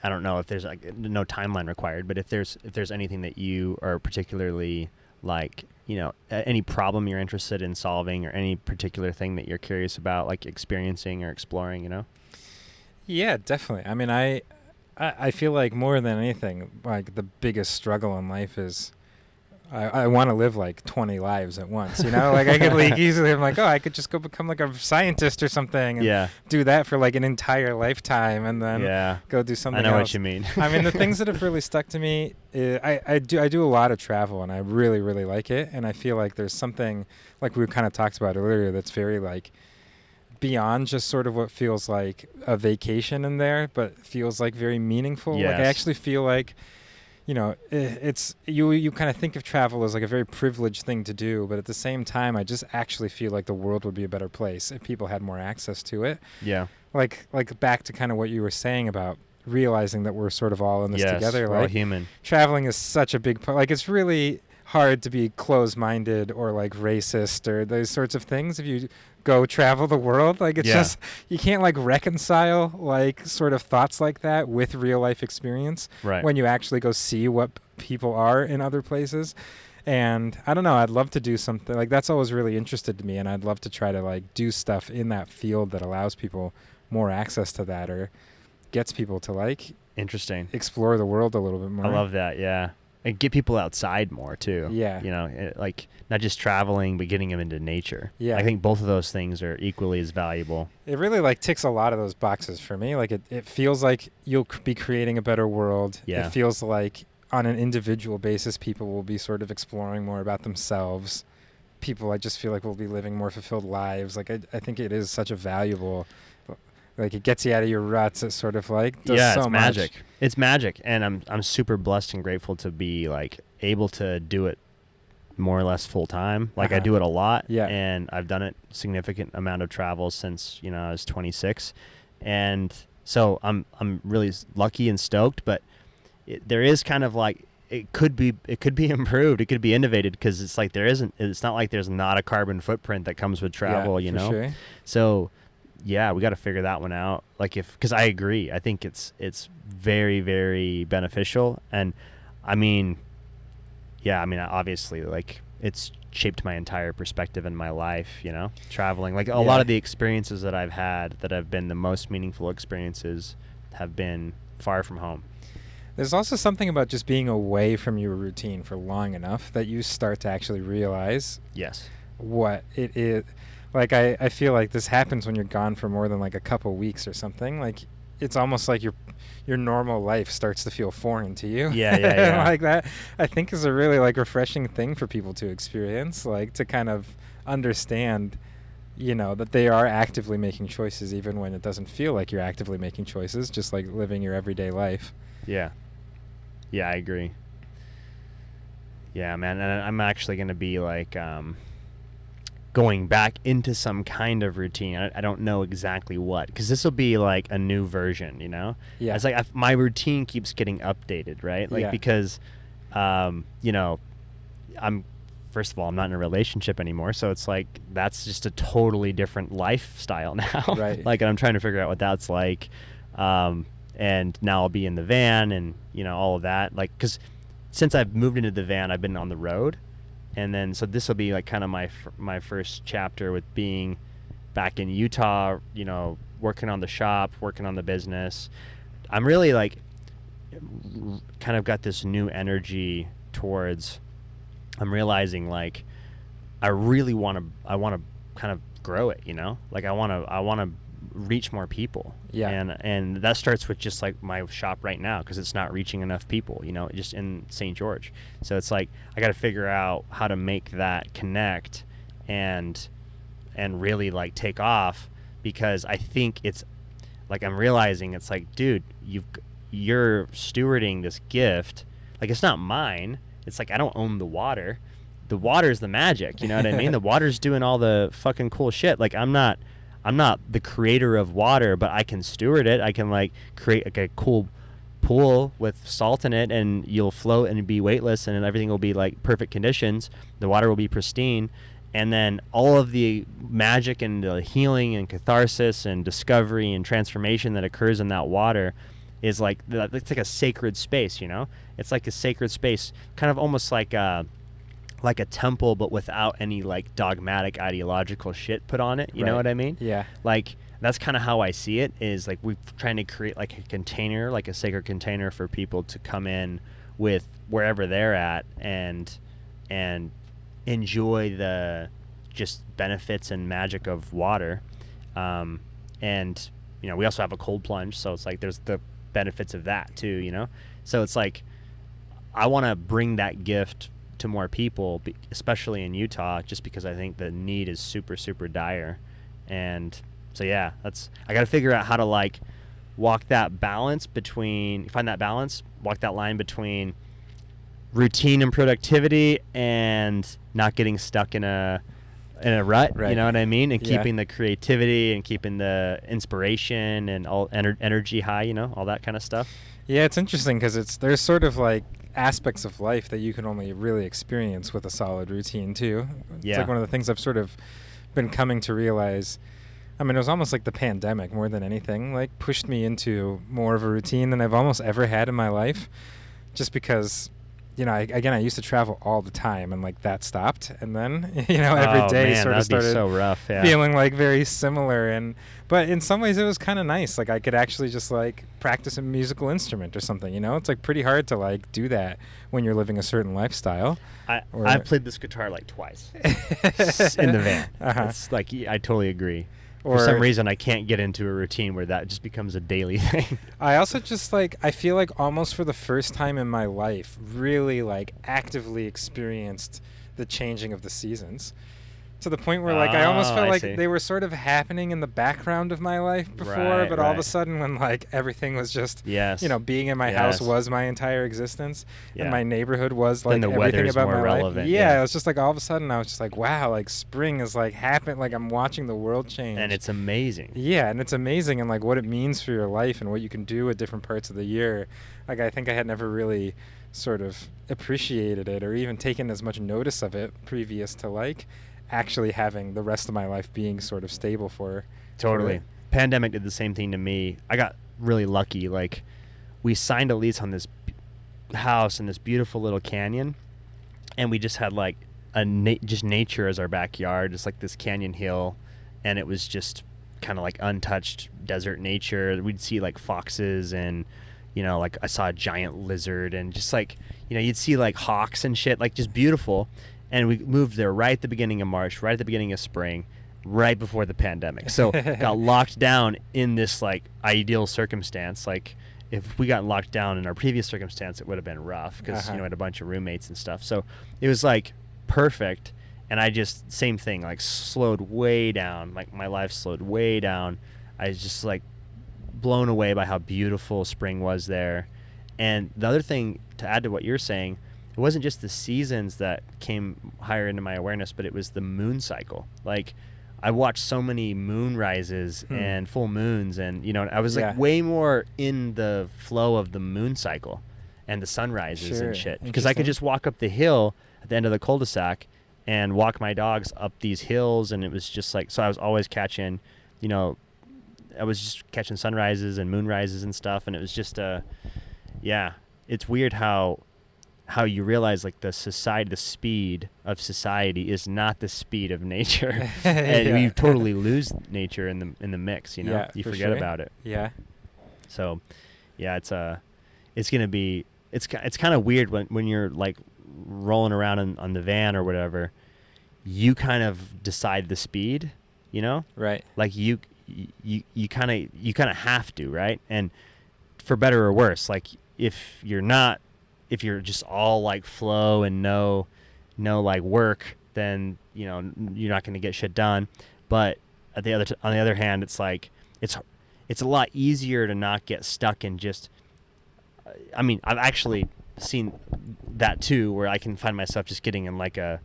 I don't know if there's like no timeline required, but if there's anything that you are particularly like, you know, any problem you're interested in solving or any particular thing that you're curious about, like experiencing or exploring, you know? Yeah, definitely. I mean, I feel like more than anything, like the biggest struggle in life is I want to live like 20 lives at once, you know? Like I could like easily, I'm like, oh, I could just go become like a scientist or something and do that for like an entire lifetime and then go do something else. I know what you mean. I mean, the things that have really stuck to me, I do a lot of travel and I really, really like it. And I feel like there's something like we kind of talked about earlier that's very like beyond just sort of what feels like a vacation in there, but feels like very meaningful. Yes. Like I actually feel like, you know, it's you kind of think of travel as like a very privileged thing to do, but at the same time, I just actually feel like the world would be a better place if people had more access to it. Yeah. Like back to kind of what you were saying about realizing that we're sort of all in this together. We're like all human. Traveling is such a big part. Like it's really hard to be closed-minded or like racist or those sorts of things if you go travel the world. Like it's just, you can't like reconcile like sort of thoughts like that with real life experience when you actually go see what people are in other places. And I don't know, I'd love to do something like that's always really interested to me, and I'd love to try to like do stuff in that field that allows people more access to that or gets people to like explore the world a little bit more. I love that. Yeah. And get people outside more too. Yeah. You know, like not just traveling, but getting them into nature. Yeah. I think both of those things are equally as valuable. It really like ticks a lot of those boxes for me. Like it feels like you'll be creating a better world. Yeah. It feels like on an individual basis, people will be sort of exploring more about themselves. People, I just feel like will be living more fulfilled lives. Like I think it is such a valuable, like it gets you out of your ruts. It sort of like does so it's much. Magic. It's magic, and I'm super blessed and grateful to be like able to do it more or less full time. Like I Uh-huh. do it a lot, Yeah. and I've done it significant amount of travel since I was 26, and so I'm really lucky and stoked. But there is kind of like it could be improved, it could be innovated, because it's like it's not like there's not a carbon footprint that comes with travel, for sure. So yeah, we got to figure that one out. Like because I agree, I think it's very, very beneficial. And I mean, yeah, I mean, obviously, like it's shaped my entire perspective in my life, traveling. Like a lot of the experiences that I've had that have been the most meaningful experiences have been far from home. There's also something about just being away from your routine for long enough that you start to actually realize Yes. what it is. Like, I feel like this happens when you're gone for more than like a couple weeks or something. Like, it's almost like your normal life starts to feel foreign to you. Yeah. Like that, I think, is a really like refreshing thing for people to experience, like to kind of understand, that they are actively making choices even when it doesn't feel like you're actively making choices, just like living your everyday life. Yeah, I agree. Yeah, man, and I'm actually going to be like going back into some kind of routine. I don't know exactly what, because this will be like a new version, Yeah. It's like my routine keeps getting updated, right? Like because, I'm first of all, I'm not in a relationship anymore, so it's like that's just a totally different lifestyle now. Right. Like, I'm trying to figure out what that's like. And now I'll be in the van and, all of that. Like, because since I've moved into the van, I've been on the road. And then, so this will be like kind of my first chapter with being back in Utah, working on the shop, working on the business. I'm really like kind of got this new energy towards, I'm realizing like I want to kind of grow it, like I want to reach more people. Yeah. And that starts with just like my shop right now, because it's not reaching enough people, just in St. George. So it's like I got to figure out how to make that connect and really like take off, because I think it's like I'm realizing it's like, dude, you're stewarding this gift. Like, it's not mine. It's like I don't own the water. The water's the magic, you know what I mean? The water's doing all the fucking cool shit. Like, I'm not the creator of water, but I can steward it. I can like create like a cool pool with salt in it, and you'll float and be weightless, and everything will be like perfect conditions. The water will be pristine, and then all of the magic and the healing and catharsis and discovery and transformation that occurs in that water is like, it's like a sacred space, It's like a sacred space, kind of almost like a temple, but without any like dogmatic ideological shit put on it. You know what I mean? Yeah. Like, that's kind of how I see it, is like we're trying to create like a container, like a sacred container for people to come in with wherever they're at and enjoy the just benefits and magic of water. And we also have a cold plunge, so it's like there's the benefits of that too, So it's like I want to bring that gift to more people, especially in Utah, just because I think the need is super, super dire. And so yeah, I got to figure out how to like find that balance, walk that line between routine and productivity, and not getting stuck in a rut, Right. You know what I mean? And Yeah. keeping the creativity and keeping the inspiration and all energy high, all that kind of stuff. Yeah, it's interesting because there's sort of like aspects of life that you can only really experience with a solid routine too. It's Yeah. like one of the things I've sort of been coming to realize. I mean, it was almost like the pandemic more than anything, like pushed me into more of a routine than I've almost ever had in my life, just because, I used to travel all the time, and like that stopped, and then every day sort of started so rough, yeah. feeling like very similar. But in some ways it was kind of nice. Like I could actually just like practice a musical instrument or something, It's like pretty hard to like do that when you're living a certain lifestyle. I've played this guitar like twice in the van. Uh-huh. It's like, I totally agree. Or For some reason, I can't get into a routine where that just becomes a daily thing. I also just like, I feel like almost for the first time in my life, really like actively experienced the changing of the seasons. to the point where like I almost felt I like see. they were sort of happening in the background of my life before, Right, but all of a right. sudden when like everything was just, Yes. you know, being in my house Yes. was my entire existence, Yeah. and my neighborhood was like Then the everything weather's about more my relevant, life. Yeah, yeah. it was just like all of a sudden I was just like, wow, like spring is like happening, like I'm watching the world change. And it's amazing. Yeah, and it's amazing, and like what it means for your life and what you can do at different parts of the year. Like I think I had never really sort of appreciated it or even taken as much notice of it previous to like actually having the rest of my life being sort of stable for Totally. it. Pandemic did the same thing to me. I got really lucky. Like, we signed a lease on this house in this beautiful little canyon, and we just had like just nature as our backyard, just like this canyon hill, and it was just kind of like untouched desert nature. We'd see like foxes and, you know, like I saw a giant lizard and just like, you know, you'd see like hawks and shit, like just beautiful. And we moved there right at the beginning of March, right at the beginning of spring, right before the pandemic. So got locked down in this like ideal circumstance. Like if we got locked down in our previous circumstance, it would have been rough because, you know, I had a bunch of roommates and stuff. So it was like perfect. And I just, same thing, like slowed way down. Like my life slowed way down. I was just like blown away by how beautiful spring was there. And the other thing to add to what you're saying, it wasn't just the seasons that came higher into my awareness, but it was the moon cycle. Like I watched so many moon rises and full moons, and, you know, I was like way more in the flow of the moon cycle and the sunrises and shit, because I could just walk up the hill at the end of the cul-de-sac and walk my dogs up these hills, and it was just like, so I was always catching, you know, I was just catching sunrises and moonrises and stuff, and it was just yeah, it's weird how you realize like the speed of society is not the speed of nature, and you totally lose nature in the mix. You know, Yeah, you for forget sure. about it. Yeah. So, yeah, it's gonna be it's kind of weird when you're like rolling around on the van or whatever. You kind of decide the speed, you know, Right. like you kind of have to, right? And for better or worse, like if you're just all like flow and no like work, then, you know, you're not going to get shit done. But on the other hand, it's like it's a lot easier to not get stuck in just, I mean, I've actually seen that too, where I can find myself just getting in like a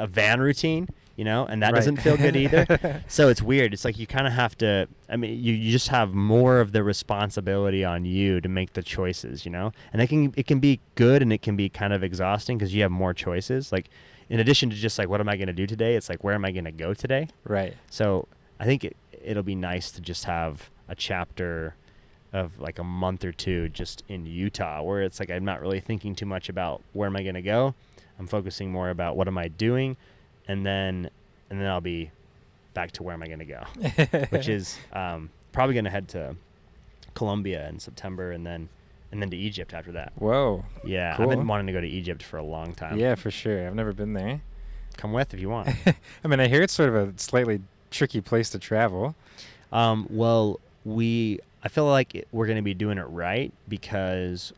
van routine, you know, and that doesn't feel good either. So it's weird. It's like you kind of have to, I mean, you just have more of the responsibility on you to make the choices, you know, and it can be good and it can be kind of exhausting because you have more choices. Like in addition to just like, what am I going to do today? It's like, where am I going to go today? Right. So I think it'll be nice to just have a chapter of like a month or two just in Utah where it's like, I'm not really thinking too much about where am I going to go. I'm focusing more about what am I doing, and then I'll be back to where am I going to go, which is probably going to head to Colombia in September, and then to Egypt after that. Whoa. Yeah, Cool. I've been wanting to go to Egypt for a long time. Yeah, for sure. I've never been there. Come with if you want. I mean, I hear it's sort of a slightly tricky place to travel. Well, I feel like we're going to be doing it right because,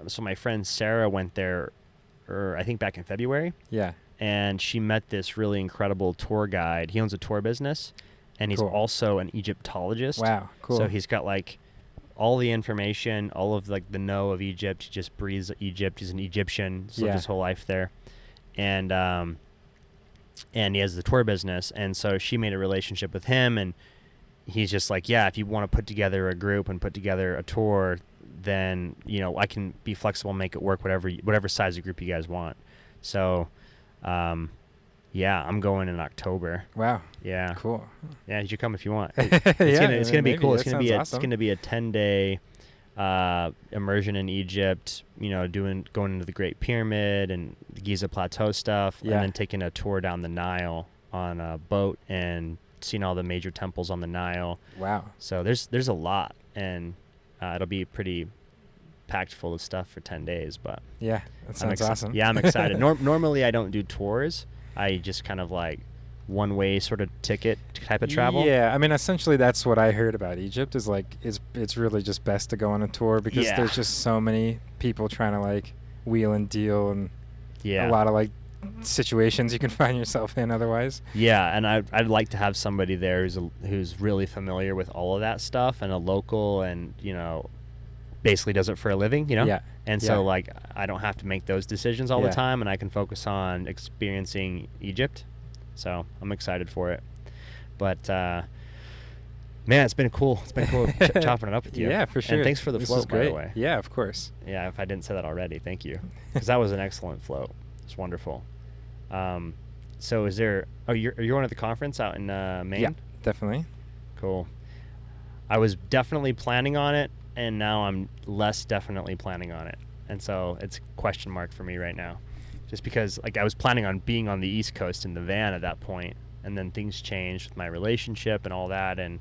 so my friend Sarah went there, I think back in February. Yeah. And she met this really incredible tour guide. He owns a tour business, and he's also an Egyptologist. Wow, cool. So he's got like all the information, all of like the know of Egypt. He just breathes Egypt. He's an Egyptian. He's lived his whole life there, and he has the tour business. And so she made a relationship with him, and he's just like, yeah, if you want to put together a group and put together a tour, then, you know, I can be flexible and make it work, whatever size of group you guys want. So, yeah, I'm going in October. Wow. Yeah. Cool. Yeah, you should come if you want. It's gonna be cool. It's awesome. gonna be a 10-day immersion in Egypt. You know, going into the Great Pyramid and the Giza Plateau stuff, and then taking a tour down the Nile on a boat and seeing all the major temples on the Nile. Wow. So there's a lot, and it'll be pretty packed full of stuff for 10 days. But yeah, that sounds awesome. Yeah, I'm excited. Normally I don't do tours. I just kind of like one-way sort of ticket type of travel. Yeah, I mean, essentially that's what I heard about Egypt is like it's really just best to go on a tour because there's just so many people trying to like wheel and deal and a lot of like situations you can find yourself in otherwise. Yeah, and I'd like to have somebody there who's really familiar with all of that stuff, and a local, and basically does it for a living, Yeah. And so like I don't have to make those decisions all the Yeah. time, and I can focus on experiencing Egypt. So I'm excited for it. But man, it's been cool. It's been cool chopping it up with you. Yeah, for sure. And thanks for the This float, is by great. the way. Yeah, of course. Yeah, if I didn't say that already, thank you, because that was an excellent float. It's wonderful. So is there? Oh, you're one at the conference out in Maine? Yeah, definitely. Cool. I was definitely planning on it, and now I'm less definitely planning on it, and so it's a question mark for me right now, just because like I was planning on being on the East Coast in the van at that point, and then things changed with my relationship and all that, and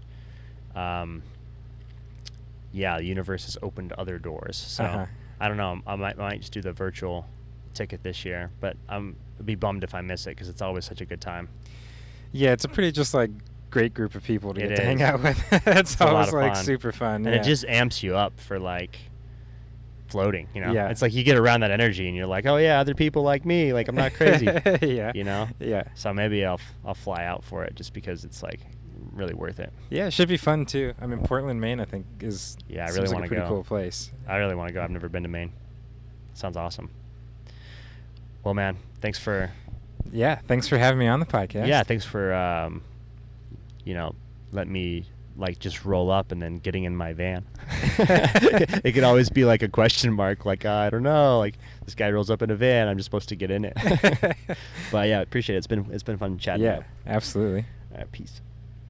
the universe has opened other doors. So I don't know. I might just do the virtual ticket this year, but I'd be bummed if I miss it because it's always such a good time. Yeah, it's a pretty just like great group of people to It get to hang is. out with. It's a lot always of like fun. super fun. And yeah. it just amps you up for like floating, Yeah. It's like you get around that energy and you're like, oh yeah, other people like me, like I'm not crazy. Yeah. Yeah. So maybe I'll fly out for it just because it's like really worth it. Yeah, it should be fun too. I mean, Portland, Maine, I think I really seems like wanna a pretty go. cool place. I really want to go. I've never been to Maine. Sounds awesome. Well, man, thanks for Yeah, thanks for having me on the podcast. yeah, thanks for letting me like just roll up and then getting in my van. It could always be like a question mark, like I don't know, like this guy rolls up in a van, I'm just supposed to get in it. But yeah, appreciate it. It's been fun chatting. Yeah, absolutely. All right, peace.